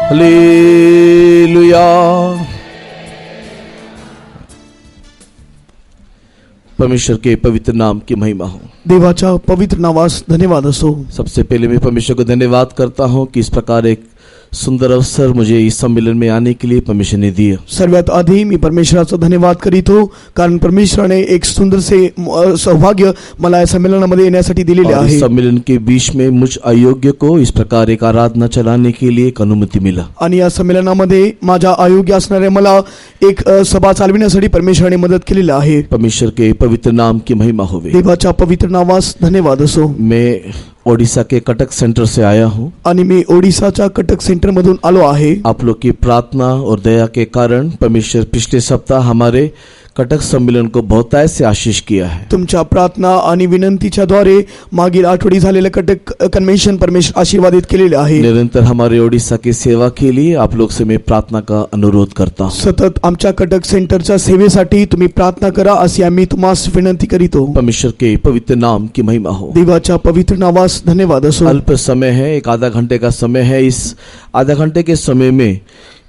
Hallelujah. परमेश्वर के पवित्र नाम की महिमा हो। देवाच्या पवित्र नावास धन्यवाद असो। सबसे पहले मैं परमेश्वर को धन्यवाद करता हूं कि इस प्रकार एक सुंदर अवसर मुझे इस सम्मेलन में आने के लिए परमेश्वर ने दिया। सर्वात आधी मी परमेश्वराचा धन्यवाद करीत हो, कारण परमेश्वराने एक सुंदर से सौभाग्य मला या संमेलनामध्ये येण्यासाठी दिलेले आहे। इस सम्मेलन के बीच में मुझ अयोग्य को इस प्रकार एक आराधना चलाने के लिए एक अनुमति मिला। आणि या संमेलनामध्ये माझ्या अयोग्य असणाऱ्या मला एक सभा चालविण्यासाठी परमेश्वराने मदत केलेली आहे। परमेश्वर के पवित्र नाम की महिमा होवे। देवाच्या पवित्र नावास धन्यवाद असो। मैं ओडिशा के कटक सेंटर से आया हूँ आणि मी ओडिशाच्या कटक सेंटर मधून आलो आहे। आप लोग की प्रार्थना और दया के कारण परमेश्वर पिछले सप्ताह हमारे कटक सम्मेलन को बहुतायत से आशीष किया है। तुमच्या प्रार्थना आणि विनंतीच्या द्वारे मागील आठवडी झालेले कटक कन्व्हेन्शन परमेश्वर आशीर्वादित केलेले आहे। निरंतर हमारे ओडिशा की सेवा के लिए आप लोग से मैं प्रार्थना का अनुरोध करता हूँ। सतत आमच्या कटक सेंटरच्या सेवेसाठी तुम्ही प्रार्थना करा अशी आम्ही तुम्हास विनंती करीतो। परमेश्वर के पवित्र नाम की महिमा हो। देवाच्या पवित्र नावास धन्यवाद असो। अल्प समय है, एक आधा घंटे का समय है। इस आधा घंटे के समय में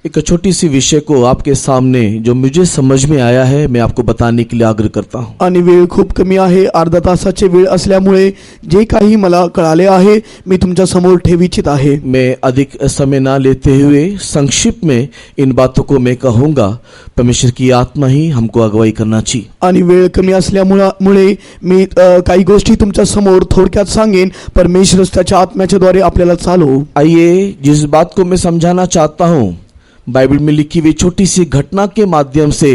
एक छोटी सी विषय को आपके सामने जो मुझे समझ में आया है मैं आपको बताने के लिए आग्रह करता हूँ। आणि वेळ खूप कमी आहे, अर्धा तासाची वेळ असल्यामुळे जे काही मला कळाले आहे मी तुमच्या समोर ठेवू इच्छित आहे। मैं अधिक समय ना लेते हुए संक्षिप्त में इन बातों को मैं कहूँगा। परमेश्वर की आत्मा ही हमको अगुवाई करना चाहिए। आणि वेळ कमी असल्यामुळे मी काही गोष्टी तुमच्या समोर थोडक्यात सांगेन। परमेश्वर त्याच्या आत्म्याच्या द्वारे आपल्याला चालवो। आइए, जिस बात को मैं समझाना चाहता हूँ बाइबल में लिखी हुई छोटी सी घटना के माध्यम से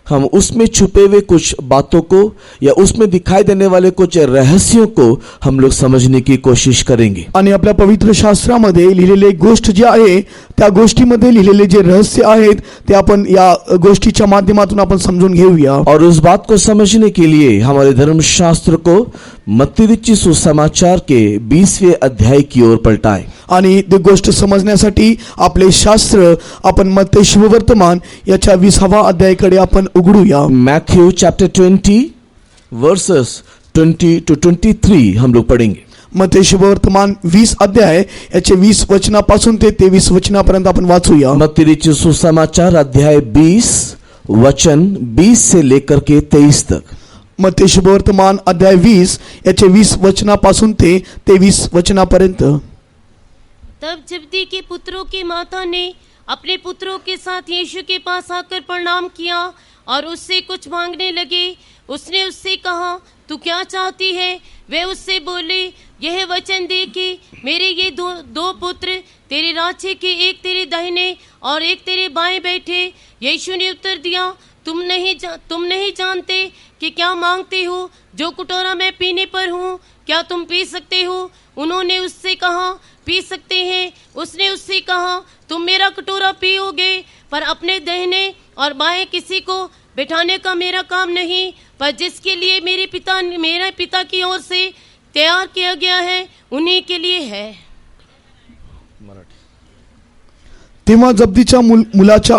हम उसमें छुपे हुए कुछ बातों को या उसमें दिखाई देने वाले कुछ रहस्यों को हम लोग समझने की कोशिश करेंगे। आणि आपल्या पवित्र शास्त्रामध्ये लिहिलेले गोष्ट जी आहे त्या गोष्टीमध्ये लिहिलेले जे रहस्य आहेत ते आपण या गोष्टीच्या माध्यमातून आपण समजून घेऊया। और उस बात को समझने के लिए हमारे धर्मशास्त्र को मत्ती लिखित सुसमाचार के 20वें अध्याय की ओर पलटाएं। आणि ती गोष्ट समजण्यासाठी आपले शास्त्र आपण मत्ती शुभवर्तमान याच्या 20वा अध्यायाकडे आपण उघडूया। मैथ्यू चैप्टर 20 वर्सेस 20 to 23 हम लोग पढ़ेंगे। मत्ती शुभवर्तमान 20 अध्याय याचे 20 वचनापासून ते 23 वचनापर्यंत आपण वाचूया। मत्ती लिखित सुसमाचार अध्याय 20 वचन 20 से लेकर के 23 तक। मत्ती शुभवर्तमान अध्याय 20 याचे 20 वचनापासून ते 23 वचनापर्यंत। तब जब्दी के पुत्रों की माता ने अपने पुत्रों के साथ यीशु के पास आकर प्रणाम किया और उससे कुछ मांगने लगे। उसने उससे कहा, तू क्या चाहती है? वे उससे बोले, यह वचन दे कि मेरे ये दो पुत्र तेरे राज्य के, एक तेरे दाहिने और एक तेरे बाएं बैठे। यीशु ने उत्तर दिया, तुम नहीं जानते कि क्या मांगते हो। जो कटोरा मैं पीने पर हूँ क्या तुम पी सकते हो? उन्होंने उससे कहा, पी सकते हैं। उसने उससे कहा, तुम मेरा कटोरा पियोगे, पर अपने दाहिने और बाएं किसी को बिठाने का मेरा काम नहीं, पर जिसके लिए मेरे पिता की ओर से तैयार किया गया है उन्हीं के लिए है। तेव्हा जब्दीच्या मुलाच्या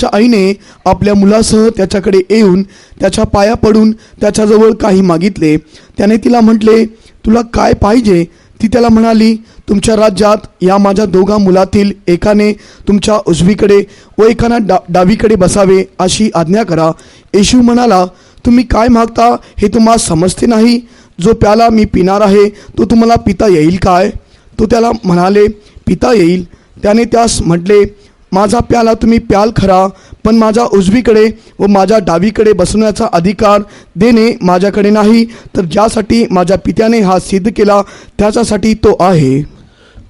आईने आपल्या मुलासह त्याच्याकडे येऊन त्याच्या पाया पडून त्याच्याजवळ काही मागितले। त्याने तिला म्हटले, तुला काय पाहिजे? ती त्याला म्हणाली, तुमच्या राज्यात या माझ्या दोघा मुलातील एकाने तुमच्या उजवीकडे व एकाने डावीकडे बसावे अशी आज्ञा करा। येशू म्हणाला, तुम्ही काय मागता हे तुम्हाला समजते नाही? जो प्याला मी पिणार आहे तो तुम्हाला पिता येईल काय? तो त्याला म्हणाले, पिता येईल। त्याने त्यास म्हटले, माझा प्याला तुम्ही प्याल खरा, पण माझ्या उजवीकडे व माझ्या डावीकडे बसण्याचा अधिकार देणे माझ्याकडे नाही, तर ज्यासाठी माझ्या पित्याने हा सिद्ध केला त्याच्यासाठी तो आहे।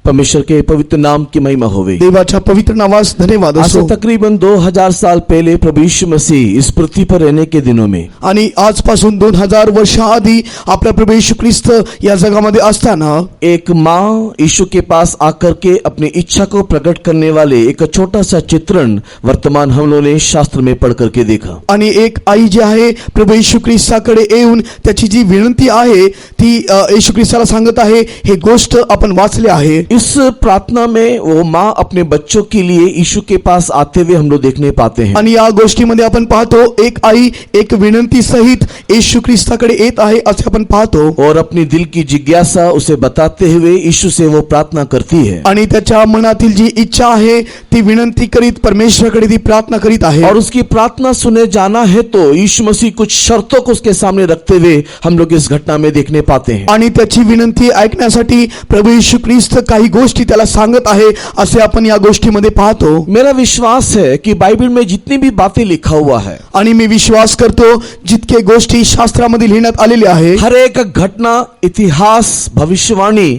परमेश्वर के पवित्र नाम की महिमा होवे। देवाच्या पवित्र नावास धन्यवाद आज असो। से तकरीबन 2000 साल पहले प्रभु यीशु मसीह इस पृथ्वी पर रहने के दिनों में आणि आजपासून 2000 वर्षाआधी आपला प्रभू येशू ख्रिस्त या जगामध्ये असताना एक माँ यीशु के पास आकर के अपनी इच्छा को प्रकट करने वाले एक छोटा सा चित्रण वर्तमान हम लोगों ने शास्त्र में पढ़ करके देखा। आणि एक आई जी आहे प्रभू येशू ख्रिस्ताकडे येऊन त्याची जी विनंती आहे ती येशू ख्रिस्ताला सांगत आहे, हे गोष्ट आपण वाचले आहे। इस प्रार्थना में वो माँ अपने बच्चों के लिए यीशु के पास आते हुए हम लोग देखने पाते हैं। आणि या गोष्टीमध्ये आपण पाहतो एक आई एक विनंती सहित येशू ख्रिस्ताकडे येत आहे असे आपण पाहतो और अपनी दिल की जिज्ञासा उसे बताते हुए यीशु से वो प्रार्थना करती है आणि त्याच्या मनातील जी इच्छा आहे ती विनंती करीत परमेश्वराकडे ती प्रार्थना करीत आहे। और उसकी प्रार्थना सुने जाना है तो यीशु मसीह कुछ शर्तों को उसके सामने रखते हुए हम लोग इस घटना में देखने पाते हैं। आणि त्याची विनंती ऐकण्यासाठी प्रभू येशू ख्रिस्त काही गोष्टी त्याला सांगत आहे असे आपण या गोष्टीमध्ये पाहतो। मेरा विश्वास है कि बाइबल में जितनी भी बातें लिखा हुआ है आणि मी विश्वास करतो जितके गोष्टी शास्त्रामध्ये लिहिण्यात आलेल्या आहे हर एक घटना, इतिहास, भविष्यवाणी,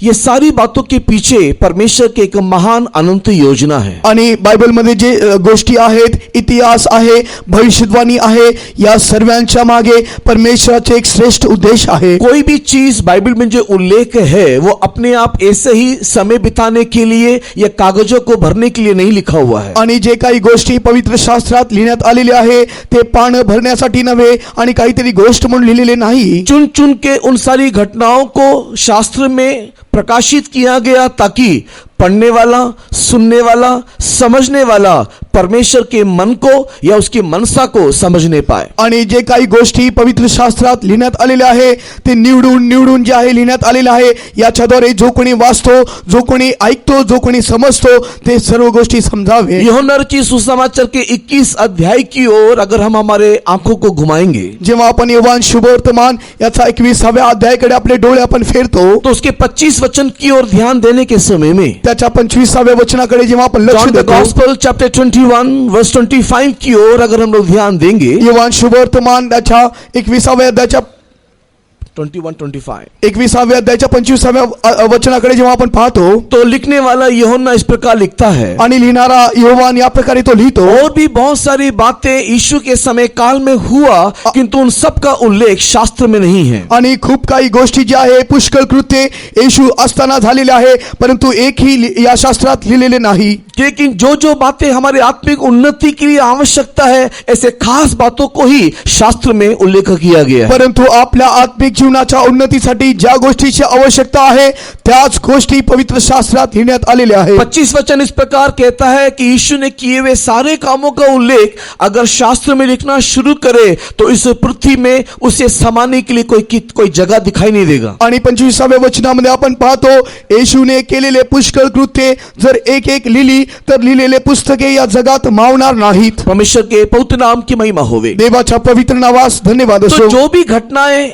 ये सारी बातों के पीछे परमेश्वर की एक महान अनंत योजना है। आणि बायबलमध्ये जे गोष्टी आहेत, इतिहास आहे, भविष्यवाणी आहे, या सर्वांच्या मागे परमेश्वराचे एक श्रेष्ठ उद्देश आहे। कोई भी चीज बाइबल में जो उल्लेख है वो अपने आप ऐसे ही समय बिताने के लिए या कागजों को भरने के लिए नहीं लिखा हुआ है। आणि जे काही गोष्टी पवित्र शास्त्रात लिहिण्यात आलेल्या आहे ते पान भरण्यासाठी नव्हे आणि काहीतरी गोष्ट म्हणून लिहिलेले नाही। चुन चुन के उन सारी घटनाओं को शास्त्र में प्रकाशित किया गया ताकि पढ़ने वाला, सुनने वाला, समझने वाला परमेश्वर के मन को या उसकी मनसा को समझने पाए। आणि जे काही गोष्टी पवित्र शास्त्रात लिहिण्यात आलेल्या आहे ते निवडून जे आहे लिहिण्यात आलेलं आहे याच्याद्वारे जो कोणी वाचतो, जो कोणी ऐकतो, जो कोणी समजतो ते सर्व गोष्टी समजावे। यूहन्ना रचित सुसमाचार के 21 अध्याय की ओर अगर हम हमारे आंखों को घुमाएंगे जेव्हा आपण योहान शुभवर्तमान याचा 21व्या अध्यायाकडे आपले डोळे आपण फेरतो तो उसके 25 वचन की ओर ध्यान देने के समय में त्याच्या 25व्या वचनाकडे जेव्हा आपण लक्ष जॉन द देतो गॉस्पेल चैप्टर 21 वर्स 25 की ओर अगर हम लोग ध्यान देंगे योहान शुभवर्तमान त्याच्या 21व्या अध्यायाच्या 21व्या अध्यायाच्या 25व्या वचनाकडे जेव्हा आपण पाहतो तो लिखने वाला यूहन्ना इस प्रकार लिखता है आणि लिहिणारा योहान या प्रकारे तो लिहितो और भी बहुत सारी बातें यीशु के समय काल में हुआ किंतु उन सब का उल्लेख शास्त्र में नहीं है। आणि खूप काही गोष्टी ज्या आहे पुष्कळ कृत्ये येशू असताना झालेले आहे परंतु एकही या शास्त्रात लिहिलेले नाही। लेकिन जो जो बातें हमारे आत्मिक उन्नति के लिए आवश्यकता है ऐसे खास बातों को ही शास्त्र में उल्लेख किया गया है। परंतु आपल्या आत्मिक जीवनाच्या उन्नतीसाठी ज्या गोष्टीची आवश्यकता आहे त्याच गोष्टी पवित्र शास्त्रात लिहिण्यात आलेल्या आहेत। 25 वचन इस प्रकार कहता है कि यीशु ने किए हुए सारे कामों का उल्लेख अगर शास्त्र में लिखना शुरू करे तो इस पृथ्वी में उसे समाने के लिए कोई जगह दिखाई नहीं देगा। आणि 25व्या वचनामध्ये आपण पाहतो येशूने केलेले पुष्कळ कृत्ये जर एक एक लिहिली तर लिहिलेले पुस्तके या जगात मावणार नाहीत। परमेश्वर के पवित्र नाम की महिमा होवे। देवाच्या पवित्र नावास धन्यवाद तो असो। जो भी घटनाएं,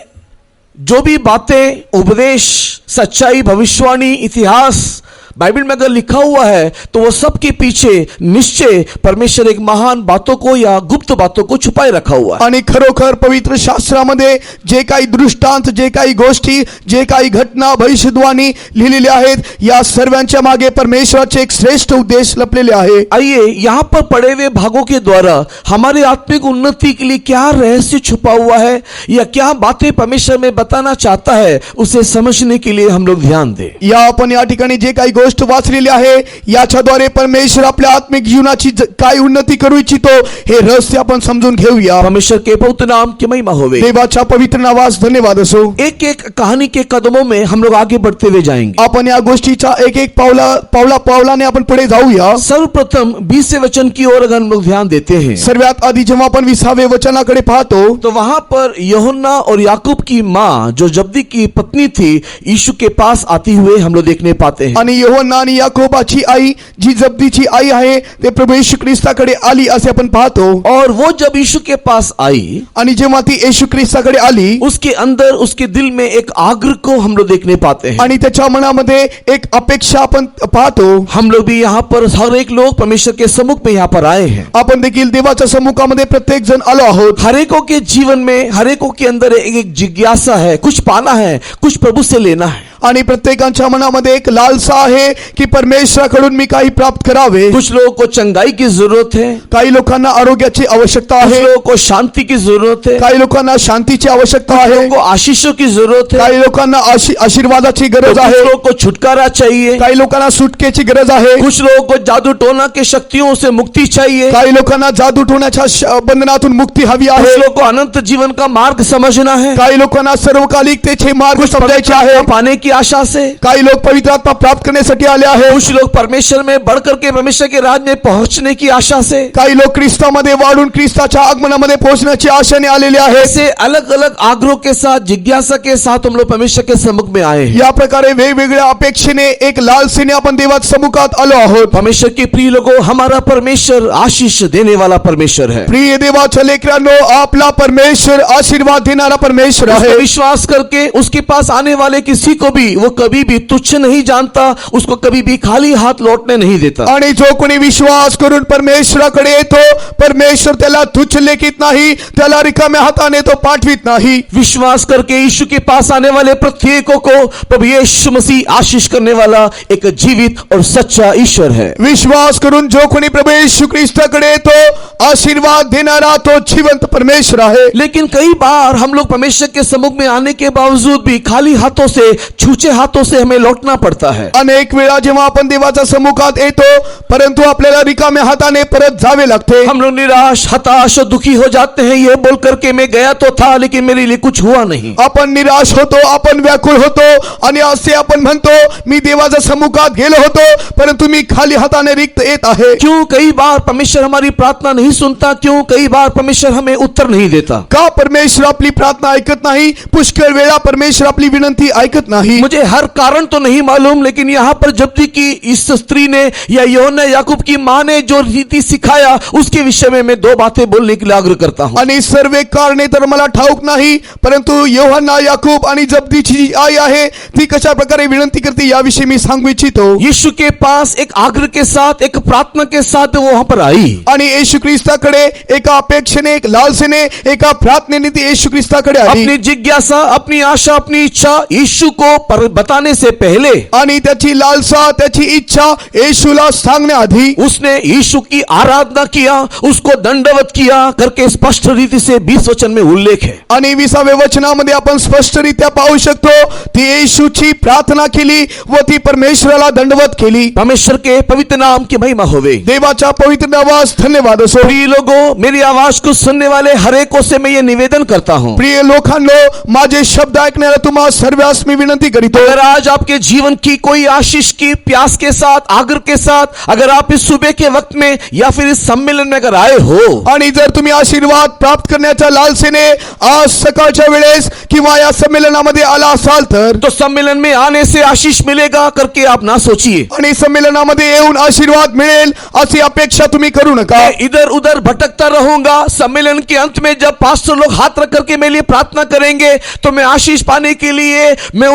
जो भी बातें, उपदेश, सच्चाई, भविष्यवाणी, इतिहास बाइबल में अगर लिखा हुआ है तो वो सब के पीछे निश्चय परमेश्वर एक महान बातों को या गुप्त बातों को छुपाए रखा हुआ है। आणि खरोखर पवित्र शास्त्रामध्ये जे काही दृष्टांत, जे काही गोष्टी, जे काही घटना, भविष्यवाणी लिहिलेल्या आहेत या सर्वांच्या मागे परमेश्वराचे एक श्रेष्ठ उद्देश लपलेले आहे। आइए यहाँ पर पढ़े हुए भागों के द्वारा हमारे आत्मिक उन्नति के लिए क्या रहस्य छुपा हुआ है या क्या बातें परमेश्वर में बताना चाहता है उसे समझने के लिए हम लोग ध्यान दें। या आपण या ठिकाणी जे काही गोष्ट वाचलेली आहे याच्याद्वारे परमेश्वर आपल्या आत्मिक जीवनाची काय उन्नती करू इच्छितो हे रहस्य आपण समजून घेऊया। परमेश्वर के पवित्र नाम की महिमा होवे। देवाच्या पवित्र नावास धन्यवाद असो। एक एक कहानी के कदमों में हम लोग आगे बढ़ते हुए जाएंगे। आपण या गोष्टीच्या एक एक पावलाने आपण पुढे जाऊया। सर्वप्रथम 20वें वचन की ओर अगर हम लोग ध्यान देते हैं सर्वात आधी जेव्हा आपण 20व्या वचनाकडे पाहतो तो वहां पर यूहन्ना और याकूब की मां जो जब्दी की पत्नी थी यीशु के पास आती हुए हम लोग देखने पाते हैं। आणि यूहन्ना आणि याकोबाची आई जी जब्दीची आई आहे ते प्रभू येशू ख्रिस्ताकडे आली असे आपण पाहतो। और वो जब यीशु के पास आई आणि जेव्हा ती येशू ख्रिस्ताकडे आली उसके अंदर उसके दिल में एक आग्रह को हम लोग देखने पाते हैं। आणि त्याच्या मनामध्ये एक अपेक्षा आपण पाहतो। हम लोग भी यहाँ पर हर एक लोग परमेश्वर के सम्मुख में यहाँ पर आए हैं। आपण देखील देवाच्या सम्मुखामध्ये प्रत्येक जण आलो आहोत। हर एक के जीवन में हर एक के अंदर एक जिज्ञासा है, कुछ पाना है, कुछ प्रभु से लेना है। आणि प्रत्येकाच्या मनामध्ये एक लालसा आहे की परमेश्वराकडून मी काही प्राप्त करावे। कुछ लोगों को चंगाई की जरूरत है, काही लोकांना आरोग्याची आवश्यकता कुछ आहे, लोगों को शांति की जरूरत है, काही लोकांना शांतीची आवश्यकता कुछ आहे, लोगों को आशीषों की जरूरत है, काही लोकांना आशीर्वादाची गरज कुछ आहे, लोगों को छुटकारा चाहिए, काही लोकांना सुटकेची गरज आहे, कुछ लोगों को जादू टोना के शक्तियों से मुक्ति चाहिए, काही लोकांना जादू टोण्याच्या बंधनातून मुक्ती हवी कुछ आहे, लोगों को अनंत जीवन का मार्ग समझना है, काही लोकांना सर्वकालिकतेचे मार्ग कुछ समजायचे पवित्रता आहे, पाने की की आशा से, काही लोक पवित्र आत्मा प्राप्त करण्यासाठी आले आहेत, कुछ लोग परमेश्वर में बढ़ करके परमेश्वर के राज में पहुंचने की आशा से, काही लोक ख्रिस्तामध्ये वाढून ख्रिस्ताच्या आगमनामध्ये पोहोचण्याची आशेने आलेले आहेत. ऐसे अलग अलग आग्रह के साथ, जिज्ञासा के साथ हम लोग परमेश्वर के सम्मुख में आए हैं. या प्रकारे वेगवेगळ्या अपेक्षेने एक लालसेने आपण देवाच्या समुखात आलो आहोत. परमेश्वर के प्रिय लोगों, हमारा परमेश्वर आशीष देने वाला परमेश्वर है. प्रिय देवाच्या लेकरांनो, आपला परमेश्वर आशीर्वाद देणारा परमेश्वर उस आहे. पर विश्वास करके उसके पास आने वाले किसी को भी वो कभी भी तुच्छ नहीं जानता, उसको कभी भी खाली हाथ लौटने नहीं देता. आणि जो कोणी विश्वास करून परमेश्वराकडे येतो, परमेश्वर त्याला तुच्छ लेखित नाही, त्याला रिकाम्या हाताने तो पाठवित नाही. विश्वास करके यीशु के पास आने वाले प्रत्येकों को प्रभु यीशु मसीह आशीष करने वाला एक जीवित और सच्चा ईश्वर है. विश्वास करून जो कोणी प्रभू येशू ख्रिस्ताकडे येतो, आशीर्वाद देणारा तो जिवंत परमेश्वर आहे. लेकिन कई बार हम लोग परमेश्वर के सम्मुख में आने के बावजूद भी खाली हाथों से, छूचे हाथों से हमें लौटना पड़ता है. अनेक वेळा जेव्हा आपण देवाच्या सम्मुखात येतो, परंतु आपल्याला रिकाम्या हाताने परत जावे लागते. हम लोग निराश, हताश और दुखी हो जाते हैं, ये बोल करके मैं गया तो था लेकिन मेरे लिए कुछ हुआ नहीं. आपण निराश होतो, आपण व्याकुळ होतो आणि असे आपण म्हणतो, मी देवाच्या सम्मुखात गेलो होतो, परंतु मी खाली हाताने रिक्त येत आहे. क्यों कई बार परमेश्वर हमारी प्रार्थना नहीं सुनता? क्यों कई बार परमेश्वर हमें उत्तर नहीं देता? का परमेश्वर आपली प्रार्थना ऐकत नाही? पुष्कळ वेळा परमेश्वर आपली विनंती ऐकत नाही. मुझे हर कारण तो नहीं मालूम, लेकिन यहाँ पर जब्दी की इस स्त्री ने या यूहन्ना याकूब की माँ ने जो रीति सिखाया, उसके विषय में मैं दो बातें बोलने के लिए आग्रह करता हूँ. आणि सर्व कारणे तर मला ठाऊक नाही, परंतु यूहन्ना याकूब आणि जब्दीची जी आई आहे, ती कशा प्रकारे विनंती करते याविषयी मी सांगू इच्छितो. यीशु के पास एक आग्रह के साथ, एक प्रार्थना के साथ वो वहां पर आई. आणि येशू ख्रिस्ताकडे एका अपेक्षेने, एक लालसेने, एका प्रार्थनेने ती येशू ख्रिस्ताकडे आली. अपनी जिज्ञासा, अपनी आशा, अपनी इच्छा यीशु को बताने से पहले, आणि त्याची लालसा, त्याची इच्छा येशूला सांगण्याआधी उसने यीशु की आराधना किया, उसको दंडवत किया करके स्पष्ट रीति से 20 वचन में उल्लेख है. आणि 20व्या वचनामध्ये आपण स्पष्टरित्या पाहू शकतो, ती येशूची प्रार्थना केली व ती परमेश्वराला दंडवत केली. परमेश्वर के पवित्र नाम की महिमा होवे. देवाच्या पवित्र नावास धन्यवाद असो. प्रिय लोगों, मेरी आवाज को सुनने वाले हर एक से मैं ये निवेदन करता हूँ, प्रिय लोकांनो, माझे शब्द ऐकणाऱ्या तुम्हा सर्वांस मी विनंती करीतो. अगर आज आपके जीवन की कोई आशीष की प्यास के साथ, आग्रह के साथ, अगर आप इस सुबह के वक्त में या फिर इस सम्मेलन में अगर आए हो, आणि जर तुम्ही आशीर्वाद प्राप्त करण्याच्या लालसेने आज सकाळच्या वेळेस किंवा या संमेलनामध्ये आला असाल तर, तो सम्मेलन में आने से आशीष मिलेगा करके आप ना सोचिए. आणि संमेलनामध्ये येऊन आशीर्वाद मिळेल अशी अपेक्षा तुम्ही करू नका. मैं इधर उधर भटकता रहूंगा, सम्मेलन के अंत में जब पास्टर लोग हाथ रख करके मेरे लिए प्रार्थना करेंगे तो मैं आशीष पाने के लिए मैं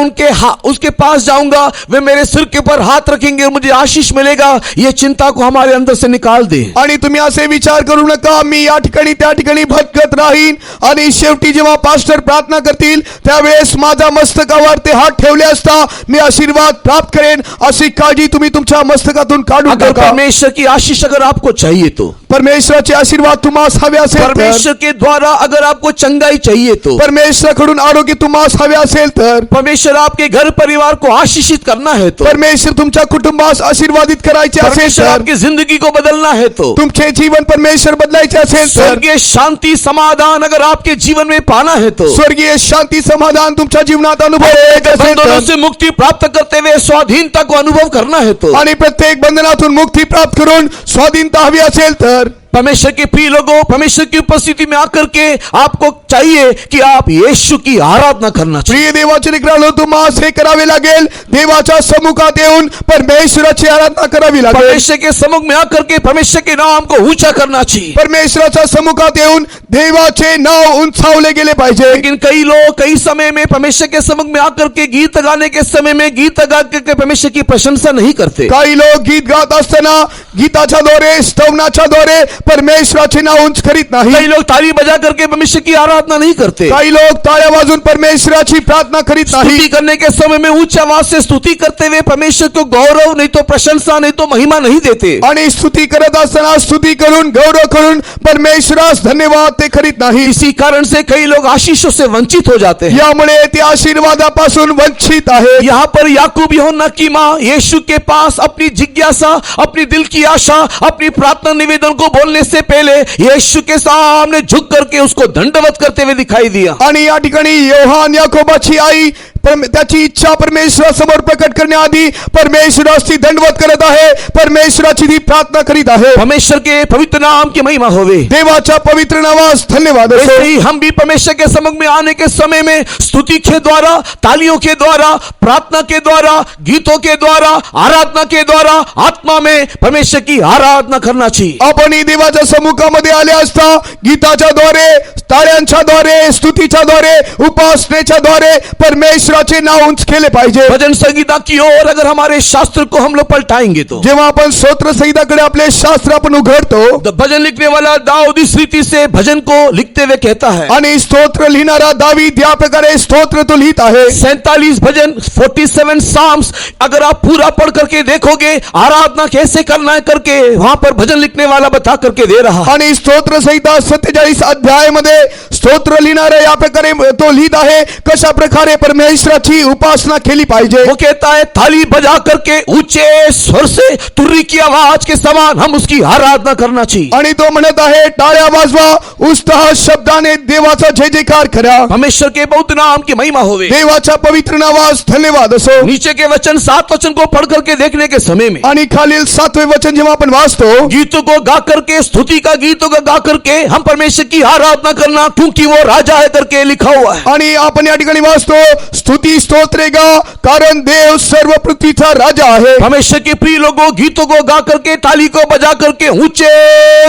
उसके पास जाऊंगा, वे मेरे सिर के ऊपर हाथ रखेंगे, मुझे आशीष मिलेगा. ये चिंता को हमारे अंदर से निकाल दे. आणि तुम्ही असे विचार करू नका, मी या ठिकाणी त्या ठिकाणी भटकत राहीन आणि शेवटी जेव्हा पास्टर प्रार्थना करतील त्यावेळेस माझ्या मस्तकावर ते हात ठेवले असता मी आशीर्वाद प्राप्त करेन, अशी काळजी तुम्ही तुमच्या मस्तकातून काढून अगर टाका. परमेश्वर की आशीष अगर आपको चाहिए तो, परमेश्वराचे आशीर्वाद तुम्हास हवे असेल तर, परमेश्वर के द्वारा अगर आपको चंगाई चाहिए तो, परमेश्वराकडून आरोग्य तुम्हास हवे असेल तर, परमेश्वर आपके घर परिवार को आशीषित करना है तो, परमेश्वर तुमच्या कुटुंबास आशीर्वादित करायचे असेल परमेश्वर तर, आपकी जिंदगी को बदलना है तो, तुमचे जीवन परमेश्वर बदलायचे असेल तर, स्वर्गीय शांति समाधान अगर आपके जीवन में पाना है तो, स्वर्गीय शांती समाधान तुमच्या जीवनात अनुभवायचे असेल बंधनों तर, से मुक्ति प्राप्त करते हुए स्वाधीनता को अनुभव करना है तो, आणि प्रत्येक बंधनातून मुक्ती प्राप्त करून स्वाधीनता हवी असेल तर, परमेश्वर के प्रिय लोगों, परमेश्वर की उपस्थिति में आकर के आपको चाहिए कि आप यीशु की आराधना करना चाहिए. प्रिय देवाचे लेकरांनो, तुम्हास हे करावे लागेल, देवाच्या सम्मुखात येऊन परमेश्वराची आराधना करावी लागेल. परमेश्वर के सम्मुख में आकर के परमेश्वर के नाम को ऊंचा करना चाहिए. परमेश्वराच्या सम्मुखात येऊन देवाचे नाव उंचावले गेले पाहिजे. लेकिन कई लोग कई समय में परमेश्वर के सम्मुख में आकर के गीत गाने के समय में गीत गा के परमेश्वर की प्रशंसा नहीं करते. काही लोक गीत गात असताना गीताच्या द्वारे, स्तवनाच्या द्वारे परमेश्वराचे नाव उंच करीत नाही. कई लोग ताली बजा करके परमेश्वर की आराधना नहीं करते. काही लोक टाळ्या वाजून परमेश्वराची प्रार्थना करीत नाही. स्तुति करने के समय में ऊंची आवाज से स्तुति करते हुए परमेश्वर को गौरव नहीं तो प्रशंसा नहीं तो महिमा नहीं देते. आणि स्तुती करत असताना स्तुती करून, गौरव करून परमेश्वरास धन्यवाद ते करीत नाही. इसी कारण से कई लोग आशीषों से वंचित हो जाते हैं. यामुळे ते आशीर्वादापासून वंचित आहे. यहाँ पर याकूब यूहन्ना की माँ यीशु के पास अपनी जिज्ञासा, अपनी दिल की आशा, अपनी प्रार्थना निवेदन को बोलने से पहले यीशु के सामने झुक करके उसको दंडवत करते हुए दिखाई दिया. आणि या ठिकाणी योहान याकोबाची आई त्याची इच्छा परमेश्वरासमोर प्रकट करण्याआधी परमेश्वराची दंडवत करत आहे, परमेश्वराची ती प्रार्थना करीत आहे. परमेश्वर के पवित्र नाम की महिमा होवे. देवाच्या पवित्र नावास धन्यवाद असो. ऐसे ही हम भी परमेश्वर के समक्ष में आने के समय में स्तुति के द्वारा, तालियों के द्वारा, प्रार्थना के द्वारा, गीतों के द्वारा, आराधना के द्वारा आत्मा में परमेश्वर की आराधना करना चाहिए. आपण देवाच्या सम्मुखामध्ये आले असता गीताच्या द्वारे, टाळ्यांच्या द्वारे, स्तुतीच्या द्वारे, उपासनेच्या द्वारे परमेश्वराचे नाव उंच केले पाहिजे. भजन संगीता की ओर अगर हमारे शास्त्र को हम लोग पलटाएंगे तो जेव्हा आपण स्तोत्र संहिताकडे आपले शास्त्र आपण उघडतो, तो भजन लिखने वाला दाऊद इस रीति से भजन को लिखते हुए कहता है. आणि स्तोत्र लिहिणारा दावीद या प्रकारे स्तोत्र तो लिहित आहे. 47 भजन 47 साम्स अगर आप पूरा पढ़ करके देखोगे आराधना कैसे करना है करके वहां पर भजन लिखने वाला बता करके दे रहा है. आणि स्तोत्र संहिता 47 अध्याय मध्ये स्तोत्र लिहिणारा या प्रकारे तो लिहित आहे कशा प्रकारे परमेश्वराची उपासना केली पाहिजे. वो कहता है थाली बजा करके ऊंचे स्वर से तुर्री की आवाज के समान हम उसकी आराधना करना चाहिए. आणि तो म्हणत आहे टाळ्या वाजवा, उत्साह शब्दाने देवाचा जय जयकार करा. परमेश्वर के पवित्र नाम की महिमा होवे. देवाच्या पवित्र नावास धन्यवाद असो. नीचे के वचन 7 वचन को पढ़ करके देखने के समय में आणि खालील 7वें वचन जेव्हा आपण वाचतो, गीतों को गा करके, स्तुति का गीतों को गा करके हम परमेश्वर की आराधना करना क्योंकि वो राजा है करके लिखा हुआ है. आणि आपण या ठिकाणी वाचतो स्तुती स्तोत्रे गा, कारण देव सर्व पृथ्वीचा राजा आहे. परमेश्वर के प्रिय लोगों, गीतों को गा करके, ताली को बजा करके ऊंचे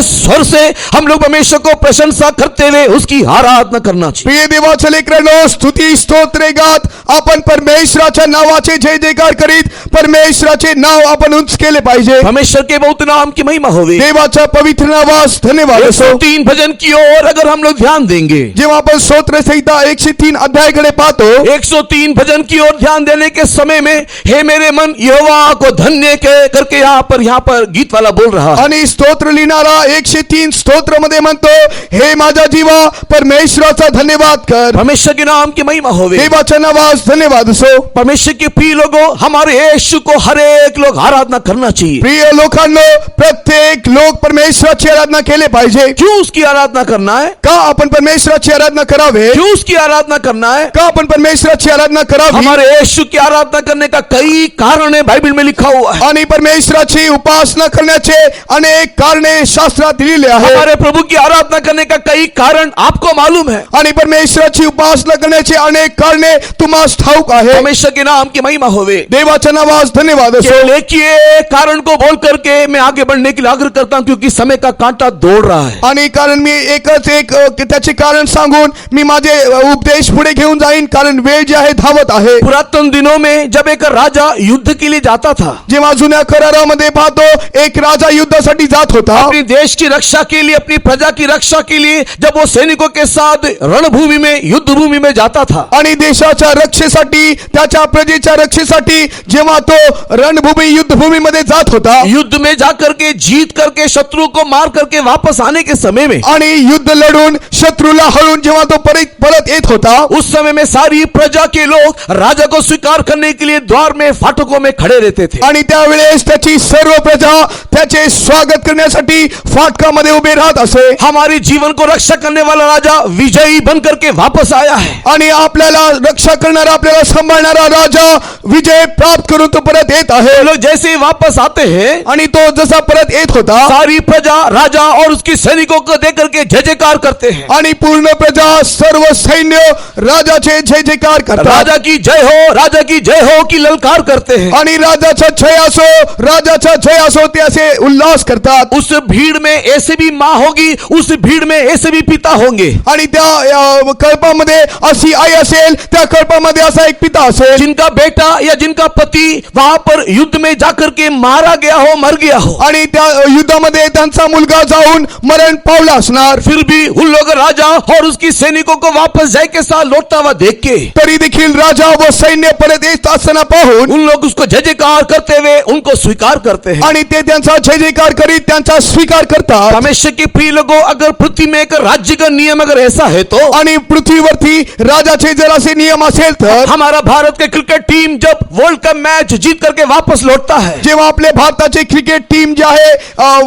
स्वर से हम लोग परमेश्वर को प्रशंसा करते हुए उसकी आराधना करना चाहिए. प्रिय देवाचे लेकरांनो, स्तुती स्तोत्रे गात आपण परमेश्वराच्या नावाचे जय जयकार करीत परमेश्वराचे नाव आपण उंच केले पाहिजे. परमेश्वर के पवित्र नाम की महिमा होवे. देवाच्या पवित्र नावास धन्यवाद असो. 103 भजन की ओर अगर हम लोग ध्यान देंगे, जेव्हा आपण स्तोत्र संहिता 103 अध्यायाकडे पाहतो, 103 भजन की ओर ध्यान देने के समय में हे मेरे मन यहोवा को धन्य के करके यहाँ पर गीत वाला बोल रहा है. आणि स्तोत्र लिहिणारा 103 स्तोत्र मध्ये म्हणतो, हे माझा जीवा परमेश्वराचा धन्यवाद कर. परमेश्वर के नाम की महिमा होवे. देवाच्या नावास धन्यवाद असो. परमेश्वर के प्रिय लोगों, हमारे यीशु को हर एक लोग आराधना करना चाहिए. प्रिय लोकांनो, प्रत्येक लोक परमेश्वराची आराधना केले पाहिजे. क्यों उसकी आराधना करना है? का आपण परमेश्वराची आराधना करावे? क्यों उसकी आराधना करना है? का आपण परमेश्वराची आराधना करावी? हमारे यीशु की आराधना करने का कई कारण है, बाइबल में लिखा हुआ है. आणि परमेश्वराची उपासना करण्याचे अनेक कारणे शास्त्रात दिलेले आहेत. हमारे प्रभु की आराधना करने का कई कारण आपको मालूम है. आणि परमेश्वराची उपासना करण्याचे अनेक कारणे तुम्हास ठाऊक आहे. परमेश्वर के नाम की महिमा होवे. देवाच्या नावास धन्यवाद असो. केवल एक ही एक कारण को बोल करके मैं आगे बढ़ने के लिए आग्रह करता हूं, क्योंकि समय का कांटा दौड़ रहा है. आणि कारण मी एकच एक त्याचे कारण सांगून मी माझे उपदेश पुढे घेऊन जाईन, कारण वेळ जी आहे धावत आहे. पुरातन दिनों में जब एक राजा युद्ध के लिए जाता था, जेव्हा जुन्या करारामध्ये पाहतो एक राजा युद्धासाठी जात होता. अपनी देश की रक्षा के लिए, अपनी प्रजा की रक्षा के लिए जब वो सैनिकों के साथ रणभूमि में, युद्ध भूमि में जाता था, आणि देशाच्या रक्षेसाठी, त्याच्या प्रजेच्या रक्षेसाठी जेव्हा तो रणभूमी युद्धभूमी मध्ये जात होता, युद्ध में जाकर के जीत करके शत्रु को मार करके वापस आने के समय में, आणि युद्ध लढून शत्रूला हळून जेव्हा तो परत येत होता, उस समय में सारी प्रजा के लोग राजा को स्वीकार करने के लिए द्वार में, फाटकों में खड़े रहते थे. आणि त्यावेळेस त्याची सर्व प्रजा त्याचे स्वागत करण्यासाठी फाटकामध्ये उभे राहत असे. हमारे जीवन को रक्षा करने वाला राजा विजयी बन करके वापस आया है. आणि आपल्याला रक्षा करणारा, आपल्याला सांभाळणारा राजा विजय प्राप्त करून तो परत येत आहे. लोग जैसे ही वापस आते हैं, आणि तो जसा परत येत होता, सारी प्रजा राजा और उसके सैनिकों को देख करके जय जयकार करते हैं. आणि पूर्ण प्रजा, सर्व सैन्य राजाचे जय जयकार करतात. राजा की जय हो, राजा की जय हो की ललकार करते हैं. आणि राजाचा जय असो, राजाचा जय असो ते असे उल्हास करतात. उस भीड़ में ऐसे भी माँ होगी, उस भीड़ में ऐसे भी पिता होंगे. आणि त्या कल्पामध्ये अशी आई असेल, त्या कल्पामध्ये असा एक पिता असेल, जिनका बेटा या जिनका पति वहां पर युद्ध में जाकर के मारा गया हो, मर गया हो, आणि त्या युद्धामध्ये त्यांचा मुलगा जाऊन मरण पावला असणार. फिर भी उन लोग राजा और उसकी सैनिकों को वापस जय के साथ लौटता हुआ देख के तरी देखील राजा व सैन्य परत येत असताना पाहून उन लोग उसको जय जयकार करते हुए उनको स्वीकार करते हैं. आणि ते त्यांचा जय जयकार करीत त्यांचा स्वीकार करतात. परमेश्वर के प्रिय लोगों, अगर पृथ्वी में एक राज्य का नियम अगर ऐसा है तो आणि पृथ्वीवरती राजाचे जर असे नियम असेल तर हमारा भारत के क्रिकेट टीम जब वर्ल्ड कप मैच जीत करके वापस लौटता है, जेव्हा आपले भारताचे क्रिकेट टीम जे आहे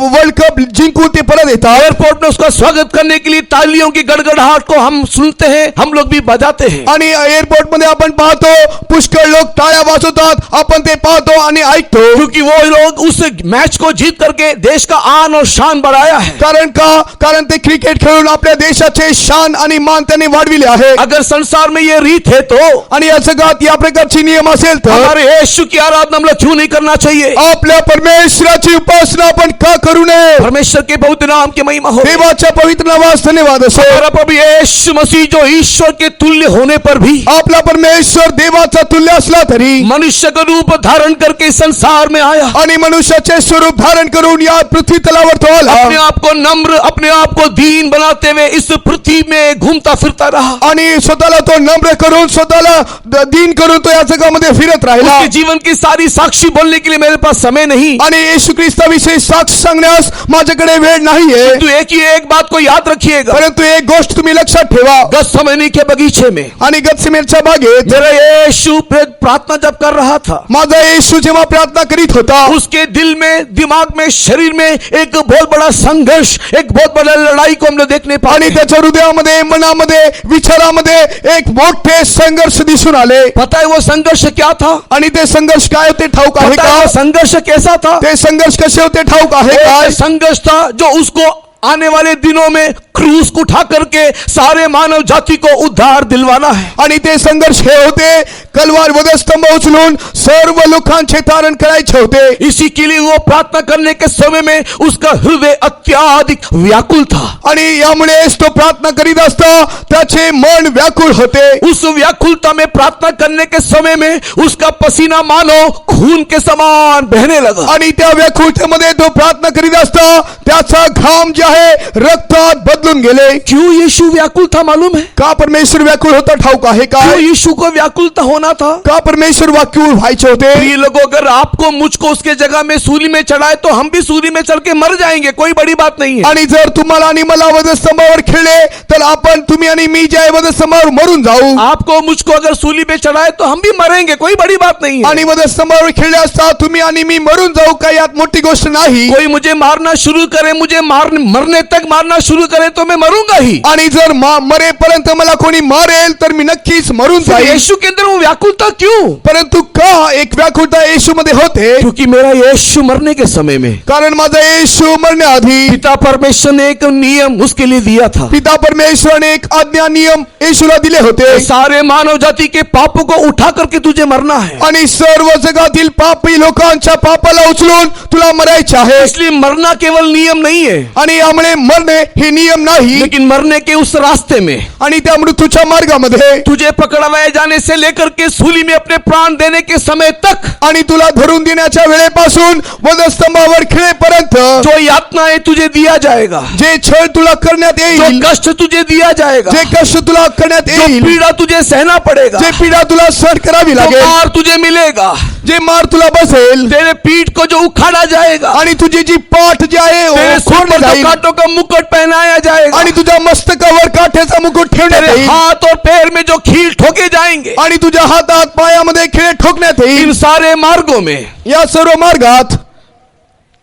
वर्ल्ड कप जिंकून ते परत येतात, एयरपोर्ट में उसका स्वागत करने के लिए तालियों की गड़गड़ाहट को हम सुनते हैं, हम लोग भी बजाते हैं. आणि एअरपोर्ट मध्ये आपण पाहतो पुष्कळ लोक टाळ्या वाजवतात, आपण ते पाहतो आणि ऐकतो. क्योंकि वो लोग उस मैच को जीत करके देश का आन और शान बढ़ाया है. कारण ते क्रिकेट खेळून आपल्या देशाचे शान आणि मान त्यांनी वाढविले आहे. अगर संसार में ये रीत है तो आणि या जगात या प्रकारची नियम असेल तर हमारे यीशु की आराधना हम लोग क्यों नहीं करना चाहिए? आपल्या परमेश्वराची उपासना आपण का करू नये? परमेश्वर के पवित्र नाम की महिमा हो. देवाच्या पवित्र नावास धन्यवाद असो. हमारा प्रभु यीशु मसीह जो ईश्वर के तुल्य होने पर भी आपला परमेश्वर देवाचा तुल्य असला तरी मनुष्य का रूप धारण करके संसार में आया. आणि मनुष्याचे स्वरूप धारण करून या पृथ्वी तलावर तो आला. अपने आप को नम्र, अपने आप को दीन बनाते हुए इस पृथ्वी में घूमता फिरता रहा. आणि स्वतःला तो नम्र करून स्वतःला दीन करून तो या जगामध्ये फिरत राहिला. उसके जीवन की सारी साक्षी बोलने के लिए मेरे पास समय नहीं. आणि येशू ख्रिस्ताविषयी साक्ष सांगण्यास माझ्याकडे वेळ नाहीये. तो एक बात को याद रखिएगा. परंतु एक गोष्ट तुम्ही लक्षात ठेवा. गतसेमनी के बगीचे में आणि गतसेमनेच्या बागेत मेरा यीशु प्रार्थना जब कर रहा था, माझा येशू जेव्हा प्रार्थना करीत होता, उसके दिल में, दिमाग में, शरीर में एक बहुत बड़ा संघर्ष, एक बहुत बड़ा लड़ाई को हम लोग देखने पाए. आणि त्याच्या हृदयामध्ये, मनामध्ये, विचारामध्ये एक मोठे संघर्ष दिसून आले. पता है वो संघर्ष क्या था? आणि ते संघर्ष काय होते ठाऊक आहे पता है का? वो संघर्ष कैसा था? ते संघर्ष कसे होते ठाऊक आहे का? एक संघर्ष था जो उसको आने वाले दिनों में क्रूस को उठा करके सारे मानव जाति को उद्धार दिलवाना है. आणि ते संघर्ष हे होते कलवार वधस्तंभ उचलून सर्व लोकांचे तारण करायचे होते. इसी के लिए वो प्रार्थना करने के समय में उसका हृदय अत्याधिक व्याकुल था. आणि यामुळेच तो प्रार्थना करीत असता त्याचे मन व्याकुळ होते. उस व्याकुलता में प्रार्थना करने के समय में उसका पसीना मानो खून के समान बहने लगा. आणि त्या व्याकुळतेमध्ये तो प्रार्थना करीत असता त्याचा घाम जे आहे रक्तात बदलून गेले. क्यों यीशु व्याकुल था मालूम है? का परमेश्वर व्याकुळ होता ठाऊक आहे का? क्यों यीशु को व्याकुलता होना था? का परमेश्वर व्याकुळ व्हायचे होते? प्रिय लोगों, अगर आपको मुझको उसके जगह में सूली में चढ़ाए तो हम भी सूली में चढ़ के मर जाएंगे, कोई बड़ी बात नहीं है. आणि जर तुम्हाला आणि मला वधस्तंभावर खेळले तर आपण, तुम्ही आणि मी जे आहे वधस्तंभावर मरून जाऊ. आपको मुझको अगर सूली पे चढ़ाए तो हम भी मरेंगे, कोई बड़ी बात नहीं है. आणि वधस्तंभावर खेळले असता तुम्ही आणि मी मरून जाऊ, काही यात मोठी गोष्ट नाही. कोई मुझे मारना शुरू करे, मुझे मरने तक मारना शुरू करे तो मैं मरूंगा ही. आणि जर मरेपर्यंत मला कोणी मारेल तर मी नक्कीच मरून तो जाईल. यीशु के अंदर वो व्याकुलता क्यों? परंतु का एक व्याकुलता येशू मध्ये होते? क्योंकि मेरा यीशु मरने के समय में कारण माझा येशू मरण्याआधी पिता परमेश्वर ने एक नियम उसके लिए दिया था. पिता परमेश्वराने एक आज्ञा नियम येशूला दिले होते. सारे मानव जाति के पापों को उठा करके तुझे मरना है. आणि सर्व जगातील पापी लोकांच्या पापाला उचलून तुला मरायचे आहे. इसलिए मरना केवल नियम नहीं है, आणि यामुळे मरणे हे नियम नाही, लेकिन मरने के उस रास्ते में आणि त्या मृत्यूच्या मार्गामध्ये तुझे पकड़वाए जाने से लेकर के सूली में अपने प्राण देने के समय तक आणि तुला धरून देण्याच्या वेळेपासून वधस्तंभावर खेळेपर्यंत जो यातनाएं तुझे दिया जाएगा, जे छळ तुला करण्यात जो येईल, कष्ट तुझे दिया जाएगा, जे कष्ट तुला करण्यात जो येईल, पीड़ा तुझे सहना पड़ेगा, जे पीडा तुला सहन करावी जो लागेल, मार तुझे मिलेगा, जे मार तुला बसेल, तेरे पीठ को जो उखाड़ा जाएगा, आणि तुझी जी पाठ जी आहे तेरे सिर खोडली पर जो जाईल, कांटों का मुकुट पहनाया जाएगा, आणि तुझ्या मस्तकावर काठ्याचा मुकुट ठेवण्यात तेरे येईल, हाथ और पैर में जो खील ठोके जाएंगे, आणि तुझ्या हातात पायामध्ये खिळे ठोकण्यात इन येईल. सारे मार्गों में या सर्व मार्गात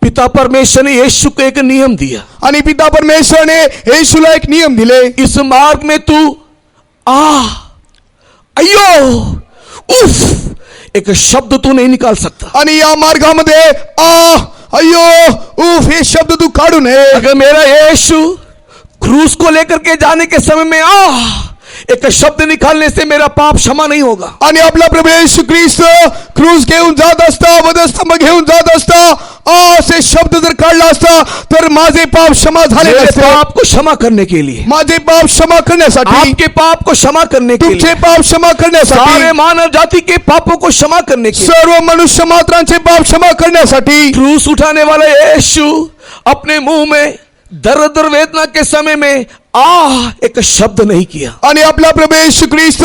पिता परमेश्वर ने यीशु को एक नियम दिया. आणि पिता परमेश्वराने येशूला एक नियम दिले. इस मार्ग में तू अयो उफ एक शब्द तू नहीं निकाल सकता. आणि या मार्गामध्ये अय्यो उफ हे शब्द तू काढू नये. अगर मेरा यीशु क्रूस को लेकर के जाने के समय में एक शब्द निकालने से मेरा पाप क्षमा नहीं होगा. आणि आपला प्रभू येशू ख्रिस्त क्रूस घेऊन जात असता, वधस्तंभ घेऊन जात असता, असे शब्द जर काढला असता तर माझे पाप क्षमा झाले मेरे नसते. पाप को क्षमा करने के लिए, माझे पाप क्षमा करण्यासाठी, आपके पाप को क्षमा करने के तुमचे लिए, पाप क्षमा सारे करण्यासाठी, मानव जाति के पापों को क्षमा करने के लिए, सर्व मनुष्य मात्रांचे पाप क्षमा करण्यासाठी क्रूस उठाने वाला यीशु अपने मुंह में दर्द और वेदना के समय में एक शब्द नहीं किया. आणि आपला प्रभू येशू ख्रिस्त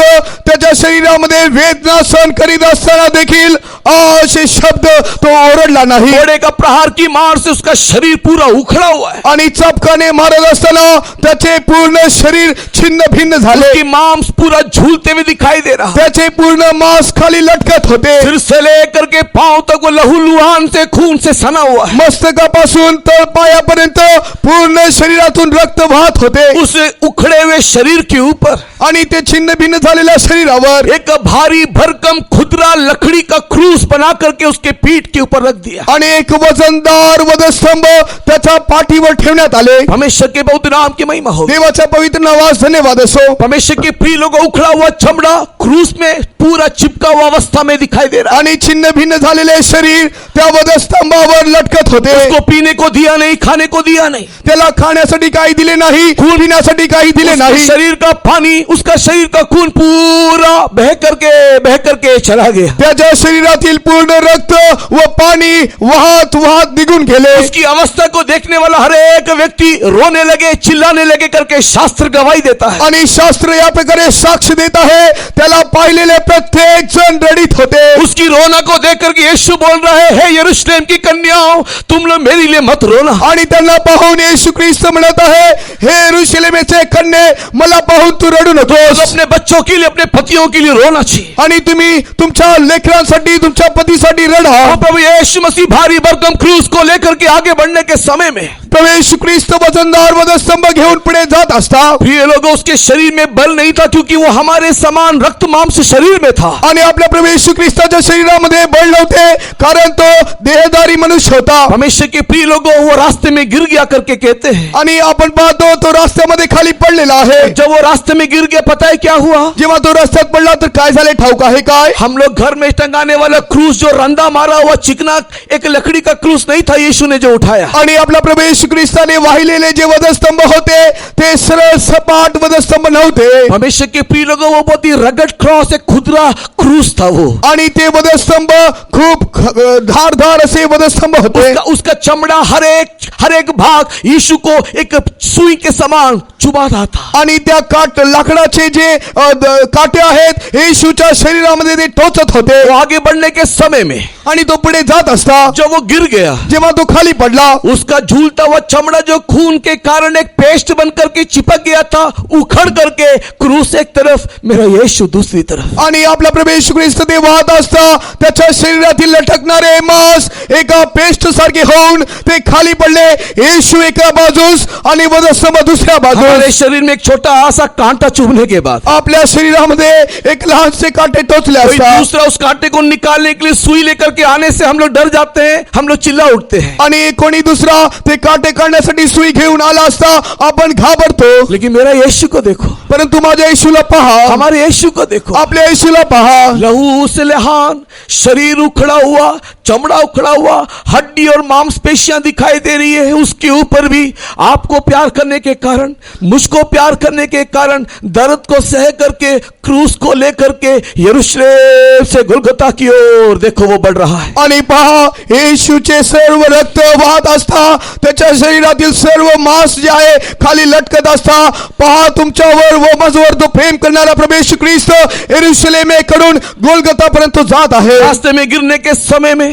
त्याच्या शरीरामध्ये वेदना सहन करीत असताना देखील असे शब्द तो ओरडला नाही. घोड़े का प्रहार की मार से उसका शरीर पूरा उखड़ा हुआ है. आणि चपकाने मारत असताना त्याचे पूर्ण शरीर छिन्न भिन्न झाले. उसकी मांस पूरा झूलते हुए दिखाई दे रहा. त्याचे पूर्ण मांस खाली लटकत होते. सिर से लेकर के पांव तक वो लहूलुहान से खून से सना हुआ है. मस्तकापासून तळ पायापर्यंत पूर्ण शरीरातून रक्त वाहत होते. उस उखड़े हुए शरीर के ऊपर आणि ते छिन्न भिन्न झालेल्या शरीरावर एक भारी भरकम खुदरा लकड़ी का क्रूस बना करके उसके पीठ के ऊपर रख दिया। आणि एक वजनदार वधस्तंभ त्याच्या पाठीवर ठेवण्यात आले। परमेश्वर के पवित्र नाम की महिमा हो। देवाच्या पवित्र नावास धन्यवाद असो। परमेश्वर के प्रिय लोगों, उखड़ा हुआ चमड़ा क्रूस में पूरा चिपका हुआ अवस्था में दिखाई दे रहा है। आणि छिन्न भिन्न झालेले शरीर त्या वधस्तंभावर लटकत होते। उसको पीने को दिया नहीं, खाने को दिया नहीं, त्याला खाण्यासाठी काही दिले नाही, पिण्यासाठी काही दिले उसके नाही। शरीर का पानी, उसका शरीर का खून पूरा बह करके चला गया। त्याच्या शरीरातील पूर्ण रक्त व पाणी वाहत वाहत निघून गेले। उसकी अवस्था को देखने वाला हर एक व्यक्ति रोने लगे, चिल्लाने लगे करके शास्त्र गवाही देता है। आणि शास्त्र या प्रकारे साक्ष देत आहे, त्याला पाहिलेले प्रत्येक जण रडित होते। उसकी रोना को देख करके यीशु बोल रहा है, हे यरूशलेम की कन्याओं, तुम लोग मेरे लिए मत रोना। आणि त्यांना पाहून येशू ख्रिस्त म्हणत आहे, हे यरूशलेमेचे कन्ये, मला पाहून तू रडू नकोस। अपने बच्चों के लिए, अपने पतियों के लिए रोना चाहिए। आणि तुम्ही तुमच्या लेकरांसाठी, तुमच्या पतीसाठी रडा। और प्रभु यीशु मसीह भारी भरकम क्रूस को लेकर के आगे बढ़ने के समय में प्रभू येशू ख्रिस्त वजनदार वधस्तंभ घेऊन पुढे जात असता। प्रिय लोगों, उसके शरीर में बल नहीं था, क्योंकि वो हमारे समान रक्त मांस शरीर में था। आणि आपल्या प्रभू येशू ख्रिस्ताच्या शरीरामध्ये बळ नव्हते, कारण तो देहधारी मनुष्य होता। परमेश्वर के प्रिय लोगों, वो रास्ते में गिर गया करके कहते हैं। आणि आपण पाहतो तो रस्त्यामध्ये खाली पडलेला आहे। जब वो रास्ते में गिर गया, पता है क्या हुआ? जेव्हा तो रस्त्यात पडला तर काय झाले ठाऊक आहे काय? हम लोग घर में टंगाने वाला क्रूस, जो रंदा मारा हुआ चिकना एक लकड़ी का क्रूस नहीं था, यीशु ने जो उठाया। आणि आपला प्रभू येशू ख्रिस्ताने वाहिलेले जे वधस्तंभ होते ते सरळ सपाट वधस्तंभ नव्हते। परमेश्वर के प्रिय लोगों, वो बहुत ही रगड़ क्रॉस, एक खुदरा क्रूस था वो। आणि ते वधस्तंभ खूप धारदार असे वधस्तंभ होते। उसका चमड़ा हर एक भाग यीशु को एक सुई के समान चुभा रहा था। आणि त्या लाकडाचे जे काटे आहेत येशूच्या शरीरामध्ये ते टोचत होते। वो आगे बढ़ने के समय में, आणि तो पुढे जात असता, जब वो गिर गया, जेव्हा तो खाली पडला, उसका झूलता हुआ चमड़ा जो खून के कारण एक पेस्ट बन करके चिपक गया था, उखड़ करके क्रूस एक तरफ, मेरा यीशु दूसरी तरफ। आणि आपला प्रभू येशू ख्रिस्त ते वाहत असता, त्याच्या शरीरातील लटकणारे मांस एका पेस्ट सारखे होऊन ते खाली पडले। येशू एका बाजूस आणि वधस्तंभ दुसऱ्या बाजूस। हमारे शरीर में एक छोटा सा कांटा चुभने के बाद आपल्या शरीरामध्ये एक लहानसे काटे टोचले कोई असता, दूसरा उस कांटे को निकालने के लिए सुई लेकर के आने से हम लोग डर जाते हैं, हम लोग चिल्ला उठते हैं। आणि कोणी दुसरा ते काटे काढण्यासाठी सुई घेऊन आला असता, आपण घाबरतो। लेकिन मेरा यीशु को देखो, परंतु माझ्या येशूला पहा, हमारे यीशु को देखो, आपल्या येशूला पहा। लहू से लहान, शरीर उखड़ा हुआ, चमड़ा उखड़ा हुआ, हड्डी और मांसपेशियां दिखाई दे रही है। उसके ऊपर भी आपको प्यार करने के कारण, मुझको प्यार करने के कारण, दर्द को सह करके क्रूस को लेकर के यरूशलेम से गुलगुता की ओर देखो वो बढ़ रहा है। आणि पहा, येशूचे सर्व रक्त वाहत असता, त्याच्या शरीरातील सर्व मांस जे आहे खाली लटकत असता, पहा तुमच्यावर व माझ्यावर तो प्रेम करणारा प्रभू येशू ख्रिस्त यरूशलेमेकडून गोलगतापर्यंत जात आहे। रास्ते में गिरने के समय में,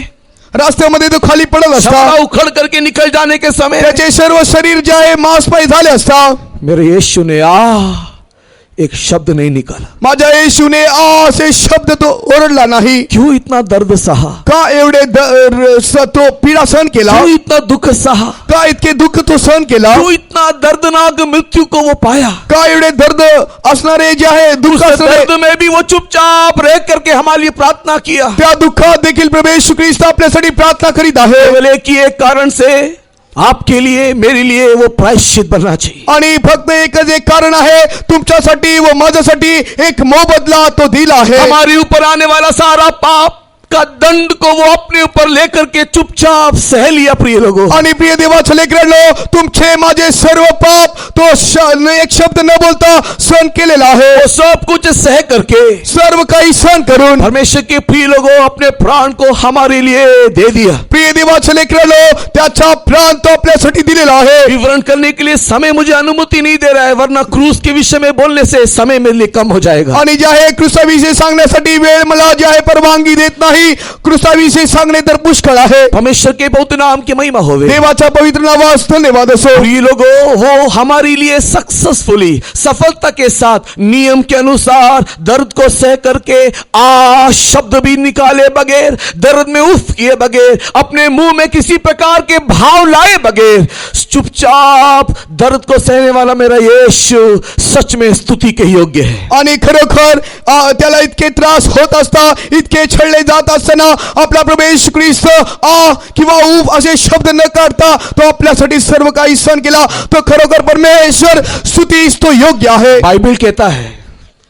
रास्त्यामध्ये तो खाली पडत असता, चमड़ा उखड़ करके निकल जाने के समय, त्याचे सर्व शरीर जे आहे मांसमय झाले असता, मेरे यीशु ने एक शब्द नहीं निकाला। माझ्या येशूने असे शब्द तो ओरडला नाही। क्यों इतना दर्द सहा? का एवढे तो पीडा सहन केला? क्यों इतना दुख सहा? का इतके दुःख तो सहन केला? क्यों इतना दर्दनाक मृत्यू को वो पाया? का एवढे दर्द असणारे जे आहे, दुःख असणारे, दर्द में भी वो चुपचाप रह करके हमारे लिए प्रार्थना किया। त्या दुःखात देखील प्रभू येशू ख्रिस्त आपल्यासाठी प्रार्थना करीत आहे। केवल एक ही एक कारण से, आपके लिए, मेरे लिए वो प्रायश्चित बनना चाहिए। आणि फक्त एकच एक कारण आहे, तुमच्यासाठी व माझ्यासाठी एक मोबदला तो दिला आहे। हमारे ऊपर आने वाला सारा पाप का दंड को वो अपने ऊपर लेकर के चुपचाप सह लिया। प्रिय लोगों, आणि प्रिय देवाचे लेकरांनो, तुमचे माझे सर्व पाप तो एक शब्द न बोलता सहन केलेला आहे। वो सब कुछ सह करके, सर्व काही सहन करून परमेश्वर के प्रिय लोगों, अपने प्राण को हमारे लिए दे दिया। प्रिय देवाचे लेकरांनो, त्याचा प्राण तो आपल्यासाठी दिलेला आहे। विवरण करने के लिए समय मुझे अनुमति नहीं दे रहा है, वरना क्रूस के विषय में बोलने से समय मेरे लिए कम हो जाएगा। आणि जे आहे क्रूसाविषयी सांगण्यासाठी वेळ मला जे आहे परवानगी देत नाही, नाही, क्रिस्ताविषयी सांगणे तर पुष्कळ आहे. परमेश्वर के पवित्र नाम की महिमा होवे। देवाच्या पवित्र नावास धन्यवाद असो. प्रिय लोगों, वो हमारे लिए सक्सेसफुली, सफलता के साथ, नियम के अनुसार दर्द को सह करके आ शब्द भी निकाले बगैर, दर्द में उफ किए बगैर, अपने मुंह में किसी प्रकार के भाव लाए बगैर चुपचाप दर्द को सहने वाला मेरा यीशु सच में स्तुति के योग्य है। आणि खरोखर त्याला इतके त्रास होत असता, इतके छळले जात असताना आपला प्रभू येशू ख्रिस्त आ किंवा उफ असे शब्द न काढता तो आपल्यासाठी सर्व काही सहन केला. तो खरोखर परमेश्वर स्तुतीस तो योग्य आहे. बाइबल कहता है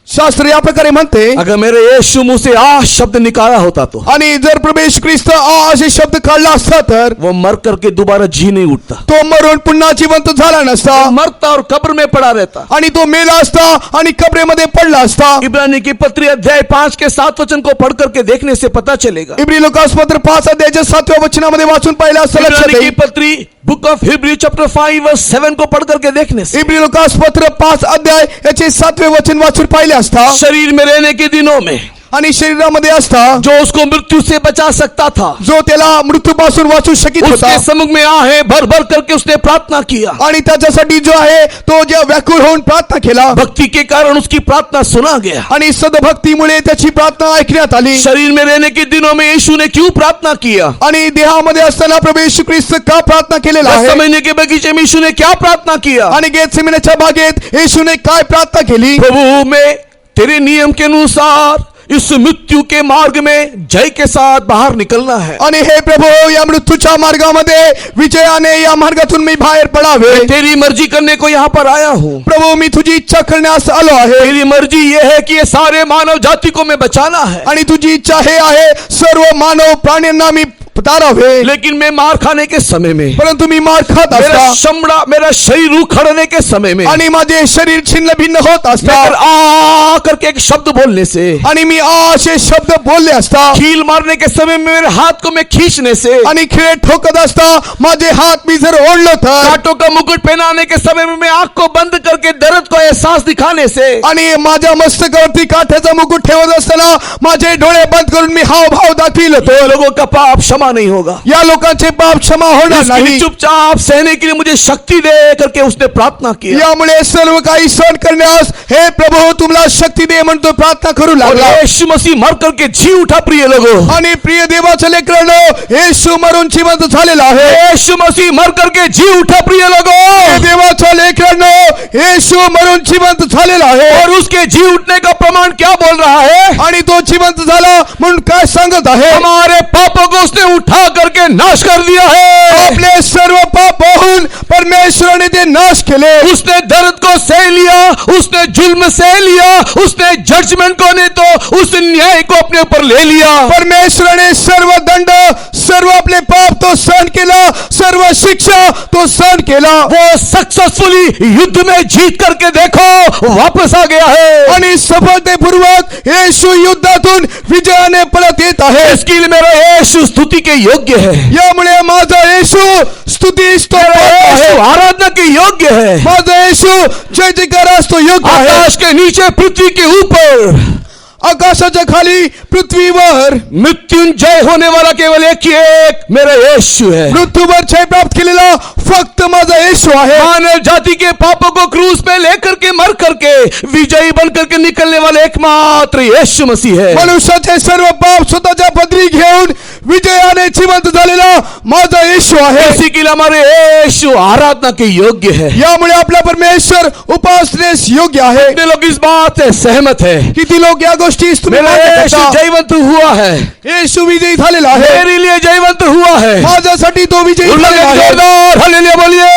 शास्त्र या प्रकारे म्हणते, अगर मेरे यीशु मुंह से आ शब्द निकाला होता तो आणि जर प्रभू येशू ख्रिस्त आ असे शब्द काढला असता तर वो मर करके दोबारा जी नहीं उठता, तो मरून पुन्हा जिवंत झाला नसता, मरता और कब्र में पड़ा रहता। आणि तो मेला असता आणि कब्रेमध्ये पडला असता. इब्रानी की पत्री अध्याय 5 के 7 वचन को पढ़ करके देखने से पता चलेगा। इब्री लोकासपत्र 5 अध्यायाच्या 7व्या वचनामध्ये वाचून पाहिलं असं लक्षात इब्रानी की येईल. पत्री बुक ऑफ हिब्रू चैप्टर 5 वर्स 7 को पढ़ करके देखने से इब्री लोकासपत्र 5 अध्याय याचे 7वे वचन वाचून पाहिले असता, शरीर में रहने के दिनों में आणि शरीरामध्ये असता जो उसको मृत्यु से बचा सकता था, जो त्याला मृत्यूपासून वाचू शकित होता, उसके सम्मुख में आहे भर भर करके उसने प्रार्थना किया। आणि त्याच्यासाठी जो आहे तो जे व्याकुळ होऊन प्रार्थना केला, भक्ति के कारण उसकी प्रार्थना सुना गया। आणि सद्भक्तीमुळे त्याची प्रार्थना ऐकण्यात आली. शरीर में रहने के दिनों में यीशु ने क्यों प्रार्थना किया? आणि देहामध्ये असताना प्रभू येशू ख्रिस्त का प्रार्थना केलेला आहे? गethसेमने के बगीचे में यीशु ने क्या प्रार्थना किया? आणि गेतसेमनेच्या बागेत येशूने काय प्रार्थना केली? प्रभु, मैं तेरे नियम के अनुसार इस मृत्यू के मार्ग में जय के साथ बाहर निकलना है। आणि हे प्रभू, या मृत्यूच्या मार्गामध्ये विजयाने या मार्गातून मी बाहेर पडावे. मैं तेरी मर्जी करने को यहाँ पर आया हूँ। प्रभू, मी तुझी इच्छा करण्यास आलो आहे. मेरी मर्जी ये है कि ये सारे मानव जाति को मैं बचाना है, आणि तुझी इच्छा हे आहे सर्व मानव प्राण्यांना मी तारावे. लेकिन मैं मार खाने के समय में, परंतु मी मार खात मेरा असता चमड़ा, मेरा शरीर उखड़ने के समय में, आणि माझे शरीर छिन्न भिन्न होत असता, मैं आ करके एक शब्द बोलने से, आणि मी असे शब्द बोलले असता, कील मारने के समय में मेरे हाथ को मैं खींचने से, आणि खिळे ठोकत असता माझे हात मी जर ओढलो तर, कांटों का मुकुट पहनाने के समय में मैं आंख को बंद करके दर्द को एहसास दिखाने से, आणि माझ्या मस्तकावरती काठ्याचा मुकुट ठेवत असताना माझे डोळे बंद करून मी हावभाव दाखविल तो लोगों का पाप क्षमा नहीं होगा। या लोकांचे पाप क्षमा होणार इसके लिए नाही. चुपचाप सहने के लिए मुझे शक्ति दे करके उसने प्रार्थना किया। यामुळे सर्व काही सहन करण्यास हे प्रभू तुम्हाला शक्ती दे म्हणून तो प्रार्थना करू और लागला. यीशु मसीह मर करके जी उठा। प्रिय लोगों, आणि प्रिय देवाच्या लेकरांनो, येशू मरून जिवंत झालेला आहे. यीशु मसीह मर करके जी उठा। प्रिय लोगों, देवाच्या लेकरांनो, येशू मरून जिवंत झालेला आहे. और उसके जी उठने का प्रमाण क्या बोल रहा है? आणि तो जिवंत झाला म्हणून काय सांगत आहे? हमारे पापों को उसने उठा करके नाश कर दिया है। आपले सर्व पाप होऊन परमेश्वराने ते नाश केले. उसने दर्द को सह लिया, उसने जुल्म सह लिया, उसने जजमेंट को नहीं तो उस न्याय को अपने ऊपर ले लिया। परमेश्वराने सर्व दंड, सर्व आपले पाप तो सहन केला, सर्व शिक्षा तो सहन केला. वो सक्सेसफुली युद्ध में जीत करके देखो वापस आ गया है। आणि सफलतेपूर्वक येशू युद्धातून विजयाने परत येत आहे. इसके लिए मेरा यीशु स्तुति के योग्य है, यामुळे माझा येशू स्तुतीस तो यीशु आराधना के योग्य है। माझा येशू जय जयकारास तो योग्य आहे. आकाश के नीचे पृथ्वी के ऊपर आकाशाच्या खाली पृथ्वीवर मृत्युंजय होने वाला केवल एक ही एक मेरा यीशु है। मृत्यूवर जय प्राप्त केलेला फक्त माझा येशू आहे. मानव जाति के पापों को क्रूस पे लेकर के मर करके विजयी बन करके निकलने वाले एकमात्र यीशु मसीह है। मनुष्याचे सर्व पाप स्वतःच्या पदरी घेऊन विजयाने जिवंत झालेला माझा येशू आहे. इसी के लिए हमारे यीशु आराधना के योग्य है। यामुळे आपला परमेश्वर उपासनेस योग्य आहे. कितने लोग इस बात से सहमत है? किती लोक या गोष्टीस तुम्ही मेरा मान्य यीशु करता? जयवंत हुआ है, येशू विजयी झालेला आहे. मेरे लिए जयवंत हुआ है। माझ्यासाठी तो विजयी झालेला आहे. जोरदार हालेलुया बोलिए।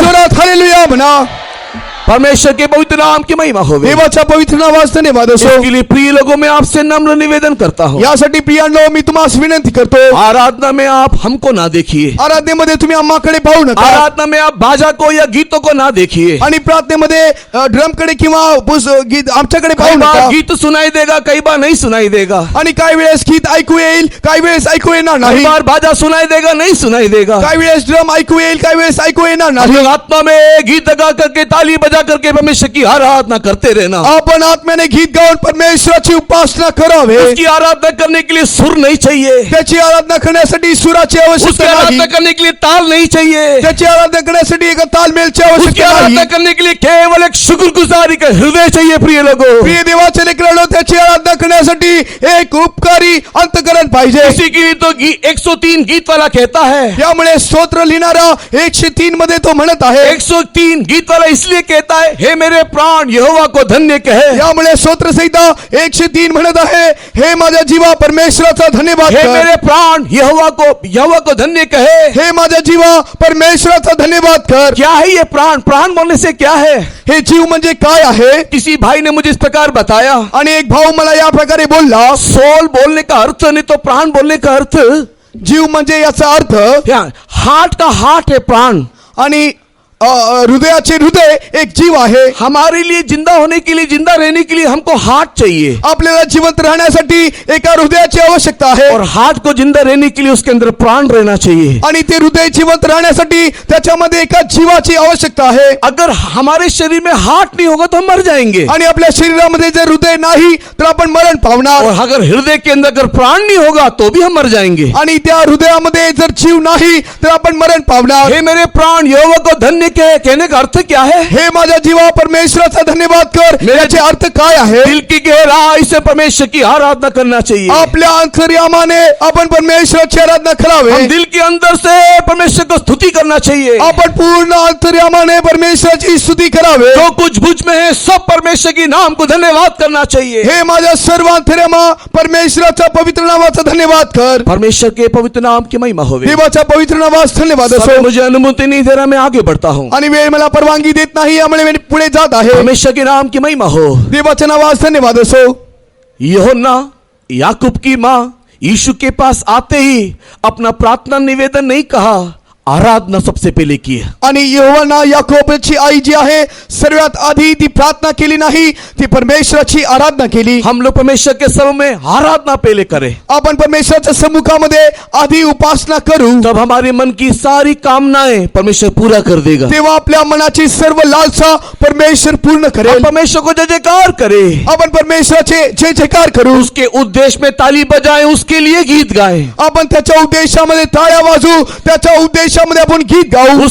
जोरात हालेलुया म्हणा. परमेश्वर के पवित्र नाम की महिमा हो। देवाच्या पवित्र नावास धन्यवाद असो. इसके लिए प्रिय लोगों में आपसे नम्र निवेदन करता हूँ, यासाठी प्रियांनो मी तुम्हास विनंती करतो, आराधना में आप हमको ना देखिए, आराधनेमध्ये तुम्ही आम्हाकडे पाहू नका. आराधना में आप बाजा को या गीतों को ना देखिए। आणि प्रार्थनेमध्ये ड्रमकडे किंवा गीत आमच्याकडे कई पाहू बार नका. गीत सुनाई देगा, कई बार नहीं सुनाई देगा, आणि काही वेळेस गीत ऐकू येईल, काही वेळेस ऐकू येणार कई नाही. बार बाजा सुनाई देगा, नहीं सुनाई देगा। काही वेळेस ड्रम ऐकू येईल, काही वेळेस ऐकू येणार हम नाही. लोग आत्मा में गीत गा करके ताली बजा जा करके परमेश्वर की आराधना करते रहना। आपण आत्म्याने गीत गाऊन परमेश्वराची उपासना करावे। उसकी आराधना करने के लिए सुर नहीं चाहिए, त्याची आराधना करण्यासाठी सुराची उसकी आवश्यकता नाही, आराधना करने के लिए ताल नहीं चाहिए, त्याची आराधना करण्यासाठी एक तालमेलची उसकी आवश्यकता आराधना नाही। करने के लिए केवल एक शुक्रगुजारी का हृदय चाहिए। प्रिय लोगों, प्रिय देवाचे लेकरांनो, त्याची आराधना करण्यासाठी एक उपकारी अंतकरण पाहिजे। इसी के लिए तो 103 गीत वाला कहता है, त्यामुळे स्तोत्र लिहिणारा 103 मध्ये तो म्हणत आहे। 103 गीत वाला इसलिए कहता है, हे मेरे प्राण यहोवा को धन्य कहे। यामुळे स्तोत्र संहिता 103 म्हणत आहे, हे माझ्या जीवा परमेश्वराचा धन्यवाद हे कर। मेरे प्राण यहोवा को धन्य कहे। हे माझ्या जीवा परमेश्वराचा धन्यवाद कर। क्या है ये प्राण? प्राण बोलने से क्या है? हे जीव म्हणजे काय आहे? किसी भाई ने मुझे इस प्रकार बताया, आणि एक भाऊ मला या प्रकारे बोलला, सोल बोलने का अर्थ नहीं तो प्राण बोलने का अर्थ, जीव म्हणजे याचा अर्थ हार्ट का हार्ट है प्राण, आणि हृदयाचे हृदय एक जीव आहे। हमारे लिए जिंदा होने के लिए, जिंदा रहने के लिए हमको हार्ट चाहिए, आपल्याला जिवंत राहण्यासाठी एका हृदयाची आवश्यकता आहे, और हार्ट को जिंदा रहने के लिए उसके अंदर प्राण रहना चाहिए। आणि ते हृदय जिवंत राहण्यासाठी त्याच्यामध्ये एका जीवाची आवश्यकता आहे। अगर हमारे शरीर में हार्ट नहीं होगा तो हम मर जाएंगे, आणि आपल्या शरीरामध्ये जर हृदय नाही तर आपण मरण पावणार, और अगर हृदय के अंदर अगर प्राण नहीं होगा तो भी हम मर जाएंगे। आणि त्या हृदयामध्ये जर जीव नाही तर आपण मरण पावणार। हे मेरे प्राण यहोवा को धन्य कहे, कहने का अर्थ क्या है? हे माझ्या जीवा परमेश्वराचा धन्यवाद कर। याचे अर्थ काय आहे? दिल की गहराई से परमेश्वर की आराधना करना चाहिए। आपल्या अंतर्यामाने आपण परमेश्वराची आराधना करावे। हम दिल के अंदर से परमेश्वर को स्तुति करना चाहिए। आपण पूर्ण अंतर्यामाने परमेश्वराची स्तुती करावे। जो कुछ बुझ में है सब परमेश्वर की नाम को धन्यवाद करना चाहिए। हे माझ्या सर्व अंतर्यामा परमेश्वराच्या पवित्र नामाचा धन्यवाद कर। परमेश्वर के पवित्र नाम की महिमा होवे। देवाच्या पवित्र नामास धन्यवाद समय असो। मुझे अनुमति नहीं दे रहा, मैं आगे बढ़ता हूँ। आणि वेळ मला परवानगी देत नाही, यामुळे मी पुढे जात आहे। परमेश्वर के नाम की महिमा हो। देवाच्या नावास धन्यवाद असो। यूहन्ना याकूब की माँ यीशु के पास आते ही अपना प्रार्थना निवेदन नहीं कहा, आराधना सबसे पहले की है। आणि यहोवाना याकोबची आई जी आहे सर्वात आधी ती प्रार्थना केली नाही, ती परमेश्वराची आराधना केली। हम लोग परमेश्वर के समूह में आराधना पहले करें, आपण परमेश्वराच्या सम्मुखामध्ये आधी उपासना करू, तब हमारे मन की सारी कामनाएं परमेश्वर पूरा कर देगा। तेव्हा आपल्या मनाची सर्व लालसा परमेश्वर पूर्ण हम करेल। परमेश्वर को जय जयकार करें, आपण परमेश्वराचे जय जयकार करू, उसके उद्देश्य में ताली बजाएं, उसके लिए गीत गाएं, आपण त्याच्या उद्देशामध्ये टाळ्या वाजू, त्याच्या उद्देशामध्ये आपण गीत गाऊ,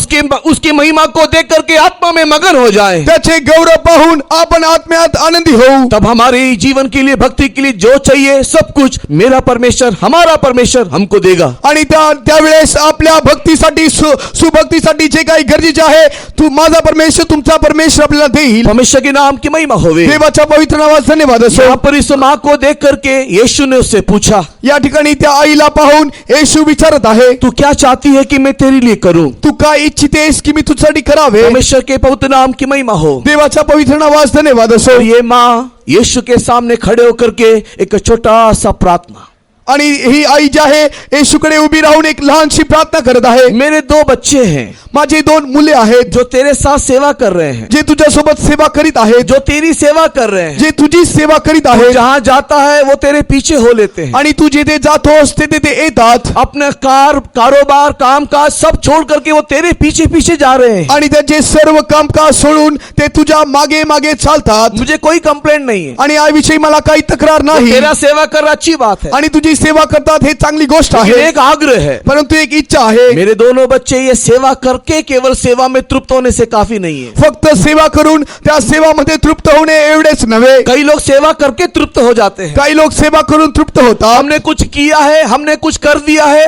उसकी महिमा को देख करके आत्मा में मगन हो जाएं। त्याचे गौरव पाहून आपण आत्म्यात आनंदी होऊ। तब हमारे जीवन के लिए, भक्ति के लिए जो चाहिए सब कुछ मेरा परमेश्वर, हमारा परमेश्वर हमको देगा। आणि त्यावेळेस आपल्या भक्तीसाठी, सुभक्तीसाठी जे काही गरजेचे आहे, तू माझा परमेश्वर, तुमचा परमेश्वर आपल्याला देईल। परमेश्वर के नाम की महिमा होवे। देवाच्या पवित्र नावास धन्यवाद असो। यहाँ पर इस माँ को देख करके यीशु ने उससे पूछा, या ठिकाणी त्या आईला पाहून येशू विचारत आहे, तू क्या चाहती है कि मैं तेरे लिए करूं? तू काय इच्छितेस की मी तुझ्यासाठी करावे? परमेश्वर के पवित्र नाम की महिमा हो। देवाच्या पवित्र नावास धन्यवाद असो। और ये माँ यीशु के सामने खड़े होकर के एक छोटा सा प्रार्थना, आणि ही आई जी आहे येशूकडे उभी राहून एक लहानशी प्रार्थना करत आहे। मेरे 2 बच्चे हैं माझे 2 मुले आहेत, जो तेरे साथ सेवा कर रहे हैं, जे तुझ्या सोबत सेवा करीत आहेत, जो तेरी सेवा कर रहे हैं, जे तुझी सेवा करीत तू आहेत, जहाँ जाता है वो तेरे पीछे हो लेते हैं, आणि तू जिथे जातोस तिथे ते येतात, अपने कारोबार कामकाज सब छोड़ करके वो तेरे पीछे पीछे जा रहे हैं। आणि त्याचे सर्व कामकाज सोडून ते तुझ्या मागे मागे चालतात। मुझे कोई कंप्लेंट नहीं है, आणि याविषयी मला काही तक्रार नाही, तेरा सेवा कर रहा अच्छी बात है, आणि तुझी सेवा करतात हे चांगली गोष्ट लेकिन आहे, एक आग्रह है, परंतु एक इच्छा आहे। मेरे दोनों बच्चे ये सेवा करके केवल सेवा में तृप्त होने से काफी नहीं है। फक्त सेवा करून त्या सेवामध्ये तृप्त होणे एवढेच नव्हे, कई लोग सेवा करके तृप्त हो जाते हैं। काही लोक सेवा करून तृप्त होतात। हमने कुछ किया है, हमने कुछ कर दिया है,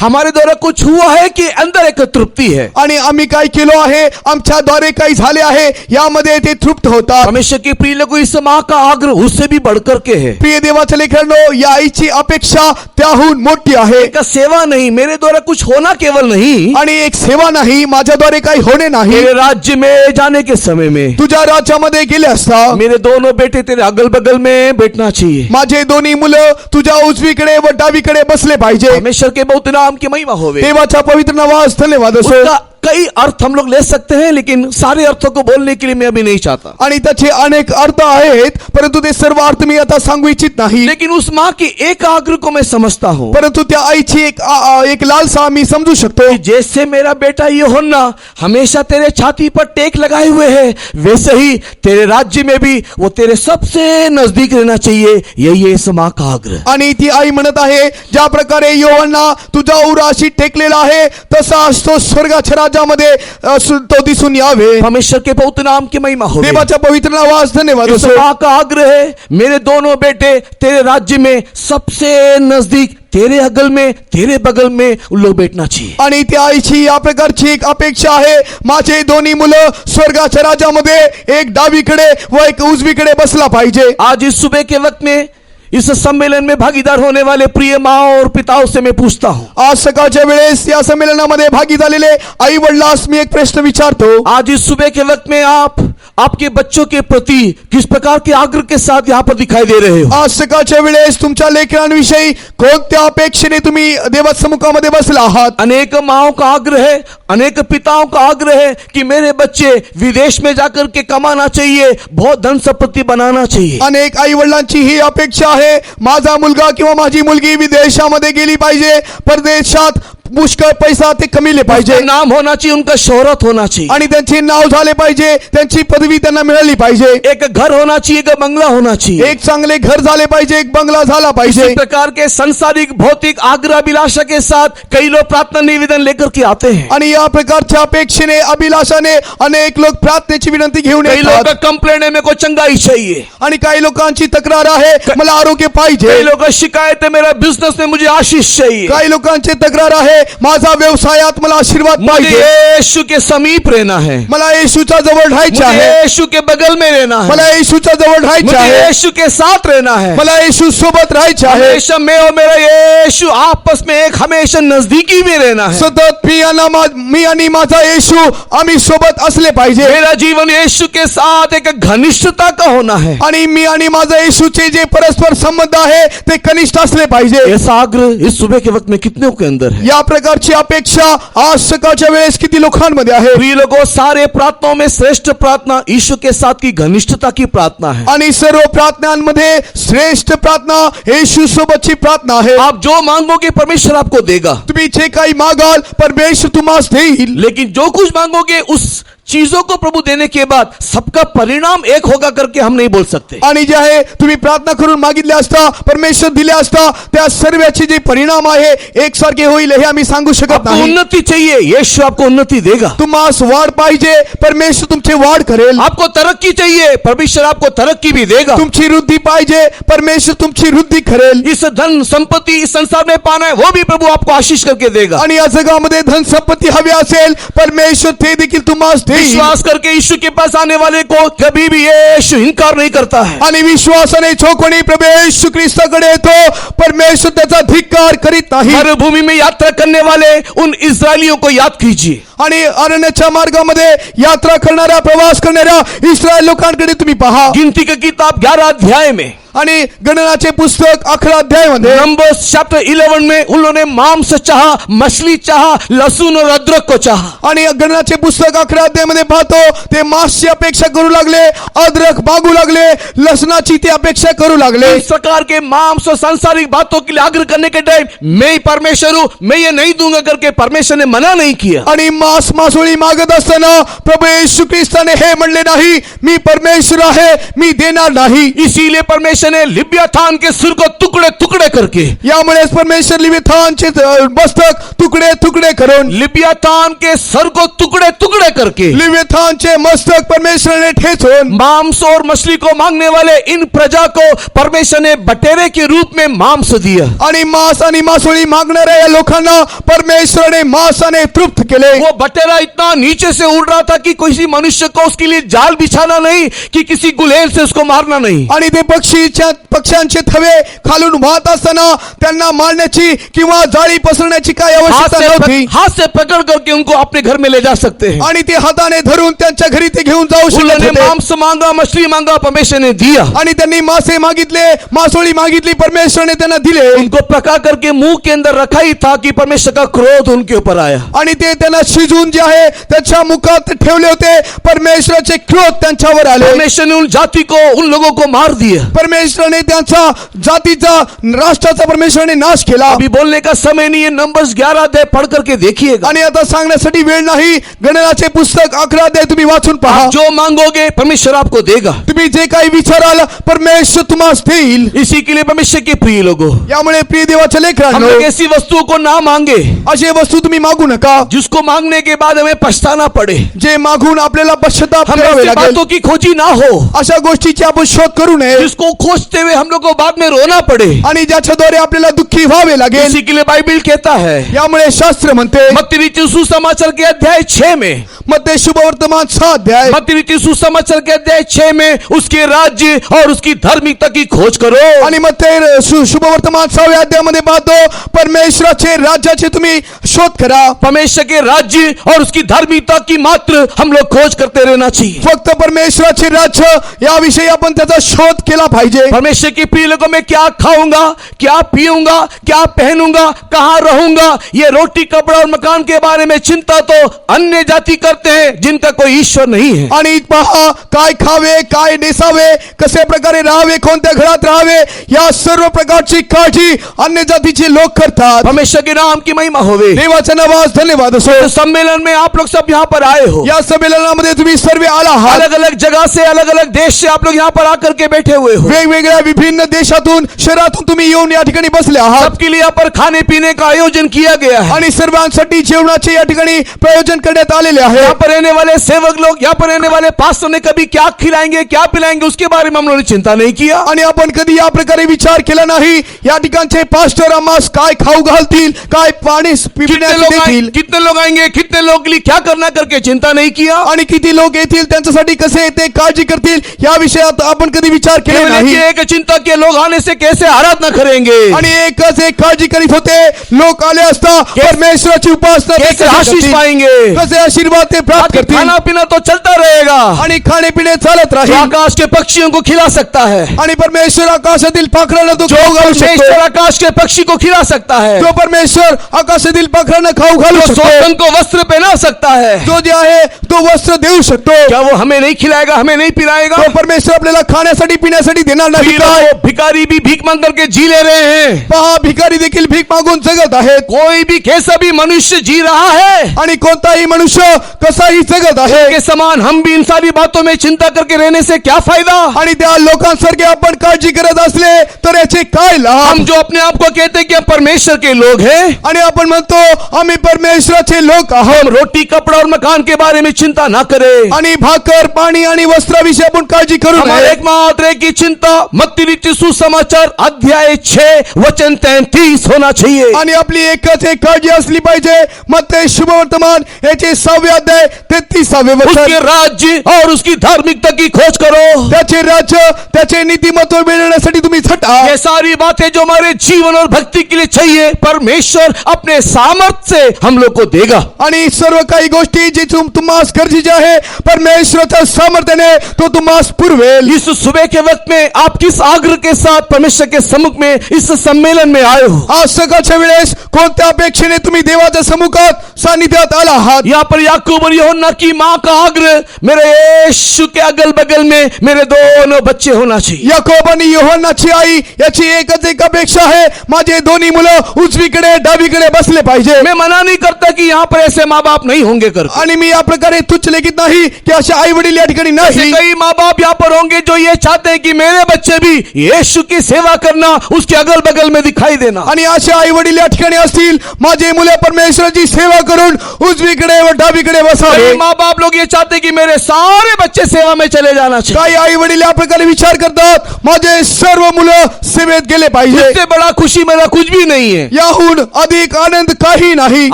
हमारे द्वारा कुछ हुआ है कि अंदर एक तृप्ति है। आणि आम्ही काय केलो आहे, आमच्याद्वारे काही झाले आहे, यामध्ये ते तृप्त होतात। परमेश्वर के प्रिय लोगों, इस माँ का आग्रह उससे भी बढ़कर के है। प्रिय देवाच्या लेकरांनो, या आईची अपेक्षा त्याहून मोठी आहे। एक सेवा नहीं, मेरे द्वारा कुछ होना केवल नहीं, आणि एक सेवा नाही, माझ्याद्वारे काही होणे नाही। मेरे राज्य में जाने के समय में तुझ्या राज्यामध्ये गेले असता मेरे दोनों बेटे तेरे अगल बगल में बैठना चाहिए। माझे दोन्ही मुलं तुझ्या उजवीकडे व डावीकडे बसले पाहिजे। परमेश्वर के बहुत नाम की महिमा होवे। देवाच्या पवित्र नावास धन्यवाद असो। उसका कई अर्थ हम लोग ले सकते हैं, लेकिन सारे अर्थों को बोलने के लिए मैं अभी नहीं चाहता। आणि त्याचे अनेक अर्थ आहेत, परंतु ते सर्व अर्थ मी आता सांगू इच्छित नाही. लेकिन उस माँ की एक आग्रह को मैं समझता हूँ परंतु त्या आईची एक लालसा मी समजू शकतो. कि जैसे मेरा बेटा यूहन्ना हमेशा तेरे छाती पर टेक लगाए हुए है, वैसे ही तेरे राज्य में भी वो तेरे सबसे नजदीक रहना चाहिए. यही है इस माँ का आग्रह. आणि ती आई म्हणत आहे, ज्या प्रकारे योहाना तुझ्या उराशी टेकलेला आहे, तसा तो स्वर्गाच्या राज्यामध्ये तो दिसून यावे. परमेश्वर के पवित्र नाम की महिमा हो. देवाच्या पवित्र नावास धन्यवाद इस असो. माँ का आग्रह है, मेरे दोनों बेटे तेरे राज्य में सबसे नजदीक, तेरे अगल में, तेरे बगल में उन लोग बैठना चाहिए. आणि त्या आईची या प्रकारची एक अपेक्षा आहे, माझे दोन्ही मुलं स्वर्गाच्या राज्यामध्ये एक डावीकडे व एक उजवीकडे बसला पाहिजे. आज इस सुबह के वक्त में इस सम्मेलन में भागीदार होने वाले प्रिय माँ और पिताओं से मैं पूछता हूँ, आज सकाळच्या वेळेस या संमेलनामध्ये भागी झालेले आई वडिलांस मी एक प्रश्न विचारतो. आज इस सुबह के वक्त में आप आपके बच्चों के प्रति किस प्रकार के आग्रह के साथ यहाँ पर दिखाई दे रहे हो? आज सकाळच्या वेळेस तुमच्या लेकरांविषयी कोणत्या अपेक्षेने तुम्ही देवसमुखामध्ये बसला आहात? अनेक माओं का आग्रह है, अनेक पिताओं का आग्रह है कि मेरे बच्चे विदेश में जाकर के कमाना चाहिए, बहुत धन संपत्ति बनाना चाहिए. अनेक आई वडिलांची ही अपेक्षा आहे, माझा मुलगा किंवा माझी मुलगी विदेशामध्ये गेली पाहिजे, परदेशात पुष्कळ पैसा ते कमिले पाहिजे, उनका नाम होना चाहिए, उनका शोहरत होना चाहिए, आणि त्यांचे नाव झाले पाहिजे, त्यांची पदवी त्यांना मिळाली पाहिजे, एक घर होना चाहिए, एक बंगला होना चाहिए. एक चांगले घर झाले पाहिजे, एक बंगला झाला पाहिजे. इसी प्रकार के संसारिक भौतिक आग्रह अभिलाषा के साथ कई लोग प्रार्थना निवेदन लेकर के आते हैं. आणि या प्रकारच्या अपेक्षेने अभिलाषाने अनेक लोक प्रार्थनेची विनंती घेऊन कई लोग का येतात. कंप्लेंट है, मेरे को चंगाई चाहिए. आणि काही लोकांची तक्रार आहे, मला आरोग्य पाहिजे. कई लोग का शिकायत है, मेरा बिजनेस में मुझे आशीष चाहिए. काही लोकांची तक्रार आहे, माझा व्यवसायात मला आशीर्वाद मुझे पाहिजे, यीशु के समीप रहना है, मला येशूच्या जवळ राहायचे मुझे आहे, यीशु के बगल में रहना है, मला येशूच्या जवळ राहायचे मुझे आहे, यीशु के साथ रहना है. मला येशू सोबत राहायचे आहे. हमेशा मैं और मेरा यीशु आपस में एक हमेशा नजदीकी में रहना है. सतत मी आणि माझा येशू आम्ही सोबत असले पाहिजे, मेरा जीवन यीशु के साथ एक घनिष्ठता का होना है. आणि मी आणि माझा येशूचे जे परस्पर संबंध आहे ते कनिष्ठ असले पाहिजे. ऐसा आग्रह इस सुबह के वक्त में कितनों के अंदर है? या प्रकारची अपेक्षा आज सकाळच्या वेळेस किती लोकांमध्ये आहे? प्रिय लोगों, सारे प्रार्थनाओं में श्रेष्ठ प्रार्थना यीशु के साथ की घनिष्ठता की प्रार्थना है. आणि सर्व प्रार्थनांमध्ये श्रेष्ठ प्रार्थना येशू सोबतची प्रार्थना आहे. आप जो मांगोगे परमेश्वर आपको देगा, तुम्ही जे काही मागाल परमेश्वर तुम्हास देईल, लेकिन जो कुछ मांगोगे उस चीजों को प्रभु देने के बाद सबका परिणाम एक होगा करके हम नहीं बोल सकते. आणि जे आहे तुम्ही प्रार्थना करून मागितले असता परमेश्वर दिले असता त्या सर्वाचे जे परिणाम आहे एकसारखे होईल हे आम्ही सांगू शकत आपको नाही. उन्नति चाहिए, यीशु आपको उन्नति देगा. तुम्हास वाढ पाहिजे, परमेश्वर तुमची वाढ करेल. आपको तरक्की चाहिए, परमेश्वर आपको तरक्की भी देगा. तुमची वृद्धी पाहिजे, परमेश्वर तुमची वृद्धी करेल. इस धन संपत्ति इस संसार में पाना है, वो भी प्रभु आपको आशीष करके देगा. आणि या जगामध्ये धन संपत्ती हवी असेल, परमेश्वर ते देखील तुम्हास देईल. विश्वास करके यीशु के पास आने वाले को कभी भी यीशु इनकार नहीं करता है. आणि विश्वासाने जो कोणी प्रभू येशू ख्रिस्ताकडे येतो, परमेश्वर त्याचा धिक्कार करीत नाही. मरुभूमि में यात्रा करने वाले उन इस्राएलियों को याद कीजिए. आणि अरण्याच्या मार्गामध्ये यात्रा करणाऱ्या प्रवास करणाऱ्या इस्रायल लोकांकडे तुम्ही पहा. गिनती की किताब 11 अध्याय में, आणि गणनाचे पुस्तक 11 अध्यायामध्ये नंबर्स चैप्टर 11 में उन्होंने मांस चाहा, मछली चाहा, लहसुन और अदरक को चाहा. आणि गणनाचे पुस्तक 11 अध्यायामध्ये पाहतो ते मांसची अपेक्षा करू लागले, अदरक मागू लागले, लसणाची ते अपेक्षा करू लागले. इस प्रकार के मांस और सांसारिक बातों के लिए आग्रह करने के टाइम मैं ही परमेश्वर हूं, मैं ये नहीं दूंगा करके परमेश्वर ने मना नहीं किया. आणि मांस मासोळी मागत असताना प्रभू येशू ख्रिस्ताने हे म्हणले नाही, मी परमेश्वर आहे, मी देणार नाही. इसीलिए परमेश्वर ने लिब्याथान के सिर को टुकड़े टुकड़े करके, यामुळेच परमेश्वर लिव्याथानचे मस्तक तुकडे तुकडे करून, लिब्याथान के सर को टुकड़े टुकड़े करके, लिव्याथानचे मस्तक परमेश्वराने ठेचून, मांस और मछली को मांगने वाले इन प्रजा को परमेश्वर ने बटेरे के रूप में मांस दिया. आणि मांस आणि मासोळी मागणाऱ्या या लोकांना परमेश्वराने मांसाने तृप्त केले. वो बटेरा इतना नीचे से उड़ रहा था कि किसी मनुष्य को उसके लिए जाल बिछाना नहीं, कि किसी गुलेल से उसको मारना नहीं. आणि ते पक्षी पक्ष्यांचे थवे खालून वाहत असताना त्यांना मारण्याची किंवा जाळी पसरण्याची काय आवश्यकता नव्हती. हाथ से पकड़ करके उनको अपने घर में ले जा सकते हैं. आणि ते हाताने धरून त्यांच्या घरी ते घेऊन जाऊ शकत उन्होंने होते. मांस मांगा, मछली मांगा, परमेश्वर ने दिया. आणि त्यांनी मासे मागितले, मासोळी मागितली, परमेश्वरने त्यांना दिले. उनको पका करके मुंह के अंदर रखा ही था कि परमेश्वर का क्रोध उनके ऊपर आया. आणि ते त्यांना शिजवून जे आहे त्याच्या मुखात ठेवले होते. परमेश्वराचे क्रोध त्यांच्यावर आले. परमेश्वर ने उन जाति को, उन लोगों को मार दिया. परमेश्वराने त्यांचा जातीचा, राष्ट्राचा परमेश्वराने नाश केला. अभी बोलने का समय नहीं है. नंबर्स 11 अध्याय पढ़ करके देखिएगा. आणि आता सांगण्यासाठी वेळ नाही. गणनाचे पुस्तक 11 अध्याय तुम्ही वाचून पहा. आप जो मांगोगे परमेश्वर आपको देगा. तुम्ही जे काही विचाराल परमेश्वर तुम्हास देईल. इसी के लिए परमेश्वर के प्रिय लोगों, यामुळे प्रिय देवाच्या हम लेकरांनो, लोग ऐसी वस्तुओं को ना मांगे अशी वस्तू तुम्ही मागू नका जिसको मांगने के बाद हमें पछताना पड़े. जे मागून आपल्याला पश्चाताप हम करावे ऐसी लागेल. बातों की खोजी ना हो अशा गोष्टीची आपण शोध करू नये जिसको खोजते हुए हम लोग को बाद में रोना पड़े. आणि ज्याच्याद्वारे आपल्याला दुःखी व्हावे लागेल. इसी के लिए बाइबल कहता है यामुळे शास्त्र म्हणते मत्ती लिखित सुसमाचार के अध्याय 6 में, मध्ये शुभवर्तमान 6 अध्याय, मत्ती लिखित सुसमाचार के अध्याय 6 में उसके राज्य और उसकी धार्मिकता की खोज करो. आणि मध्ये शुभवर्तमान 6व्या अध्यायामध्ये पाहतो परमेश्वराचे राज्याचे तुम्ही शोध करा. परमेश्वर के राज्य और उसकी धार्मिकता की मात्र हम लोग खोज करते रहना चाहिए. फक्त परमेश्वराचे राज्य याविषयी आपण त्याचा शोध केला पाहिजे. परमेश्वर के प्रिय लोगों में क्या खाऊंगा, क्या पीऊंगा, क्या पहनूंगा, कहाँ रहूंगा, ये रोटी कपड़ा और मकान के बारे में चिंता तो अन्य जाति करते हैं जिनका कोई ईश्वर नहीं है. आणि पहा काय खावे, काय नेसावे, कसे प्रकारे राहावे, कोणत्या घरात राहावे, या सर्व प्रकारची काळजी अन्य जातीचे लोक करतात. परमेश्वर के नाम की महिमा होवे. देवाचा नावास धन्यवाद असो. तो सम्मेलन में आप लोग सब यहाँ पर आए हो. या संमेलनामध्ये तुम्ही सर्व आला आहात. अलग अलग जगह से, अलग अलग देश से आप लोग यहाँ पर आकर के बैठे हुए हो. वेगवेगळ्या विभिन्न देशातून, शहरातून तुम्ही येऊन या ठिकाणी बसले आहात. सबके लिए यहाँ पर खाने पीने का आयोजन किया गया है. आणि सर्वांसाठी जेवणाचे या ठिकाणी प्रयोजन करण्यात आलेले आहे. यहाँ पर रहने वाले सेवक लोग, यहाँ पर रहने वाले पास्टर ने कभी क्या खिलाएंगे, क्या पिलाएंगे, उसके बारे में हम लोगों ने चिंता नहीं किया. आणि आपण कधी या प्रकारे विचार केला नाही. या ठिकाणचे पास्टर आम्हास काय खाऊ घालतील, काय पाणी पिण्यास देतील, कितने लोग आएंगे, कितने लोग के लिए क्या करना करके चिंता नहीं किया. आणि किती लोक येतील, त्यांच्यासाठी कसे ते काळजी करतील, या विषयात आपण कधी विचार केला केवल नाही. एक चिंता के लोग आने से कैसे आराधना करेंगे, आणि एकच एक काळजी करीत होते, लोक आले असता परमेश्वराची उपासना कैसे आशीष पाएंगे, कसे आशीर्वाद ते प्राप्त करतील. खाना पीना तो चलता रहेगा. आणि खाणे पिणे चालत जो राहील. आकाश के पक्षियों को खिला सकता है, आणि परमेश्वर आकाशातील पाखरांना तो जो खाऊ घालू परमेश्वर शकतो. आकाश के पक्षी को खिला सकता है, जो परमेश्वर आकाशातील पाखरांना खाऊ घालू जो शकतो. सोतन को वस्त्र पहना सकता है, जो जे आहे तो वस्त्र देऊ शकतो. क्या वो हमें नहीं खिलाएगा, हमें नहीं पिलाएगा. तो परमेश्वर आपल्याला खाण्यासाठी पिण्यासाठी देणार नाही काय. भिखारी भी भीख मांग करके जी ले रहे हैं. पहा भिकारी देखील भीक मागून जगत आहेत. कोई भी कैसा भी मनुष्य जी रहा है आणि कोणताही मनुष्य कसाही जगत आहे. के समान हम भी इन सारी बातों में चिंता करके रहने से क्या फायदा. आणि त्या लोकांसारखे आपण काळजी करत असले तर याचे काय लाभ. हम जो अपने आप को कहते हैं कि हम परमेश्वर के लोग हैं, आणि आपण म्हणतो आम्ही परमेश्वराचे लोक आहोत. हम रोटी कपड़ा और मकान के बारे में चिंता ना करें. आणि भाकर पाणी आणि वस्त्राविषयी आपण काळजी करू हमारे नये. एकमात्र एक ही चिंता मत्ती लिखित सुसमाचार अध्याय 6 वचन 33 होना चाहिए. आणि आपली एकच एक काळजी असली पाहिजे. मत्ती शुभवर्तमान याचे 6वे अध्याय 33वे उसके वचन. राज्य और उसकी धार्मिकता की खोज करो. त्याचे राज्य त्याचे नीतिमत्व मिळवण्यासाठी तुम्ही झटा. ये सारी बातें जो हमारे जीवन और भक्ति के लिए चाहिए परमेश्वर अपने सामर्थ्य से हम लोग को देगा. आणि सर्व काही गोष्टी जे तुम्हास गरजेचे आहे परमेश्वराच्या सामर्थ्याने तो तुम्हास पुरवेल. इस सुबह के वक्त में आप किस आग्रह के साथ परमेश्वर के सम्मुख में इस सम्मेलन में आए हो. आज सकाळच्या वेळेस कोणत्या अपेक्षेने तुम्ही देवाच्या सम्मुखात सानिध्यात आला आहात. यहाँ पर याकूब और यूहन्ना की माँ का आग्रह मेरे यीशु के अगल बगल में मेरे दोनों बच्चे होना चाहिए. याकोब आणि यूहन्नाची आई याची एकच एक अपेक्षा आहे, माझे दोन्ही मुलं उजवीकडे डावीकडे बसले पाहिजे. मैं मना नहीं करता कि यहाँ पर ऐसे माँ बाप नहीं होंगे कर. आणि मी या प्रकारे तुच्छ लेखित नाही की असे आई वडील या ठिकाणी नाही. कई माँ बाप यहाँ पर होंगे जो ये चाहते हैं कि मेरे बच्चे भी यीशु की सेवा करना, उसके अगल बगल में दिखाई देना. आणि असे आई वडील या ठिकाणी असतील, माझे मुले परमेश्वराची सेवा करून उजवीकडे व डावीकडे बसावे. कई माँ बाप लोग ये चाहते हैं कि मेरे सारे बच्चे सेवा में चले जाना चाहिए. काही आई वडील या प्रकारे विचार करतात, माझे सर्व मुलं सेवेत गेले पाहिजे. इससे बड़ा खुशी मेरा कुछ भी नहीं है. याहून अधिक आनंद काही नाही.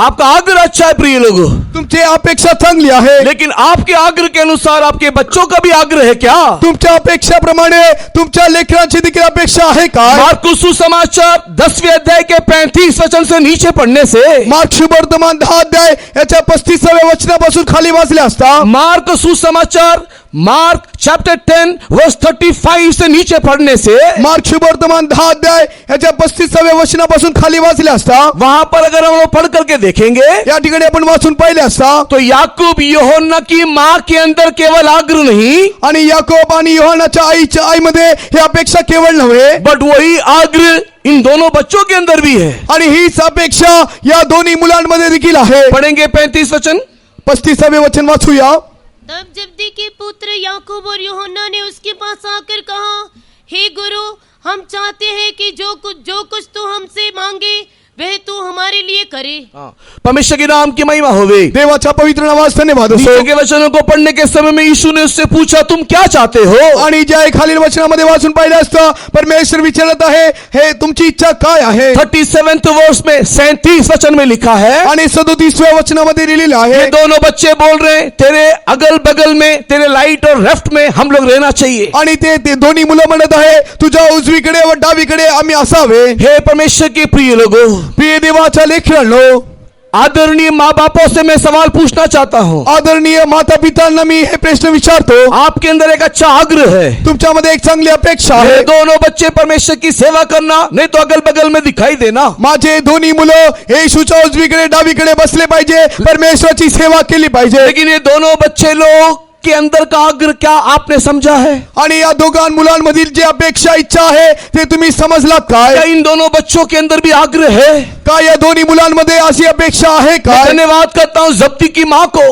आपका आग्रह अच्छा है प्रिय लोगों, तुमची अपेक्षा चांगली आहे. लेकिन आपके आग्रह के अनुसार आपके बच्चों का भी आग्रह है क्या. तुमच्या अपेक्षाप्रमाणे तुमच्या लेकरांची देखील अपेक्षा आहे काय? मार्कुस सुसमाचार 10वें अध्याय के 35 वचन से नीचे पढ़ने से, मार्क शुभवर्तमान 10 अध्याय याच्या 35व्या वचनापासून खाली वाचले असता, मार्क सुसमाचार मार्क चैप्टर 10 वर्स 35 से नीचे पढ़ने से, मार्क शुभवर्तमान 10 अध्याय याच्या 35व्या वचनापासून खाली वाचले असता, वहां पर अगर हम लोग पढ़ करके देखेंगे या ठिकाणी आपण वाचून पाहिले असता, तो याकूब यूहन्ना की मां के अंदर केवल आग्रह नहीं, आणि याकोब आणि योहानाच्या आईच्या आईमध्ये हे अपेक्षा केवळ नव्हे, बट वही आग्रह इन दोनों बच्चों के अंदर भी है। आणि हीच अपेक्षा या दोन्ही मुलांमध्ये देखील आहे। पढ़ेंगे 35 वचन। 35वें वचन वाचूया। तब जब्दी के पुत्र याकूब और यूहन्ना ने उसके पास आकर कहा, हे गुरु, हम चाहते हैं कि जो कुछ तू हमसे मांगे वह तू हमारे लिए करे। परमेश्वर के नाम की महिमा होवे। देवाचा पवित्र नावास धन्यवाद असो। नीचे के वचनों को पढ़ने के समय में यीशु ने उससे पूछा, तुम क्या चाहते हो? आणि ज्या खालील वचनामध्ये वाचून पाहिलं असतं, परमेश्वर विचारत आहे, हे तुमची इच्छा काय आहे? 37th वर्स में 37 वचन में लिखा है, आणि 37व्या वचनामध्ये लिहिलेलं आहे, ये दोनों बच्चे बोल रहे हैं, तेरे अगल बगल में, तेरे राइट और लेफ्ट में हम लोग रहना चाहिए। आणि ते दोन्ही मुलं म्हणत आहे, तुझ्या उजवीकडे व डावीकडे आम्ही असावे। हे परमेश्वर के प्रिय लोगों, प्रिय देवाच्या लेकरांनो, आदरणीय माँ बापों से मैं सवाल पूछना चाहता हूँ। आदरणीय माता पितांना मी हे प्रश्न विचारतो, आपके अंदर एक अच्छा आग्रह है, तुमच्यामध्ये एक चांगली अपेक्षा ये आहे, दोनों बच्चे परमेश्वर की सेवा करना, नहीं तो अगल बगल में दिखाई देना। माझे दोन्ही मुलं येशूच्या उजवीकडे डावीकडे बसले पाहिजे, परमेश्वराची सेवा केली पाहिजे। लेकिन ये दोनों बच्चे लोग के अंदर का आग्रह क्या आपने समझा है? आणि या दोघां मुलांमधील जी अपेक्षा इच्छा आहे ते तुम्ही समजलात काय? क्या इन दोनों बच्चों के अंदर भी आग्रह है? का या दोन्ही मुलांमध्ये अशी अपेक्षा आहे मैं काय? धन्यवाद करता हूँ जब्दी की माँ को,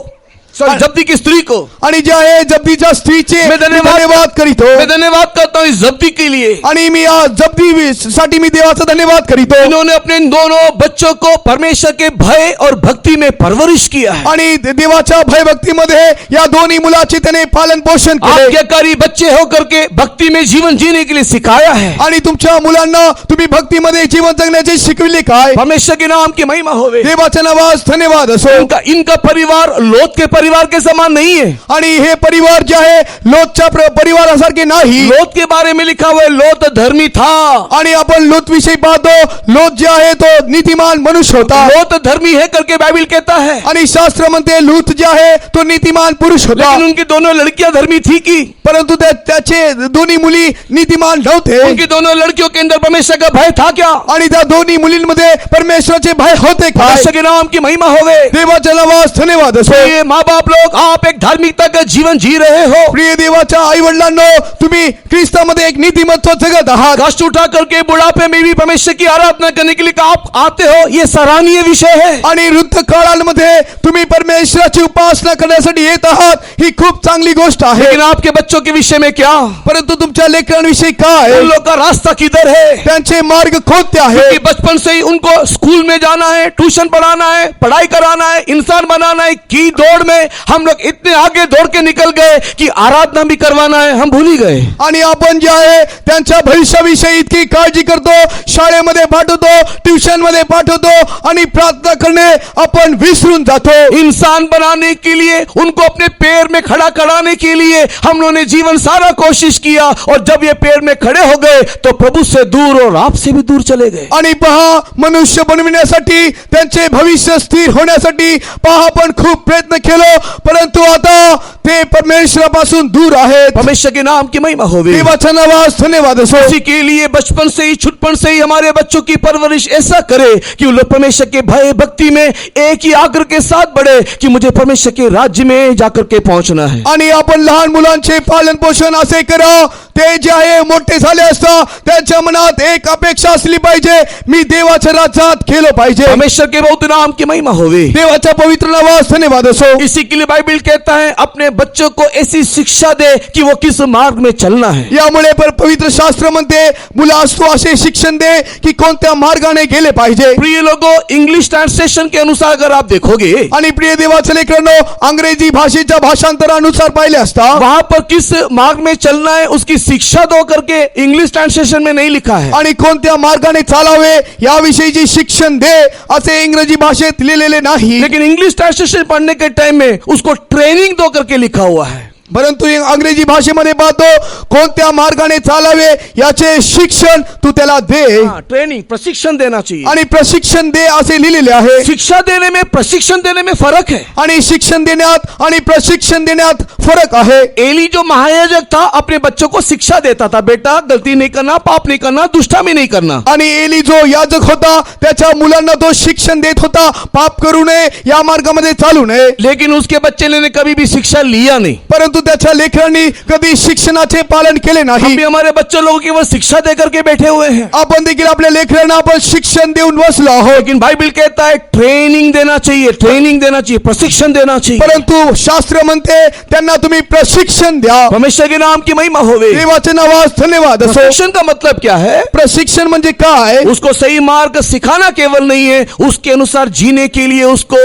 सॉरी जब्दी की स्त्री को। आणि जे आहे जब्दीच्या स्त्रीचे मैं धन्यवाद करीतो, मैं धन्यवाद करता हूँ इस जब्दी के लिए। आणि मी या जब्दी साठी मी देवाचा धन्यवाद करीतो। इन्होंने अपने इन दोनों बच्चों को परमेश्वर के भय और भक्ति में परवरिश किया है। आणि देवाच्या भयभक्तीमध्ये या दोन्ही मुलाचे त्याने पालन पोषण केले, आज्ञाकारी बच्चे होकर के भक्ति में जीवन जीने के लिए सिखाया है। आणि तुमच्या मुलांना तुम्ही भक्तीमध्ये जीवन जगण्याचे शिकविले काय? परमेश्वर के नाम की महिमा होवे। देवाच्या नावास धन्यवाद असो। इनका परिवार लोत के परिवार के समान नहीं है। आणि हे परिवार जे आहे लोतच्या परिवारासारखे नाही। लोत के बारे में लिखा हुआ है, लोत धर्मी था। आणि आपण लोत विषयी पाहतो, लोत जे आहे तो नीतिमान मनुष्य होता। लोत धर्मी है करके बाइबल कहता है, आणि शास्त्र म्हणते लूत जे आहे तो नीतिमान पुरुष होता। लेकिन उनकी दोनों लड़कियां धर्मी थी की? परंतु त्याचे दोन्ही मुली नीतिमान नव्हते। उनकी दोनों लड़कियों के अंदर परमेश्वर का भय था क्या? आणि त्या दोन्ही मुलींमध्ये परमेश्वराचे भय होते काय? परमेश्वर के नाम की महिमा होवे। देवाच्या नावास धन्यवाद असो। ये माँ बाप लोग, आप एक धार्मिकता का जीवन जी रहे हो। प्रिय देवाच्या आई वडिलांनो, तुम्ही ख्रिस्तामध्ये एक नीतिमत्व जगत आहात। कष्ट उठा करके बुढ़ापे में भी परमेश्वर की आराधना करने के लिए आप आते हो, ये सराहनीय विषय है। आणि वृद्ध काळामध्ये तुम्ही परमेश्वराची उपासना करण्यासाठी येत आहात, ही खूप चांगली गोष्ट आहे। लेकिन आपके बच्चों के विषय में क्या? परंतु तुमच्या लेकरांविषयी काय? उन लोग का रास्ता किधर है? त्यांचे मार्ग कोणते क्योंकि आहेत? बचपन से ही उनको स्कूल में जाना है, ट्यूशन पढ़ाना है, पढ़ाई कराना है, इंसान बनाना है की दौड़ में हम लोग इतने आगे दौड़ के निकल गए कि आराधना भी करवाना है हम भूल ही गए। आणि आपण जे आहे त्यांच्या भविष्याविषयी इतकी काळजी करतो, शाळेमध्ये पाठवतो, ट्यूशन मध्ये पाठवतो आणि प्रार्थना करणे आपण विसरून जातो। इंसान बनाने के लिए, उनको अपने पैर में खड़ा कराने के लिए हम लोगों ने जीवन सारा कोशिश किया, और जब ये पैर में खड़े हो गए तो प्रभु से दूर और आपसे भी दूर चले गए। आणि पहा, मनुष्य बनविण्यासाठी, त्यांचे भविष्य स्थिर होण्यासाठी पहा आपण खूप प्रयत्न केलो, परंतु आता ते परमेश्वरापासून दूर आहेत। परमेश्वर के नाम की महिमा होवे। देवाच्या नावास धन्यवाद असो। इसी के लिए बचपन से ही, छुटपन से ही हमारे बच्चों की परवरिश ऐसा करे कि वो लोग परमेश्वर के भय भक्ति में एक ही आग्रह के साथ बढ़े कि मुझे परमेश्वर के राज्य में जाकर के पहुंचना है। आणि आपण लहान मुलांचे पालन पोषण असे करा, ते जे आहे मोठे झाले असता त्यांच्या मनात एक अपेक्षा असली पाहिजे, मी देवाच्या राज्यात गेलो पाहिजे। परमेश्वर के बहुत नाम की महिमा होवे। देवाच्या पवित्र नावास धन्यवाद असो। इसी के लिए बाइबल कहता है, अपने बच्चों को ऐसी शिक्षा दे कि वो किस मार्ग में चलना है। यामुळे पवित्र शास्त्र म्हणते, मुलास तू असे शिक्षण दे की कोणत्या मार्गाने गेले पाहिजे। प्रिय लोगों, इंग्लिश ट्रांसलेशन के अनुसार अगर आप देखोगे, आणि प्रिय देवाचे लेकरांनो, अंग्रेजी भाषेच्या भाषांतरानुसार पाहिले असता वहां पर किस मार्ग में चलना है उसकी शिक्षा दो करके इंग्लिश ट्रांसलेशन में नहीं लिखा है। आणि कोणत्या मार्गाने चालावे याविषयीचे शिक्षण दे असे इंग्रजी भाषेत लिहिलेले नाही। लेकिन इंग्लिश ट्रांसलेशन पढ़ने के टाइम में उसको ट्रेनिंग दो करके लिखा हुआ है। परंतु अंग्रेजी भाषेमध्ये पाहतो कोणत्या मार्गाने चालावे याचे शिक्षण तू त्याला दे हाँ, ट्रेनिंग प्रशिक्षण देना चाहिए। आणि प्रशिक्षण दे असे लिहिलेले आहे। शिक्षा देने में प्रशिक्षण देने में फर्क है। आणि शिक्षण देण्यात आणि प्रशिक्षण देण्यात फरक आहे। एली जो महायाजक था अपने बच्चों को शिक्षा देता था, बेटा गलती नहीं करना, पाप नहीं करना, दुष्टामी नहीं करना। आणि एली जो याजक होता त्याच्या मुलांना तो शिक्षण देत होता, पाप करू नये, या मार्गामध्ये चालू नये। लेकिन उसके बच्चे ने कभी भी शिक्षा लिया नहीं। परंतु त्याच्या लेकरांनी कधी शिक्षणाचे पालन केले हम नाही। भी हमारे बच्चों लोगों की वो शिक्षा देकर के बैठे हुए हैं, आपण देखील आपल्या लेकरांना आपण शिक्षण देऊन बसलो आहोत। लेकिन बाइबल कहता है ट्रेनिंग देना चाहिए, ट्रेनिंग देना चाहिए, प्रशिक्षण देना चाहिए। परंतु शास्त्र म्हणते त्यांना तुम्ही प्रशिक्षण द्या। परमेश्वर के नाम की महिमा होवे। देवाचे नावास धन्यवाद असो। प्रशिक्षण का मतलब क्या है? प्रशिक्षण म्हणजे काय? उसको सही मार्ग सिखाना केवल नहीं है, उसके अनुसार जीने के लिए उसको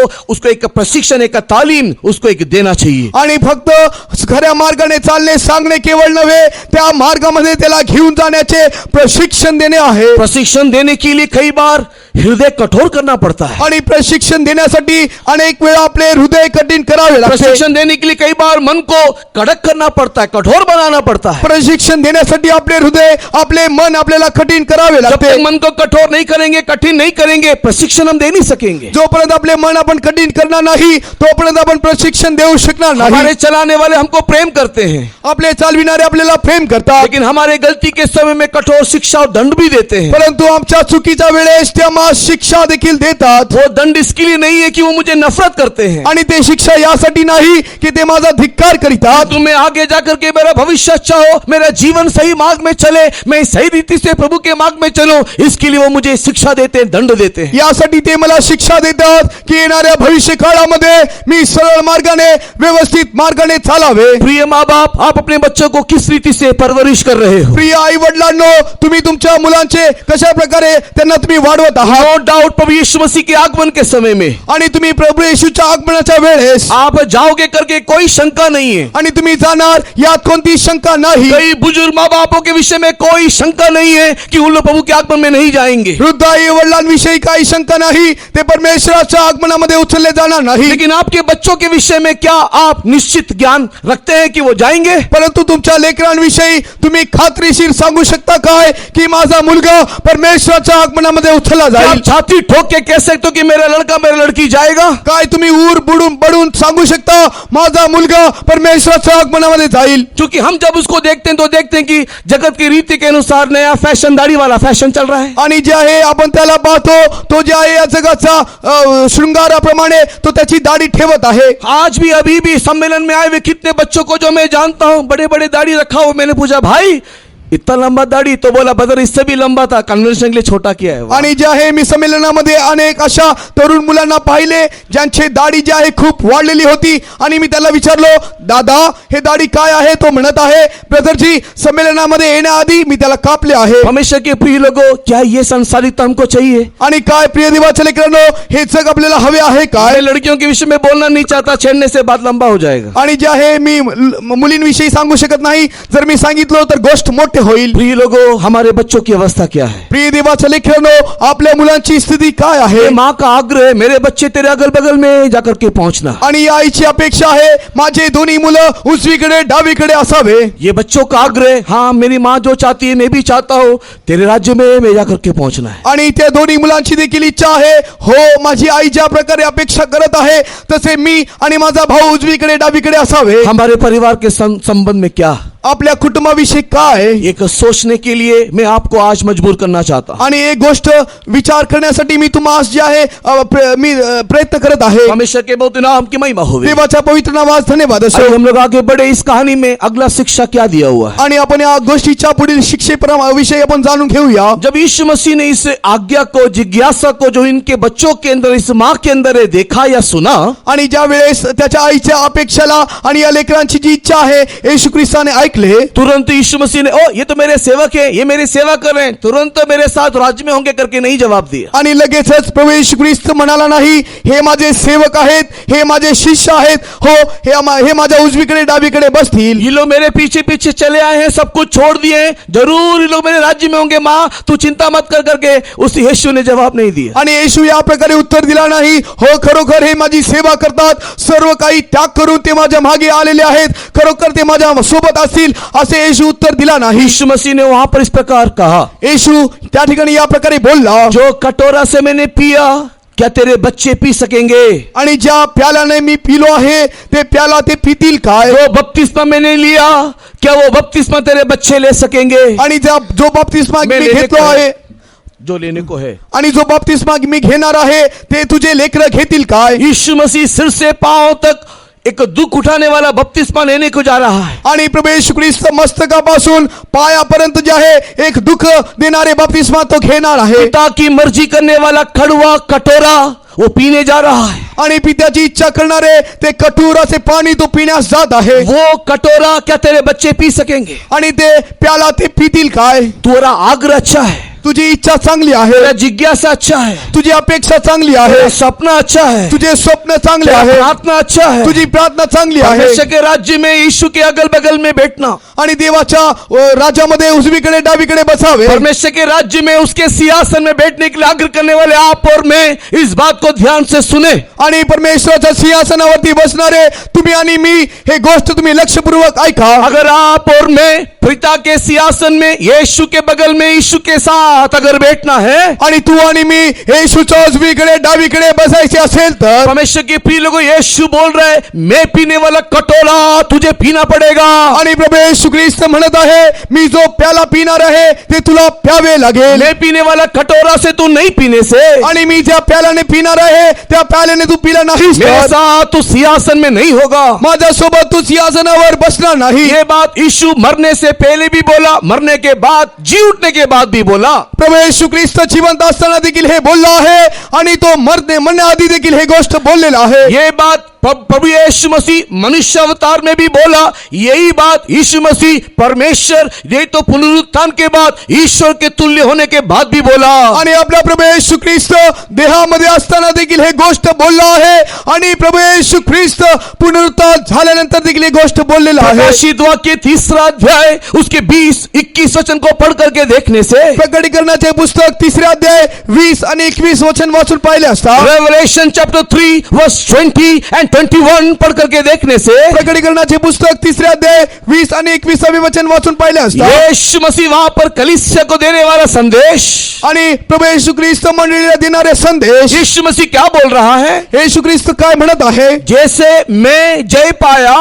एक प्रशिक्षण, एक तालीम उसको एक देना चाहिए। आणि फक्त खऱ्या मार्गाने चालणे सांगणे केवळ नव्हे, त्या मार्गामध्ये त्याला घेऊन जाण्याचे प्रशिक्षण देणे आहे। प्रशिक्षण देने के लिए कई बार हृदय कठोर करना पड़ता है। आणि प्रशिक्षण देण्यासाठी अनेक वेळा आपले हृदय कठीण करावे लागते। प्रशिक्षण देने के लिए कई बार मन को कड़क करना पड़ता है, कठोर बनाना पड़ता है। प्रशिक्षण देण्यासाठी आपले हृदय, आपले मन आपल्याला कठीण करावे जब लागते। तक मन को कठोर नहीं करेंगे, कठिन नहीं करेंगे, प्रशिक्षण हम दे नहीं सकेंगे। जोपर्यंत आपले मन आपण कठीण करणार नाही तोपर्यंत आपण प्रशिक्षण देऊ शकणार नाही। हमारे चलाने वाले हमको प्रेम करते हैं, आपले चालविणारे आपल्याला प्रेम करतात, लेकिन हमारे गलती के समय में कठोर शिक्षा और दंड भी देते हैं। परंतु आमच्या चुकीच्या वेळेस ते आम्हाला शिक्षा देखील देतात। वो दंड इसके लिए नहीं है कि वो मुझे नफरत करते हैं, आणि ते शिक्षा यासाठी नाही की ते माझा धिक्कार करीतात। तुम्हें आगे जाकर के मेरा भविष्य अच्छा हो, मेरा जीवन सही मार्ग में चले, मैं सही रीति से प्रभु के मार्ग में चलूं, इसके लिए वो मुझे शिक्षा देते हैं, दंड देते हैं। यासाठी ते मला शिक्षा देतात की येणाऱ्या भविष्य काळामध्ये मी सरळ मार्गाने, व्यवस्थित मार्गाने चालावे। प्रिय माँ बाप, आप अपने बच्चों को किस रीति से परवरिश कर रहे हो? प्रिय आई वडिलांनो, तुम्ही तुमच्या मुलांचे कशा प्रकारे त्यांना तुम्ही वाढवत आहात? नो डाउट प्रभु यीशु मसीह के आगमन के समय में आणि तुम्ही प्रभू येशूच्या आगमनाच्या वेळेस आप जाओगे करके कोई शंका नहीं है। आणि तुम्ही जाणार यात कोणती शंका नाही। कई बुजुर्ग माँ बापों के विषय में कोई शंका नहीं है कि उन लोग प्रभु के आगमन में नहीं जाएंगे। वृद्ध आई वडिलांविषयी काही शंका नाही, ते परमेश्वराच्या आगमनामध्ये उचलले जाणार नाही। लेकिन आपके बच्चों के विषय में क्या आप निश्चित ज्ञान रखते हैं कि वो जाएंगे? परंतु तुमच्या लेकरांविषयी तुम्ही खात्रीशीर सांगू शकता काय की माझा मुलगा परमेश्वराच्या आगमनामध्ये उचलला क्या जाईल? आप छाती ठोक के कह सकते हो कि मेरा लड़का मेरा लड़की जाएगा? काय तुम्ही ऊर बुडून बडून सांगू शकता माझा मुलगा परमेश्वराच्या आगमनामध्ये जाईल? क्योंकि हम जब उसको देखते हैं तो देखते हैं कि जगत की रीति के अनुसार नया फैशन, दाढ़ी वाला फैशन चल रहा है। आणि जे आहे आपण त्याला पाहतो तो जे आहे या जगाचा शृंगाराप्रमाणे तो त्याची दाढी ठेवत आहे। आज भी अभी भी सम्मेलन में आए हुए कितने बच्चों को जो मैं जानता हूं बड़े बड़े दाढ़ी रखा हो, मैंने पूछा भाई इतना लंबा दाढ़ी, तो बोला बदर इससे भी लंबा था, कन्वेंशन के लिए छोटा किया है। आणि जे आहे मी संमेलनामध्ये अनेक अशा तरुण मुलांना पाहिले ज्यांची दाढी जी आहे खूप वाढलेली होती आणि मी त्याला विचारलो दादा हे दाढी काय आहे? तो म्हणत आहे ब्रदरजी संमेलनामध्ये येण्याआधी मी त्याला कापले आहे। हमेशा के प्रिय लोगों, क्या ये संसारिकता हमको चाहिए? आणि काय प्रिय देवाच्या लेकरांनो, हे जग आपल्याला हवे आहे काय? मैं लड़कियों के विषय में बोलना नहीं चाहता, छेड़ने से बात लंबा हो जाएगा। आणि जे आहे मी मुलींविषयी सांगू शकत नाही, जर मी सांगितलं तर गोष्ट मोठे होईल। प्रिय लोगों, हमारे बच्चों की अवस्था क्या है? प्रिय देवाच्या लेकरांनो, आपल्या मुलांची स्थिती काय आहे? ये माँ का आग्रह है, मेरे बच्चे तेरे अगल बगल में जाकर के पहुंचना। आणि या आईची अपेक्षा आहे माझे दोन्ही मुलं उजवीकडे डावीकडे असावे। ये बच्चों का आग्रह है, हाँ मेरी माँ जो चाहती है मैं भी चाहता हूँ, तेरे राज्य में मैं जाकर के पहुंचना है। आणि त्या दोन्ही मुलांची देखील इच्छा आहे, हो माझी आई ज्या प्रकारे अपेक्षा करत आहे तसे मी आणि माझा भाऊ उजवीकडे डावीकडे असावे। हमारे परिवार के संबंध में क्या? आपल्या कुटुंबाविषयी काय? एक सोचने के लिए मैं आपको आज मजबूर करना चाहता हूं। आणि एक गोष्ट विचार करण्यासाठी मी तुम्हाला जे आहे मी प्रयत्न करत आहे। हमेशा के बहुत नाम की महिमा होवे। देवाच्या पवित्र नावास धन्यवाद असो। आइए हम लोग आगे बढ़े, इस कहानी में अगला शिक्षा क्या दिया हुआ है? आणि आपण या गोष्टीच्या पुढील शिक्षेविषयी आपण जाणून घेऊया। जब यीशु मसीह ने इस आज्ञा को, जिज्ञासा को जो इनके बच्चों के अंदर, इस माँ के अंदर है, देखा या सुना, आणि ज्या वेळेस त्याच्या आईच्या अपेक्षाला आणि या लेकरांची जी इच्छा आहे येशू ख्रिस्ताने ऐकले तुरंत यीशु मसीह ने, ओ ये तो मेरे सेवक है, ये मेरी सेवा कर रहे हैं, तुरंत मेरे साथ राज्य में होंगे करके नहीं जवाब दिया। आणि लगेचच प्रभू येशू ख्रिस्त म्हणाला नाही, हे माझे सेवक आहेत, हे माझे शिष्य आहेत, हो हे माझ्या उजवीकडे डावीकडे बसतील। ये लोग मेरे पीछे पीछे चले आए हैं, सब कुछ छोड़ दिए हैं, जरूर ये लोग मेरे राज्य में होंगे, माँ तू चिंता मत कर करके उस यीशु ने जवाब नहीं दिया। आणि येशू या प्रकारे उत्तर दिला नाही, हो खरोखर हे माझी सेवा करतात, सर्व काही त्याग करून ते माझ्या मागे आलेले आहेत, खरोखर ते माझ्या सोबत असतील, असे येशू उत्तर दिला नाही। यीशु मसीह ने वहां पर इस प्रकार कहा, येशू त्या ठिकाणी या प्रकारे बोलला, जो कटोरा से मैंने पिया क्या तेरे बच्चे पी सकेंगे? आणि ज्या प्याल्याने मी पिलो आहे ते प्याला ते पितील काय? जो बपतिस्मा मैंने लिया क्या वो बपतिस्मा तेरे बच्चे ले सकेंगे? आणि जो बपतिस्मा मैं मी लेने घेतलो को है। आहे जो लेने को है। आणि जो बपतिस्मा मी घेणार आहे ते तुझे लेकरं घेतील काय? यीशु मसीह सिर से पांव तक एक दुख उठाने वाला बपतिस्मा लेने को जा रहा है। आणि प्रभू येशू ख्रिस्त मस्तकापासून पायापर्यंत जे आहे एक दुःख देणारे बपतिस्मा तो घेणार आहे। पिता की मर्जी करने वाला कड़वा कटोरा वो पीने जा रहा है। आणि पित्याची इच्छा करणारे ते कठोर असे पाणी तो पिण्यास जात आहे। वो कटोरा क्या तेरे बच्चे पी सकेंगे? आणि ते प्याला ते पितील काय? तेरा आग्रह अच्छा है, तुझी इच्छा चांगली आहे, तेरा जिज्ञासा अच्छा है, तुझी अपेक्षा चांगली आहे, तेरा सपना अच्छा है, तुझे स्वप्न चांगले तेरा आहे, प्रार्थना अच्छा है। तुझी प्रार्थना चांगली आहे। परमेश्वर के राज्य में यीशु के अगल बगल में बैठना, आणि देवाच्या राज्यामध्ये उजवीकडे डावीकडे बसावे। परमेश्वर के राज्य में उसके सिंहासन में बैठने के लिए आग्रह करने वाले आप और मैं इस बात को ध्यान से सुने। आणि परमेश्वराच्या सिंहासनावरती बसणारे तुम्ही आणि मी हे गोष्ट तुम्ही लक्षपूर्वक ऐका। अगर आप और मैं पिता के सिंहासन में यीशु के बगल में यीशु के साथ अगर बैठना है, आणि तू आणि मी येशूच्या उजवीकडे डावीकडे बसायचे असेल तर परमेश्वर के प्रिय लोगों, यीशु बोल रहे हैं, मैं पीने वाला कटोरा तुझे पीना पड़ेगा। आणि प्रभू येशू ख्रिस्त म्हणत आहे, मी जो प्याला पिणार आहे ते तुला प्यावे लागेल। मैं पीने वाला कटोरा से तू नहीं पीने से, आणि मी ज्या प्याल्याने पिणार आहे त्या प्याल्याने तू पिला नाहीस मेरे तर साथ तू सिंहासन में नहीं होगा। माझ्या सोबत तू सिंहासनावर बसणार नाही। ये बात यीशु मरने से पहले भी बोला, मरने के बाद, जी उठने के बाद भी बोला। प्रभू येशू ख्रिस्त जिवंत असताना देखील हे बोलला आहे आणि तो मरण्याआधी देखील हे गोष्ट बोललेला आहे। ये बात प्रभु यीशु मसीह मनुष्य अवतार में भी बोला, यही बात यीशु मसीह परमेश्वर ये तो पुनरुत्थान के बाद ईश्वर के तुल्य होने के बाद भी बोला। आणि आपला प्रभू येशू ख्रिस्त देहामध्ये असताना देखील हे गोष्ट बोलला आहे आणि प्रभू येशू ख्रिस्त पुनरुत्थान झाल्यानंतर देखील हे गोष्ट बोललेला आहे। प्रकाशित वाक्य 3 अध्याय उसके 20-21 वचन को पढ़ करके देखने से, प्रकटीकरणाचे पुस्तक 3 अध्याय 20 आणि 21 वचन वाचून पाहिले असता, रेवलेशन चैप्टर 3 वर्स 20 and 21 पढ़ करके देखने से, प्रकटीकरणाचे पुस्तक 3 अध्याय 20 आणि 21 वचन वाचून पाहिले असता, यीशु मसीह वहां पर कलीसिया को देने वाला संदेश, आणि प्रभू येशू ख्रिस्त मंडळीला देणारे संदेश, यीशु मसीह क्या बोल रहा है? येशू ख्रिस्त काय म्हणत आहे? जैसे मैं जय पाया,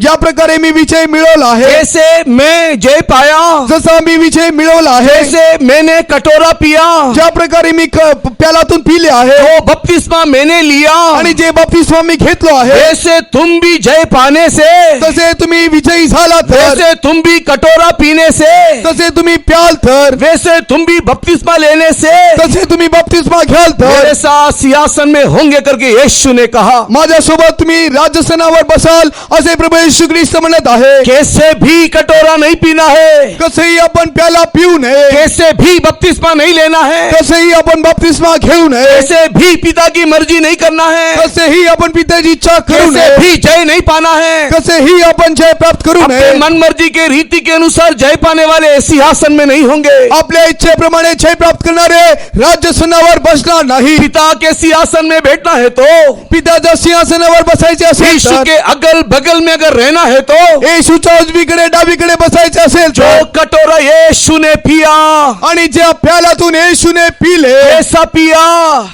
ज्या प्रकारे मी विजय मिळवला आहे, जैसे मैं जय पाया, जसा मी विजय मिळवला आहे, जैसे मैंने कटोरा पिया, ज्या प्रकारे मी प्यालातून पिले आहे, जो बपतिस्मा मैंने लिया, आणि जे बपतिस्मा मी घेतलो आहे, जैसे तुम भी जय पाने से, तसे तुम्ही विजयी झाला तर, वैसे तुम भी कटोरा पीने से, तसे तुम्ही प्याल तर, वैसे तुम भी बपतिस्मा लेने से तसे तुम्ही बपतिस्मा घ्याल तर मेरे साथ सिंहासन में होंगे करके यीशु ने कहा। माझ्यासोबत तुम्ही राजस्थानावर बसाल असे प्रभू येशू ख्रिस्त म्हणत आहे। कैसे भी कटोरा नहीं पीना है, कसंही आपण प्याला पिऊ नये, कैसे भी बपतिस्मा नहीं लेना है, कसंही आपण बपतिस्मा घेऊ नये, कैसे भी पिता की मर्जी नहीं करना है, कसेही आपण पित्याची इच्छा करू कैसे नये, भी जय नहीं पाना है, कसेही आपण जय प्राप्त करू अपने नये, मन मर्जी के रीति के अनुसार जय पाने वाले सिंहासन में नहीं होंगे। आपल्या इच्छेप्रमाणे जय प्राप्त करणारे राजसनावर बसणार नाही। पिता के सिंहासन में बैठना है तो पित्याच्या सिंहासनावर बसायचे असेल यीशु तर, के अगल बगल में अगर रहना है तो येशूच्या उजवीकडे डावीकडे बसायचे असेल जो तर, कटोरा यीशु ने पिया, आणि ज्या प्यालातून येशूने पिले, ऐसा पिया,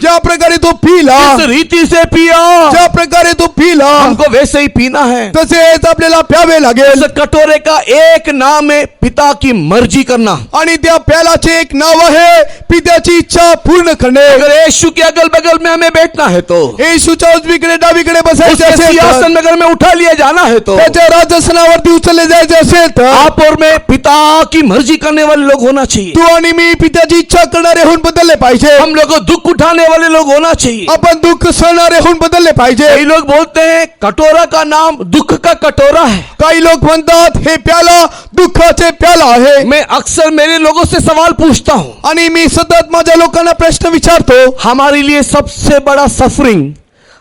ज्या प्रकारे तो पिला, जिस रीति से पिया, ज्या प्रकारे तो पिला, हमको वैसे ही पीना है। तसेच आपल्याला प्यावे लागेल। इस कटोरे का एक नाम है पिता की मर्जी करना। आणि त्या प्यालाचे एक नाव आहे पित्याची इच्छा पूर्ण करणे। अगर यीशु के अगल बगल में हमें बैठना है तो, येशूच्या उजवीकडे डावीकडे बसायचे उसके असेल तर, सिंहासन में अगर में उठा लिया जाना है तो, त्याच्या राजसनावरती उचलले जायचे असेल तर, आप और मैं पिता की मर्जी करने वाले लोग होना चाहिए। तू आणि मी पित्याची इच्छा करणारे होऊन बदलले पाहिजे। हम लोग को दुख उठाने वाले लोग होना चाहिए। आपण दुःख सहणारे होऊन बदलले पाहिजे। कई लोग बोलते हैं कटोरा का नाम दुख का कटोरा है। काही लोक म्हणतात हे प्याला दुःखाचे प्याला आहे। मैं अक्सर मेरे लोगों से सवाल पूछता हूँ, आणि मी सतत माझ्या लोकांना प्रश्न विचारतो, हमारे लिए सबसे बड़ा सफरिंग,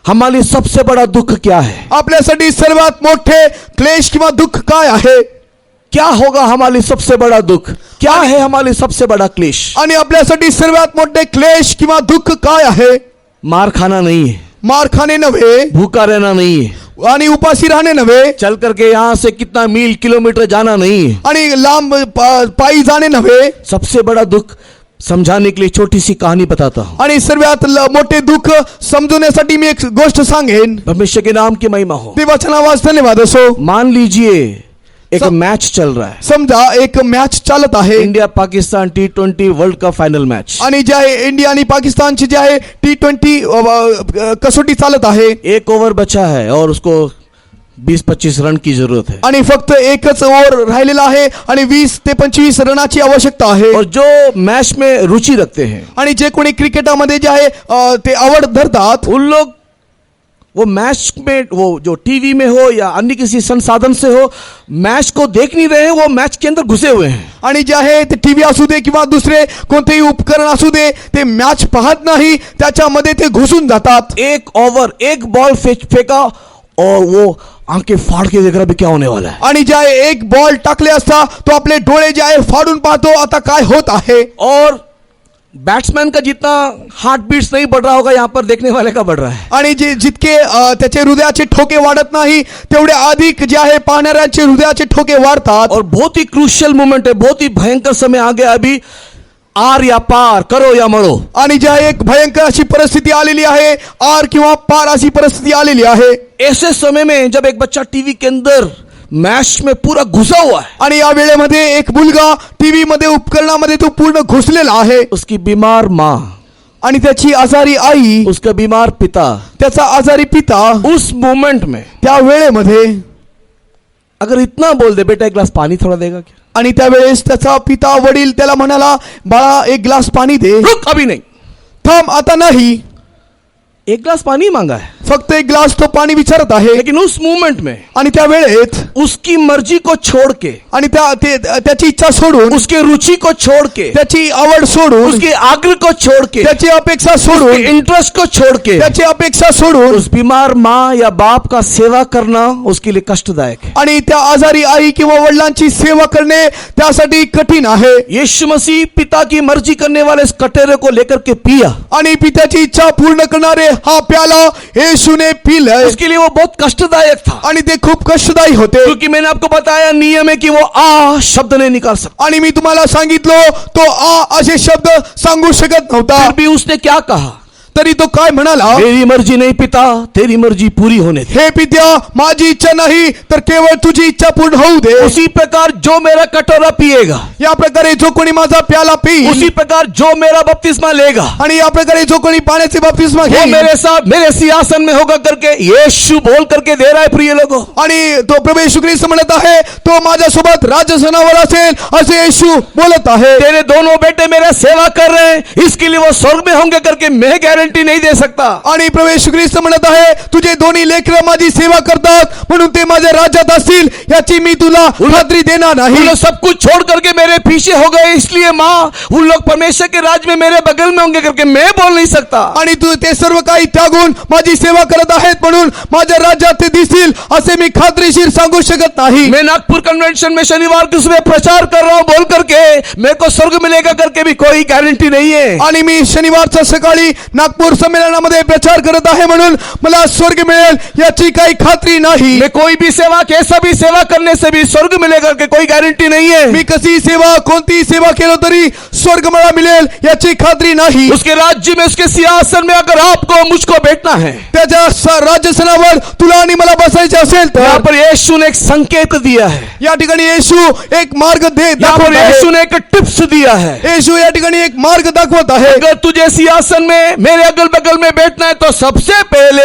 हमारे लिए सबसे बड़ा दुख क्या है? आपल्यासाठी सर्वात मोठे क्लेश किंवा दुःख काय आहे? क्या होगा हमारे लिए सबसे बड़ा दुख? क्या है हमारे लिए सबसे बड़ा क्लेश? आणि आपल्यासाठी सर्वात मोठे क्लेश किंवा दुःख काय आहे? मार खाना नहीं है, मार खाणे नव्हे भूखा रहना नहीं है, आणि उपाशी राहणे नव्हे चल करके यहाँ से कितना मील किलोमीटर जाना नहीं है। आणि लांब पायी जाणे नव्हे। सबसे बड़ा दुख समझाने के लिए छोटी सी कहानी बताता हूँ। आणि सर्वात मोठे दुःख समजवण्यासाठी मी एक गोष्ट सांगेन। परमेश्वर के नाम की महिमा हो। देवाच्या नावास धन्यवाद असो। मान लीजिए एक मैच चल रहा है, समजा एक मॅच चालत आहे, India Pakistan T20 world cup final match. आणि जे आहे इंडिया आणि पाकिस्तानची जे आहे T20 कसोटी चालत आहे। एक ओवर बचा है और उसको 20-25 रन की जरूरत है, आणि फक्त एकच ओव्हर राहिलेला आहे आणि 20 ते 25 रनाची आवश्यकता आहे। और जो मैच में रुचि रखते हैं, आणि जे कोणी क्रिकेटामध्ये जे आहे ते आवड धरतात, उन लोग वो मैच में, वो जो टीवी में हो या अन्य किसी संसाधन से हो, मैच को देख नहीं रहे हैं, वो मैच के अंदर घुसे हुए हैं। आणि जे आहे ते टीव्ही असू दे किंवा दुसरे कोणतेही उपकरण असू दे, ते मॅच पाहत नाही, त्याच्यामध्ये ते घुसून जातात। एक ओवर एक बॉल फेंका और वो आंखें फाड़ के देख रहा भी क्या होने वाला है। आणि जे आहे एक बॉल टाकले असता तो आपले डोळे जे आहे फाडून पाहतो आता काय होत आहे। और बैट्समैन का जितना हार्ट बीट्स नहीं बढ़ रहा होगा, यहाँ पर देखने वाले का बढ़ रहा है। आणि जे जितके त्याचे हृदयाचे ठोके वाढत नाही, तेवढे अधिक जे आहे पाहणाऱ्यांचे हृदयाचे ठोके वाढतात। और बहुत ही क्रूशियल मोमेंट है, बहुत ही भयंकर समय आ गया अभी, आर या पार, करो या मरो। आणि जे आहे एक भयंकर अशी परिस्थिती आलेली आहे, आर किंवा पार अशी परिस्थिती आलेली आहे। ऐसे समय में जब एक बच्चा टीवी के अंदर मैच में पूरा घुसा हुआ है, आणि या वेळेमध्ये एक मुलगा टीव्ही मध्ये उपकरणामध्ये तो पूर्ण घुसलेला आहे, उसकी बीमार माँ, आणि त्याची आजारी आई, उसका बीमार पिता, त्याचा आजारी पिता, उस मोमेंट में त्या वेळेमध्ये अगर इतना बोल दे, बेटा एक गिलास पानी थोड़ा देगा क्या? आणि त्यावेळेस त्याचा पिता वडील त्याला म्हणाला, बाळा एक ग्लास पाणी दे। रुक, अभी नहीं, थांब आता नाही, एक गिलास पानी मांगा है, फक्त एक ग्लास तो पाणी विचारत आहे। लेकिन उस मोमेंट में आणि त्या वेळेत उसकी मर्जी को छोड़ के, आणि त्याची इच्छा सोडून, उसके रुचि को छोड़ के, त्याची आवड सोडून, उसके आग्रह को छोड़ के, त्याची अपेक्षा सोडून, उसके इंटरेस्ट को छोड़ के त्याची अपेक्षा सोडून उस बीमार माँ या बाप का सेवा करना उसके लिए कष्टदायक है। आणि त्या आजारी आई किंवा वडिलांची सेवा करणे त्यासाठी कठीण आहे। यीशु मसीह पिता की मर्जी करने वाले इस कटोरे को लेकर के पिया, आणि पित्याची इच्छा पूर्ण करणारे हा प्याला येशूने पिलाय, उसके लिए वो बहुत कष्टदायक था, आणि ते खूप कष्टदायी होते। क्योंकि मैंने आपको बताया नियम है कि वो आ शब्द नहीं निकाल सकता। आणि मी तुम्हाला सांगितलं तो आ असे शब्द सांगू शकत नव्हता, फिर भी उसने क्या कहा? तरी तो काय म्हणाला, मेरी मर्जी नहीं पिता, तेरी मर्जी पूरी होने दे। हे पित्या माझी इच्छा नाही तर केवळ तुझी इच्छा पूर्ण होऊ दे। उसी प्रकार जो मेरा कटोरा पिएगा, या प्रकारे जो कोणी माझा प्याला पिईल, उसी प्रकार जो मेरा बपतिस्मा लेगा, आणि या प्रकारे जो कोणी पाण्याचे बपतिस्मा वो घेईल, मेरे साथ मेरे सिंहासन में होगा करके यीशु बोल करके दे रहा है। प्रिय लोगों, आणि तो प्रभू येशू ख्रिस्त म्हणत आहे तो माझ्यासोबत राजसनावर असेल असे येशू बोलत आहे। तेरे दोनों बेटे मेरा सेवा कर रहे हैं, इसके लिए वो स्वर्ग में होंगे करके मैं गारंटी नहीं दे सकता। आणि प्रभू येशू ख्रिस्त म्हणत आहे तुझे दोन्ही लेकरं माझी सेवा करतात म्हणून ते माझ्या राज्यात असतील याची मी तुला खात्री देणार नाही। उन लोग सब कुछ छोड़ करके मेरे पीछे हो गए, इसलिए माँ उन लोग परमेश्वर के राज में मेरे बगल में होंगे करके मैं बोल नहीं सकता। आणि तू ते सर्व काही त्यागून माझी सेवा करत आहेत म्हणून माझ्या राज्यात ते दिसतील असे मी खात्रीशीर सांगू शकत नाही। मैं नागपुर कन्वेंशन में शनिवार को सुबह प्रचार कर रहा हूँ बोल करके मेरे को स्वर्ग मिलेगा करके भी कोई गारंटी नहीं है। आणि मी शनिवारच्या सकाळी नागपूर संमेलनामध्ये प्रचार करत आहे म्हणून मला स्वर्ग मिळेल याची काही खात्री नाही। मैं कोई भी सेवा, कैसा भी सेवा करने से भी स्वर्ग मिलेगा करके कोई गारंटी नहीं है। मी कशी सेवा कोणती सेवा केलो तरी स्वर्ग मला मिळेल याची खात्री नाही। उसके राज्य में, उसके सिंहासन में अगर आपको मुझको बैठना है, त्याच्या राज्यसनावर तुला आणि मला बसायचे असेल यहाँ तर पर यीशु ने एक संकेत दिया है, या ठिकाणी येशू एक मार्ग यहाँ पर यीशु ने एक टिप्स दिया है। येशू या ठिकाणी एक मार्ग दाखवत आहे। अगर तुझे सिंहासन में मेरे अगल बगल में बैठना है तो सबसे पहले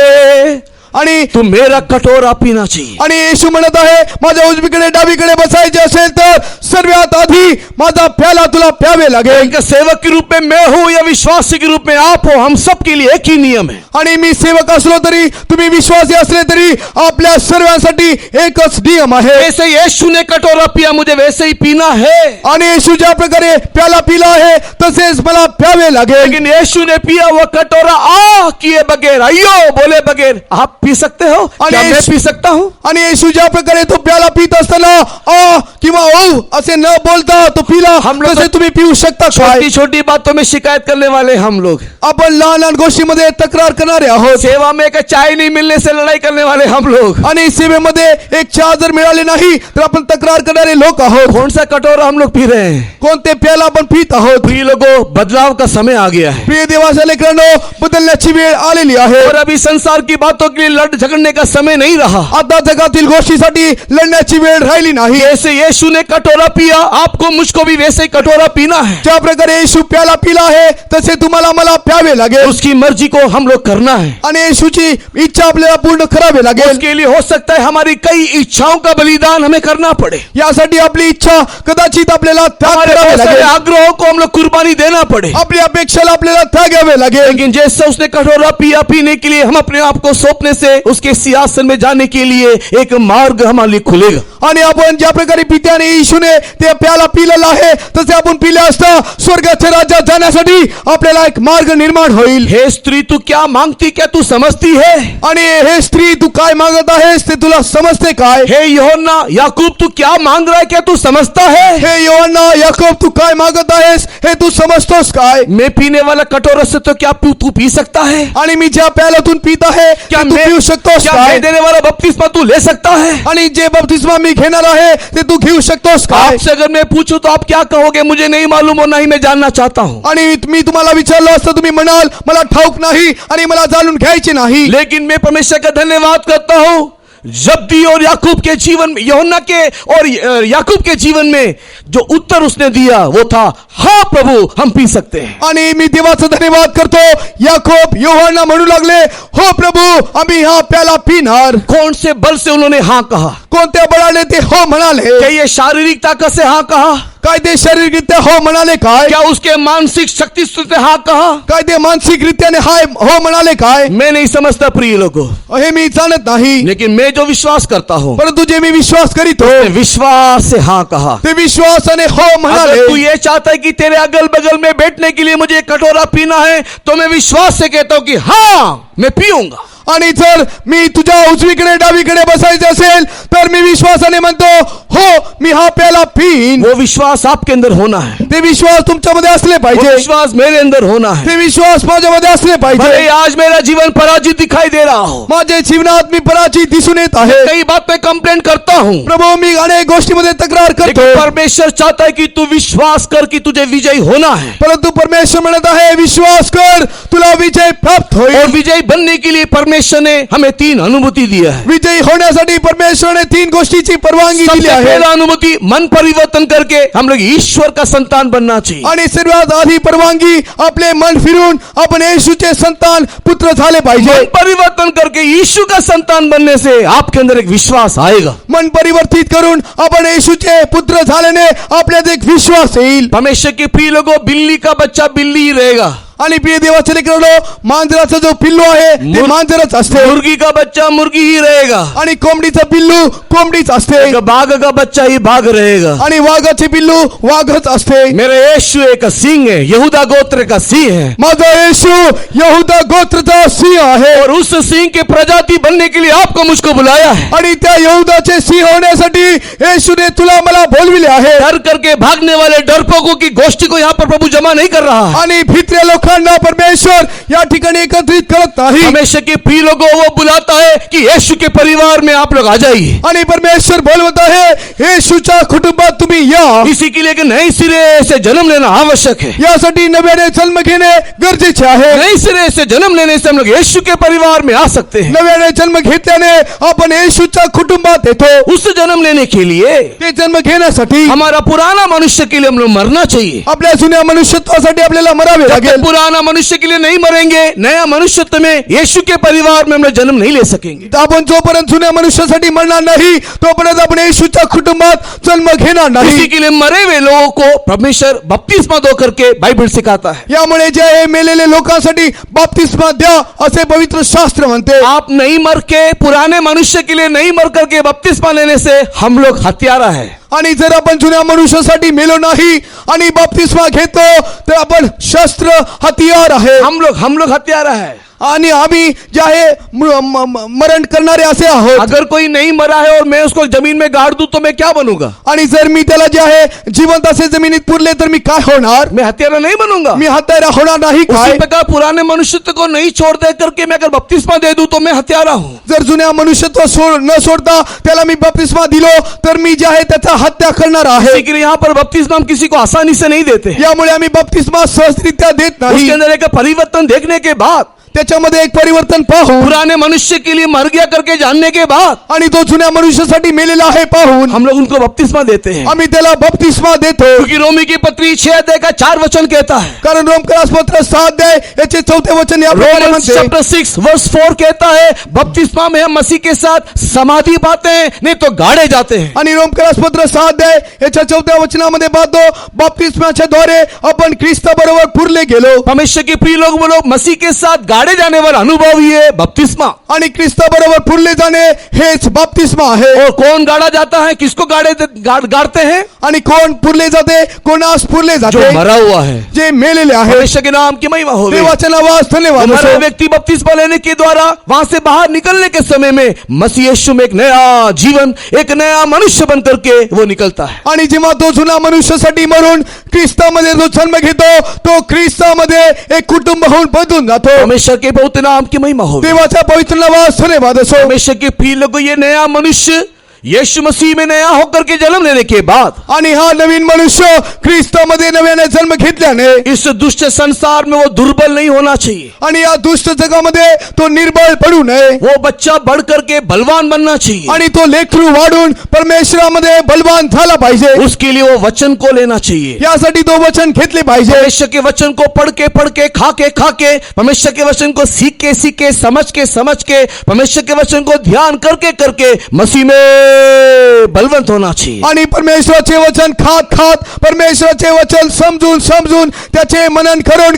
आणि तू मेरा कटोरा पीना चाहिए। आणि येशू म्हणत आहे माझ्या उजवीकडे डावीकडे बसायचे असेल तर सर्वात आधी माझा प्याला तुला प्यावे लागेल। एक सेवक के रूप में मैं हूँ या विश्वासी के रूप में आप हो, हम सब के लिए एक ही नियम है। आणि मी सेवक असलो तरी तुम्ही विश्वासी असले तरी आपल्या सर्वांसाठी एकच नियम आहे। जैसे यीशु ने कटोरा पिया मुझे वैसे ही पीना है। आणि येशू ज्या प्रकारे प्याला पिला आहे तसेच मला प्यावे लागेल। लेकिन यीशु ने पिया वो कटोरा आ किए बगैर, अयो बोले बगैर आप पी सकते हो? क्या मैं पी सकता हूँ? आणि येशू ज्या प्रकारे तो प्याला पित असताना आ किंवा ओ असे न बोलता तो पिला हम लोग तसे तुम्ही पिऊ शकता काय? छोटी छोटी बातों में शिकायत करने वाले हम लोग, आपण लहान लहान गोष्टीमध्ये तक्रार करणारे आहोत। सेवा में एक चाय नहीं मिलने से लड़ाई करने वाले हम लोग, आणि सेवेमध्ये एक चहा जर मिळाले नाही तर आपण तक्रार करणारे लोक आहोत। कौन सा कटोरा हम लोग पी रहे हैं? कोणते प्याला आपण पित आहोत? प्रिय लोगों, बदलाव का समय आ गया है प्रिय देवाच्या लेकरांनो बदलण्याची वेळ आलेली आहे। और अभी संसार की बातों के लिए लड़ झगड़ने का समय नहीं रहा। आता जगातील गोष्टीसाठी लढण्याची वेळ राहिली नाही। जैसे यीशु ने कटोरा पिया, आपको मुझको भी वैसे ही कटोरा पीना है। ज्या प्रकारे येशू प्याला पिला आहे तसे तुम्हाला मला प्यावे लागेल। उसकी मर्जी को हम लोग करना है। आणि येशूची इच्छा आपल्याला पूर्ण करावी लागेल। उसके लिए हो सकता है हमारी कई इच्छाओं का बलिदान हमें करना पड़े, यासाठी आपली इच्छा कदाचित आपल्याला त्याग हमारे करावे बहुत सारे लागेल। आग्रहों को हम लोग कुर्बानी देना पड़े। आपली अपेक्षाला आपल्याला त्यागावे लागेल। लेकिन जैसे उसने कटोरा पिया, पीने के लिए हम अपने आप को सौंपने से उसके सिंहासन में जाने के लिए एक मार्ग हमारे लिए खुलेगा। आणि आपण ज्या प्रकारे पित्याने येशूने ते प्याला पिलेला आहे तसे आपण पिले असता स्वर्गाच्या राज्यात जाण्यासाठी आपल्याला एक मार्ग निर्माण होईल। हे स्त्री तू क्या मांगती, क्या तू समझती है? आणि हे स्त्री तू काय मागत आहेस ते तुला समजते काय? हे यूहन्ना याकूब तू क्या मांग रहा है, क्या तू समझता है? हे योहन्ना याकूब तू काय मागत आहेस हे तू समजतोस काय? मैं पीने वाला कटोरा से तो क्या तू पी सकता है? आणि मी ज्या प्याल्यातून पित आहे क्या ते तू मैं पिऊ शकतोस क्या काय? मैं देने वाला बपतिस्मा तू ले सकता है? आणि जे बपतिस्मा मी घेणार आहे ते तू घेऊ शकतोस काय? आपसे अगर मैं पूछूं तो आप क्या कहोगे? मुझे नहीं मालूम और ना ही मैं जानना चाहता हूँ। आणि मी तुम्हाला विचारलं असतं तुम्ही म्हणाल मला ठाऊक नाही आणि मला जाणून घ्यायचे नाही। लेकिन मैं परमेश्वर का धन्यवाद करता हूँ, जब्दी और याकूब के जीवन में, यूहन्ना के और याकूब के जीवन में जो उत्तर उसने दिया वो था हाँ प्रभु हम पी सकते हैं। आणि मी देवाचा धन्यवाद करतो, याकूब योहन्ना म्हणू लागले हो प्रभू आम्ही हा प्याला पिणार। कौन से बल से उन्होंने हाँ कहा? कोणत्या बळाने ते हो म्हणाले? क्या ये शारीरिक ताकत से हाँ कहा? काय ते शारीरिकरित्या हो म्हणाले काय? क्या उसके मानसिक शक्ति से हाँ कहा? काय ते मानसिकरित्याने हाय हो म्हणाले काय? मैं नहीं समझता प्रिय लोगों, हे मी जाणत नाही, लेकिन मैं जो विश्वास करता हूँ परंतु जे मी विश्वास करीत हो विश्वास से हाँ कहा। ते विश्वासाने हो म्हणाले। अगर तू ये चाहता है कि तेरे अगल बगल में बैठने के लिए मुझे कटोरा पीना है तो मैं विश्वास से कहता हूँ कि हाँ मैं पीऊंगा। आणि जर मी तुझ्या उजवीकडे डावीकडे बसायचे असेल तर मी विश्वासाने म्हणतो हो मी हा प्याला पिईन। वो विश्वास आपके अंदर होना है, ते विश्वास तुमच्यामध्ये असले वो पाहिजे, विश्वास मेरे अंदर होना है। ते विश्वास माझ्यामध्ये असले भले पाहिजे। आज मेरा जीवन पराजित दिखाई दे रहा हो, माझ्या जीवनात मी पराजित दिसून येत आहे, कई बात पे कंप्लेंट करता हूँ, प्रभू मी अनेक गोष्टीमध्ये तक्रार करतो, लेकिन परमेश्वर चाहता है कि तू विश्वास कर कि तुझे विजयी होना है। परंतु परमेश्वर म्हणत आहे विश्वास कर तुला विजय प्राप्त और होईल। विजयी बनने के लिए परमेश्वर ने हमें 3 अनुभूति दिया है। विजयी होण्यासाठी परमेश्वराने 3 गोष्टीची परवानगी दिली सबसे आहे। पहला अनुभूति मन परिवर्तन करके हम लोग ईश्वर का संतान बनना चाहिए। आणि सर्वात आधी परवानगी आपले मन फिरून आपण येशूचे संतान पुत्र झाले पाहिजे। मन परिवर्तन करके यीशु का संतान बनने से आपके अंदर एक विश्वास आएगा। मन परिवर्तित करून आपण येशूचे पुत्र झाल्याने आपल्यात एक विश्वास येईल। परमेश्वर के प्रिय लोगों, बिल्ली का बच्चा बिल्ली ही रहेगा, आणि प्रिय देवाचे लेकरांनो मांजराचा जो पिल्लू आहे ते मांजरच असते, मुर्गी का बच्चा मुर्गी ही रहेगा, आणि कोंबडीचा पिल्लू कोंबडीच असते, एक बाघ का बच्चा ही बाघ रहेगा। आणि वाघाचे पिल्लू वाघच असते। मेरा यीशु एक सिंह है, यहूदा गोत्र का सिंह है, माझा येशू यहूदा गोत्रचा सिंह आहे, और उस सिंह के प्रजाति बनने के लिए आपको मुझको बुलाया है। आणि त्या यहूदाचे सिंह होण्यासाठी येशूने तुला मला बोलविले आहे। डर करके भागने वाले डरपोकों की गोष्ठी को यहाँ पर प्रभु जमा नहीं कर रहा है। आणि भित्र्या लोकांना परमेश्वर या ठिकाणी एकत्रित करत नाही। परमेश्वर के प्रिय लोगों वो बुलाता है कि यीशु के परिवार में आप लोग आ जाइए। आणि परमेश्वर बोलवत आहे येशूच्या कुटुंबात तुम्ही या। इसी के लिए कि नए सिरे से जन्म लेना आवश्यक है। यासाठी नव्याने जन्म घेणे गरजेचे आहे। नए सिरे से जन्म लेने से हम लोग यीशु के परिवार में आ सकते हैं। नव्याने जन्म घेतल्याने आपण येशूच्या कुटुंबात येतो। उस जन्म लेने के लिए ते जन्म घेण्यासाठी हमारा पुराना मनुष्य के लिए हम लोग मरना चाहिए। आपल्या जुन्या मनुष्यत्वासाठी आपल्याला मरावे जब लागेल। तक पुराना मनुष्य के लिए नहीं मरेंगे, नया मनुष्यत्व में यीशु के परिवार में हम लोग जन्म नहीं ले सकेंगे। आपण जोपर्यंत जुन्या मनुष्यासाठी मरणार नाही तोपर्यंत आपण येशूच्या कुटुंबात जन्म घेणार इसी नाही. के लिए मरे हुए लोगों को परमेश्वर बपतिस्मा दो करके बाइबल सिखाता है। यामुळे जे हे मेलेले लोकांसाठी बपतिस्मा द्या असे पवित्र शास्त्र म्हणते. आप नहीं मर के, पुराने मनुष्य के लिए नहीं मर करके बपतिस्मा लेने से हम लोग हत्यारा है। आणि जर आपण जुन्या मनुष्यासाठी मेलो नाही आणि बपतिस्मा घेतो तर आपण शस्त्र हतियार आहे हम लोग हत्यारा है। आणि आम्ही जे आहे मरण करणारे असे आहोत. अगर कोई नहीं मरा है और मैं उसको जमीन में गाड़ दूं तो मैं क्या बनूंगा? आणि जर मी त्याला जे आहे जिवंत असे जमिनीत पुरले तर मी काय होणार? मैं हत्यारा नहीं बनूंगा। मी हत्यारा होणार नाही उसी काय? प्रकार पुराने मनुष्यत्व को नहीं छोड़ दे करके मैं अगर बपतिस्मा दे दूं तो मैं हत्यारा हूं। जर जुन्या मनुष्यत्व न सोडता त्याला मी बपतिस्मा दिलो तर मी जे आहे त्याचा हत्या करणार आहे. लेकिन यहाँ पर बपतिस्मा हम किसी को आसानी से नहीं देते। यामुळे आम्ही बपतिस्मा सहजरित्या देत उसके नाही. अंदर एक परिवर्तन देखने के बाद, त्याच्यामध्ये एक परिवर्तन पाहून पुराने मनुष्य के लिए मर गया करके जानने के बाद आणि तो जुन्या मनुष्यासाठी मेलेला आहे पाहून हम लोग उनको बपतिस्मा देते हैं। आम्ही त्याला बपतिस्मा देतो. क्योंकि रोमी की पत्री 6 अध्याय का 4 वचन कहता है। कारण रोमकरास पत्र 6 अध्याय याचे 4थे वचन या प्रकारे रोमन्स म्हणते. चैप्टर 6 वर्स 4 कहता है बपतिस्मा में हम मसीह के साथ समाधि पाते हैं, नहीं तो गाड़े जाते हैं। आणि रोमकरास पत्र 6 अध्याय याच्या 4थ्या वचनामध्ये पाहतो बपतिस्माच्या द्वारे आपण ख्रिस्ताबरोबर पुरले गेलो. परमेश्वर के प्रिय लोग बोलो, मसीह के साथ गाड़े जाने वाला अनुभव ही है बपतिस्मा। आणि ख्रिस्ताबरोबर पुरले जाणे हेच बपतिस्मा आहे. और कौन गाड़ा जाता है, किसको गाड़ते हैं? आणि कोण पुरले जाते, कोणास पुरले जो जाते? मरा हुआ है। जे मेलेले आहे. परमेश्वर के नाम की महिमा हो। देवाच्या नावास धन्यवाद मरा असो. व्यक्ति बपतिस्मा लेने के द्वारा वहां से बाहर निकलने के समय में मसीह यीशु में एक नया जीवन, एक नया मनुष्य बन करके वो निकलता है। आणि जेव्हा तो जुना मनुष्यासाठी मरून ख्रिस्तामध्ये जो जन्म घेतो तो ख्रिस्तामध्ये एक कुटुंब होऊन बदलून जातो. परमेश्वर के बहुत नाम की महिमा हो। देवाच्या पवित्र नावास धन्यवाद असो. परमेश्वर के प्रिय लोगों, ये नया मनुष्य यीशु मसीह में नया होकर के जन्म लेने के बाद आणि हा नवीन मनुष्य ख्रिस्तामध्ये नव्याने जन्म घेतल्याने इस दुष्ट संसार में वो दुर्बल नहीं होना चाहिए। आणि या दुष्ट जगामध्ये तो निर्बळ पडू नये. वो बच्चा बढ़ करके बलवान बनना चाहिए। आणि तो लेकरू वाढून परमेश्वरामध्ये बलवान झाला पाहिजे. उसके लिए वो वचन को लेना चाहिए। यासाठी तो वचन घेतले पाहिजे. परमेश्वर के वचन को पढ़ के खा के परमेश्वर के वचन को सीख के समझ के परमेश्वर के वचन को ध्यान करके मसीह में बलवंत होना चाहिए। आणि परमेश्वराचे वचन खात परमेश्वराचे वचन समजून त्याचे मनन करून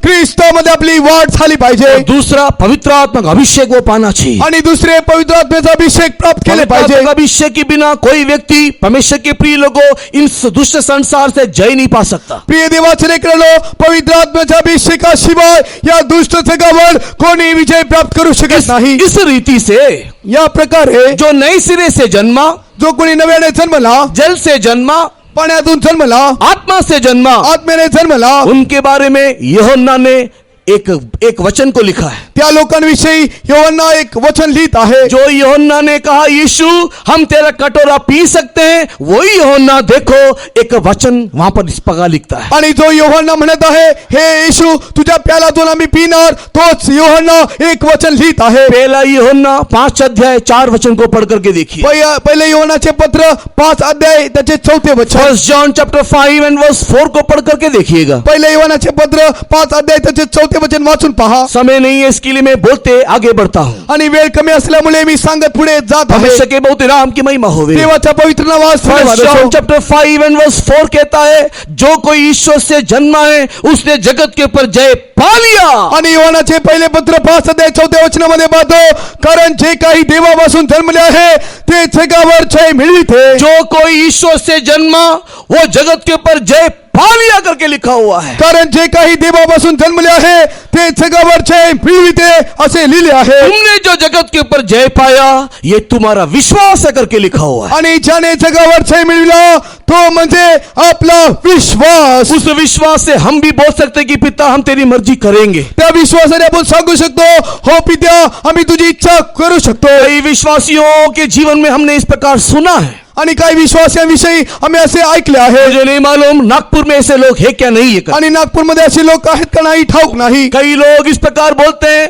ख्रिस्तामध्ये आपली वाढ झाली पाहिजे. दूसरा, पवित्र आत्मा का अभिषेक वो पाना चाहिए। आणि दुसरे पवित्र आत्म्याचा अभिषेक प्राप्त केले पवित्र पाहिजे. आत्मा के अभिषेक के बिना कोई व्यक्ति परमेश्वर के प्रिय लोगों इस दुष्ट संसार से जय नहीं पा सकता। प्रिय देवाचे लेकरांनो, पवित्र आत्म्याच्या अभिषेकाशिवाय या दुष्ट जगावर कोणी विजय प्राप्त करू शकत नाही. इस रीति से या प्रकारे जो नए सिरे से जन्मा, जो कोणी नव्याने जन्मला, जल से जन्मा, पाण्यातून जन्मला, आत्मा से जन्मा, आत्म्याने जन्मला, उनके बारे में यूहन्ना ने एक वचन को लिखा है। त्या लोकांविषयी यूहन्ना एक वचन लिहित आहे. जो यूहन्ना ने कहा यीशु हम तेरा कटोरा पी सकते हैं, वही यूहन्ना देखो एक वचन वहां पर इस प्रकार लिखता है। आणि जो यूहन्ना म्हणत आहे हे येशू तुझ्या प्यालातून आम्ही पिणार, तोच यूहन्ना एक वचन लिहित आहे. पहला यूहन्ना 5 अध्याय 4 वचन को पढ़ करके देखिए। पहिले यूहन्नाचे पत्र 5 अध्याय त्याचे 4थे वचन. 1 जॉन चैप्टर 5 एंड वर्स 4 को पढ़ करके देखिएगा। पहिले यूहन्नाचे पत्र 5 अध्याय त्याचे 4थे वचन वाचून पहा. समय नहीं है इसके लिए मैं बोलते आगे बढ़ता हूँ। आणि वेळ कमी असल्यामुळे मी सांगत पुढे जात आहे. परमेश्वर के बहुत नाम की महिमा होवे। देवाच्या पवित्र नावास धन्यवाद असो. चैप्टर 5 एंड वर्स 4 कहता है जो कोई ईश्वर से जन्मा है उसने जगत के ऊपर जय पा लिया। आणि यूहन्नाचे पहिले पत्र 5 अध्याय 4थ्या वचनामध्ये पाहतो, कारण जे काही देवापासून जन्मले आहे ते जगावर जय मिळविते. जो कोई ईश्वर से जन्मा वो जगत के ऊपर जय पा लिया करके लिखा हुआ है। कारण जे काही देवापासून जन्मले आहे ते जगावर जय मिळविते असे लिहिले आहे. तुमने जो जगत के ऊपर जय पाया ये तुम्हारा विश्वास है करके लिखा हुआ है। आणि ज्याने जगावर जय मिळविला तो म्हणजे आपला विश्वास. उस विश्वास से हम भी बोल सकते कि पिता हम तेरी मर्जी करेंगे। त्या विश्वासाने आपण सांगू शकतो, हो पित्या आम्ही तुझी इच्छा करू शकतो. कई विश्वासियों के जीवन में हमने इस प्रकार सुना है। आणि काही विश्वासाविषयी आम्ही असे ऐकले आहे. मुझे नहीं मालूम नागपुर में ऐसे लोग हैं क्या नहीं है। आणि नागपूरमध्ये असे लोक आहेत का नाही ठाऊक नाही. कई लोग इस प्रकार बोलते हैं,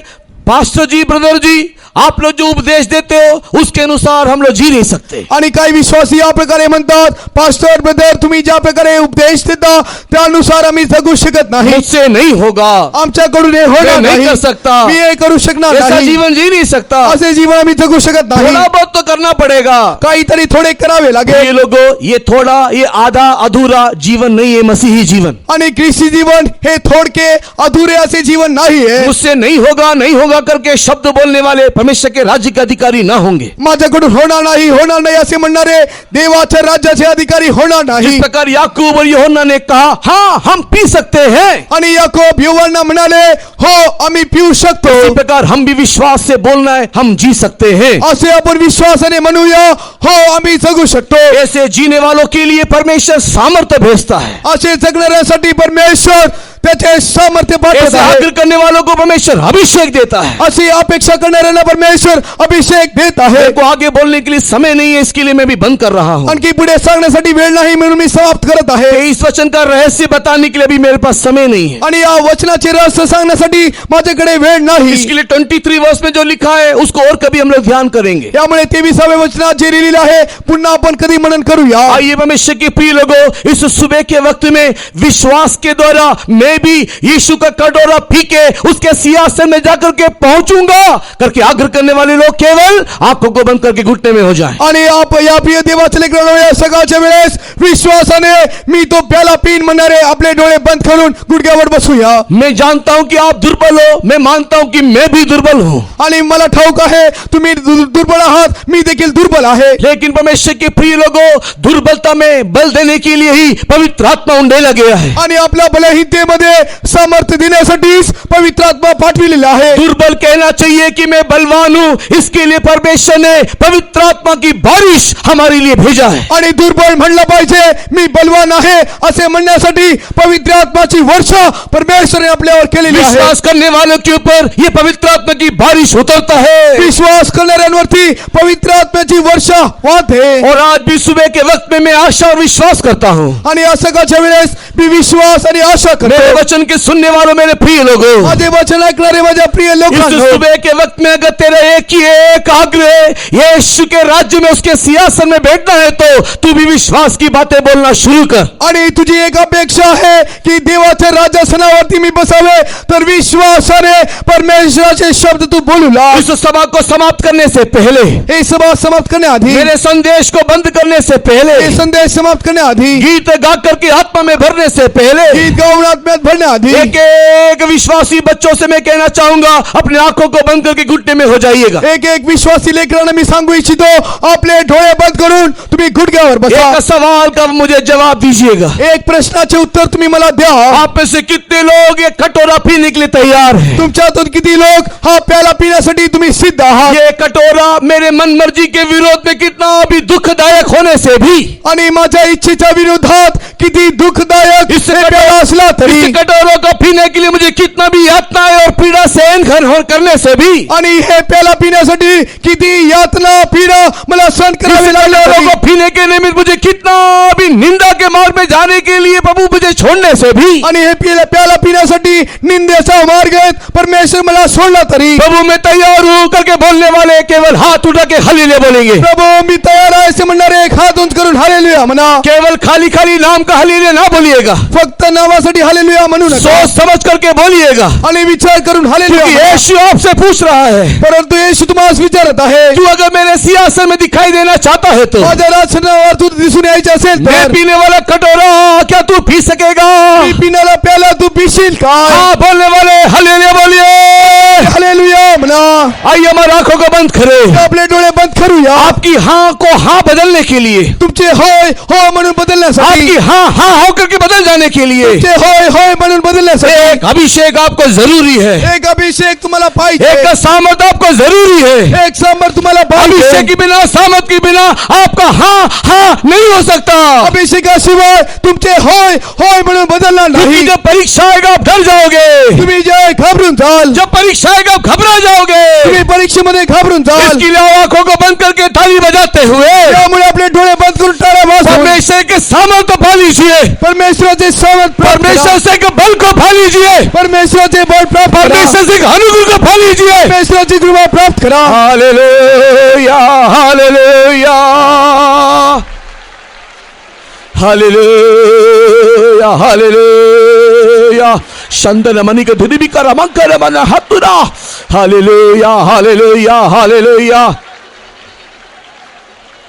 पास्टर जी, ब्रदर जी, आप लोग जो उपदेश देते हो उसके अनुसार हम लोग जी नहीं सकते। आणि काही विश्वासी या प्रकारे म्हणतात, पास्टर ब्रदर तुम्ही ज्या प्रकारे उपदेश देता त्यानुसार आम्ही जगू शकत नाही, मुझसे नहीं होगा, आमच्याकडून हे होणार मैं नहीं नाही, कर सकता, मी हे करू शकणार ऐसा नाही, जीवन जी नहीं सकता। असे जीवन आम्ही जगू शकत थोड़ा नाही, बहुत तो करना पड़ेगा। काहीतरी थोडे करावे ये लागेल। लोगों, ये थोड़ा, ये आधा अधूरा जीवन नहीं है मसीही जीवन। आणि ख्रिस्ती जीवन हे थोडके अधुरे असे जीवन नाही आहे। मुझसे नहीं होगा करके शब्द बोलने वाले परमेश्वर के राज्य के अधिकारी ना होंगे। माझ्याकडून होणार नाही असे म्हणणारे देवाच्या राज्याचे अधिकारी होणार जिस नाही। प्रकार याकूब और यूहन्ना ने कहा हाँ हम पी सकते हैं, आणि याकोब यूहन्ना म्हणाले हो आम्ही पिऊ शकतो, इसी प्रकार हम भी विश्वास से बोलना है, हम जी सकते हैं। असे आपण विश्वासाने म्हणूया हो आम्ही जगू शकतो। ऐसे जीने वालों के लिए परमेश्वर सामर्थ्य भेजता है। असे जगणाऱ्यासाठी परमेश्वर त्याचे सामर्थ्य ऐसे पाठवत आहे। आग्रह करने वालों को परमेश्वर अभिषेक देता है। अशी अपेक्षा करणाऱ्यांना परमेश्वर अभिषेक देत आहे। मेरे को आगे बोलने के लिए समय नहीं है, इसके लिए मैं भी बंद कर रहा हूँ। आणखी पुढे सांगण्यासाठी वेळ नाही म्हणून मी समाप्त करत आहे। इस वचन का रहस्य बताने के लिए भी मेरे पास समय नहीं है। आणि या वचनाचे रहस्य सांगण्यासाठी माझ्याकडे वेळ नाही। इसके लिए 23 वर्ष में जो लिखा है उसको और कभी हम लोग ध्यान करेंगे। यामुळे 23व्या वचनात जे लिहिलेले आहे पुन्हा आपण कधी मनन करूया। आइए परमेश्वर के प्रिय लोगों, इस सुबह के वक्त में विश्वास के द्वारा मैं भी यीशु का कटोरा पी के उसके सिंहासन में जाकर के पहुंचूंगा करके आग्रह करने वाले लोग केवल आंखों को बंद करके घुटने में हो जाएं। आणि आप या प्रिय देवाच्या लेकरांनो या सकाळच्या वेळेस विश्वासाने मी तो प्याला पीन म्हणणारे आपले डोळे बंद करून गुडघ्यावर बसूया। मैं जानता हूं कि आप दुर्बल हो, मैं मानता हूं कि मैं भी दुर्बल हूं, आणि मला ठाऊक आहे तुम्ही दुर्बल आहात, मी देखील दुर्बल आहे। लेकिन परमेश्वर के प्रिय लोगों, दुर्बलता में बल देने के लिए ही पवित्र आत्मा उंडेला गया है। आणि आपल्या बलहीनतेमध्ये सामर्थ्य देण्यासाठीच पवित्र आत्मा पाठविलेला आहे। दुर्बल कहना चाहिए कि मैं बलवान हूं, इसके लिए परमेश्वर ने पवित्र आत्मा की बारिश हमारे लिए भेजा है। आणि दुर्बल म्हणलं पाहिजे मी बलवान आहे असे म्हणण्यासाठी पवित्र आत्माची वर्षा परमेश्वरने आपल्यावर केलेली आहे। विश्वास करने वालों के ऊपर ये पवित्र आत्मा की बारिश उतरता है विश्वास करणाऱ्यांवरती पवित्र आत्म्याची वर्षा वाहते। और आज भी सुबह के वक्त में मैं आशा और विश्वास करता हूं। आणि या सकाळच्या वेळेस मी विश्वास आणि आशा मेरे करतो। वचन के सुनने वालों मेरे प्रिय लोगों, माझे वचन ऐकणारे माझ्या प्रिय इस लोकांनो, सुबह के वक्त में अगर तेरा एक ही एक आग्रह यीशु के राज्य में उसके सिंहासन में बैठना है तो तू भी विश्वास की बातें बोलना शुरू कर। आणि तुझी एक अपेक्षा आहे की देवाच्या राजासनावरती मी बसावे तर विश्वासाने परमेश्वराचे शब्द तू बोलू लाग। इस सभा को समाप्त करने से पहले, हे सभा समाप्त करण्याआधी, मेरे संदेश को बंद करने से पहले, हे संदेश समाप्त करण्याआधी, गीत गा करके आत्मा में भरने से पहले, गीत गाऊन आत्म्यात भरण्याआधी एक एक विश्वासी बच्चों से मैं कहना चाहूंगा अपनी आंखों को बंद करके घुटने में हो जाइएगा। एक एक विश्वासी लेकरांना मी सांगू इच्छितो आपले डोळे बंद करून तुम्ही गुडघ्यावर बसा। एक सवाल का मुझे जवाब दीजिएगा, एक प्रश्नाचे उत्तर तुम्ही मला द्या। आप में से कितने लोग ये कटोरा पीने के लिए तैयार हैं? तुमच्यातून किती लोक हा प्याला पिण्यासाठी तुम्ही सिद्ध आहात? ये कटोरा मेरे मन मर्जी के विरोध में कितना भी दुखदायक होने से भी, आणि माझ्या इच्छेच्या विरोधात किती दुःखदायक इस हे प्याला असला तरी, इस कटोरों को पीने के लिए मुझे कितना भी यातनाएं और पीड़ा सहन करने से भी, आणि हे प्याला पिण्यासाठी किती यातना पीडा मला सहन इस करावी लागली कटोरों को तरी, पीने के निमित्त मुझे कितना भी निंदा के मार्ग में जाने के लिए प्रभु मुझे छोड़ने से भी, आणि हे प्याला पिण्यासाठी निंदेचा मार्ग आहे परमेश्वर मला सोडला तरी, प्रभु मैं तैयार हूं करके बोलने वाले केवल हाथ उठा के हालेलुया बोलेंगे। प्रभू मी तयार आहे असे म्हणणारे एक हात उंच करून हालेलुया म्हणा। केवल खाली खाली नाम का हालेलुया ना बोलिएगा, फक्त नावासाठी हालेलुया म्हणू नका, सोच समझ करके बोलिएगा, आणि विचार करून हालेलुया क्योंकि म्हणा। यीशु आपसे पूछ रहा है, परंतु येशू तुम्हाला विचारत आहे, तू अगर मेरे सिंहासन में दिखाई देना चाहता है तो माझ्या राजसनावर तू दिसून यायचे असेल मैं तर पीने वाला कटोरा क्या तू पी सकेगा? मी पिण्याला प्याला तू पिशील काय? हाँ बोलने वाले हालेलुया बोलिए। हालेलुया म्हणा। आइए हमारी आंखों को बंद करें, आपले डोळे बंद करूया। आपकी हाँ को हाँ बदलने के लिए, तुमचे होय हो म्हणून बदलण्यासाठी, आपकी हाँ हाँ हो करके बदल जाने के लिए तुमचे होय होय म्हणून बदलण्यासाठी एक अभिषेक आपको जरूरी है, एक अभिषेक तुम्हाला पाहिजे, एक सामर्थ आपको जरूरी है। एक सामर्थ तुम्हाला अभिषेक पाहिजे। के बिना, सामर्थ के बिना आपका हाँ हाँ नहीं हो सकता, अभिषेकाशिवाय तुमचे होय होय म्हणून बदलणार क्योंकि नाही। जब परीक्षा आएगा आप डर जाओगे, तुम्ही जे घाबरून जाल, जब परीक्षा आएगा आप घबरा जाओगे। तुम्ही परीक्षेमध्ये घाबरून जाल। इसके लिए आंखों को बंद करके ताली बजाते हुए त्यामुळे आपले डोळे बंद करून टाळ्या विश्वास घेऊन परमेश्वर के सामर्थ को पा लीजिए, परमेश्वराचे सामर्थ प्राप्त करा. परमेश्वर से के बल को पा लीजिए, परमेश्वराचे बळ प्राप्त करा. परमेश्वर से के अनुग्रह को पा लीजिए. परमेश्वराची कृपा प्राप्त करा. Hallelujah, hallelujah, hallelujah, hallelujah. शंदन मणिक धुनिबिका रमंकर मन हतुरा. Hallelujah, hallelujah, hallelujah.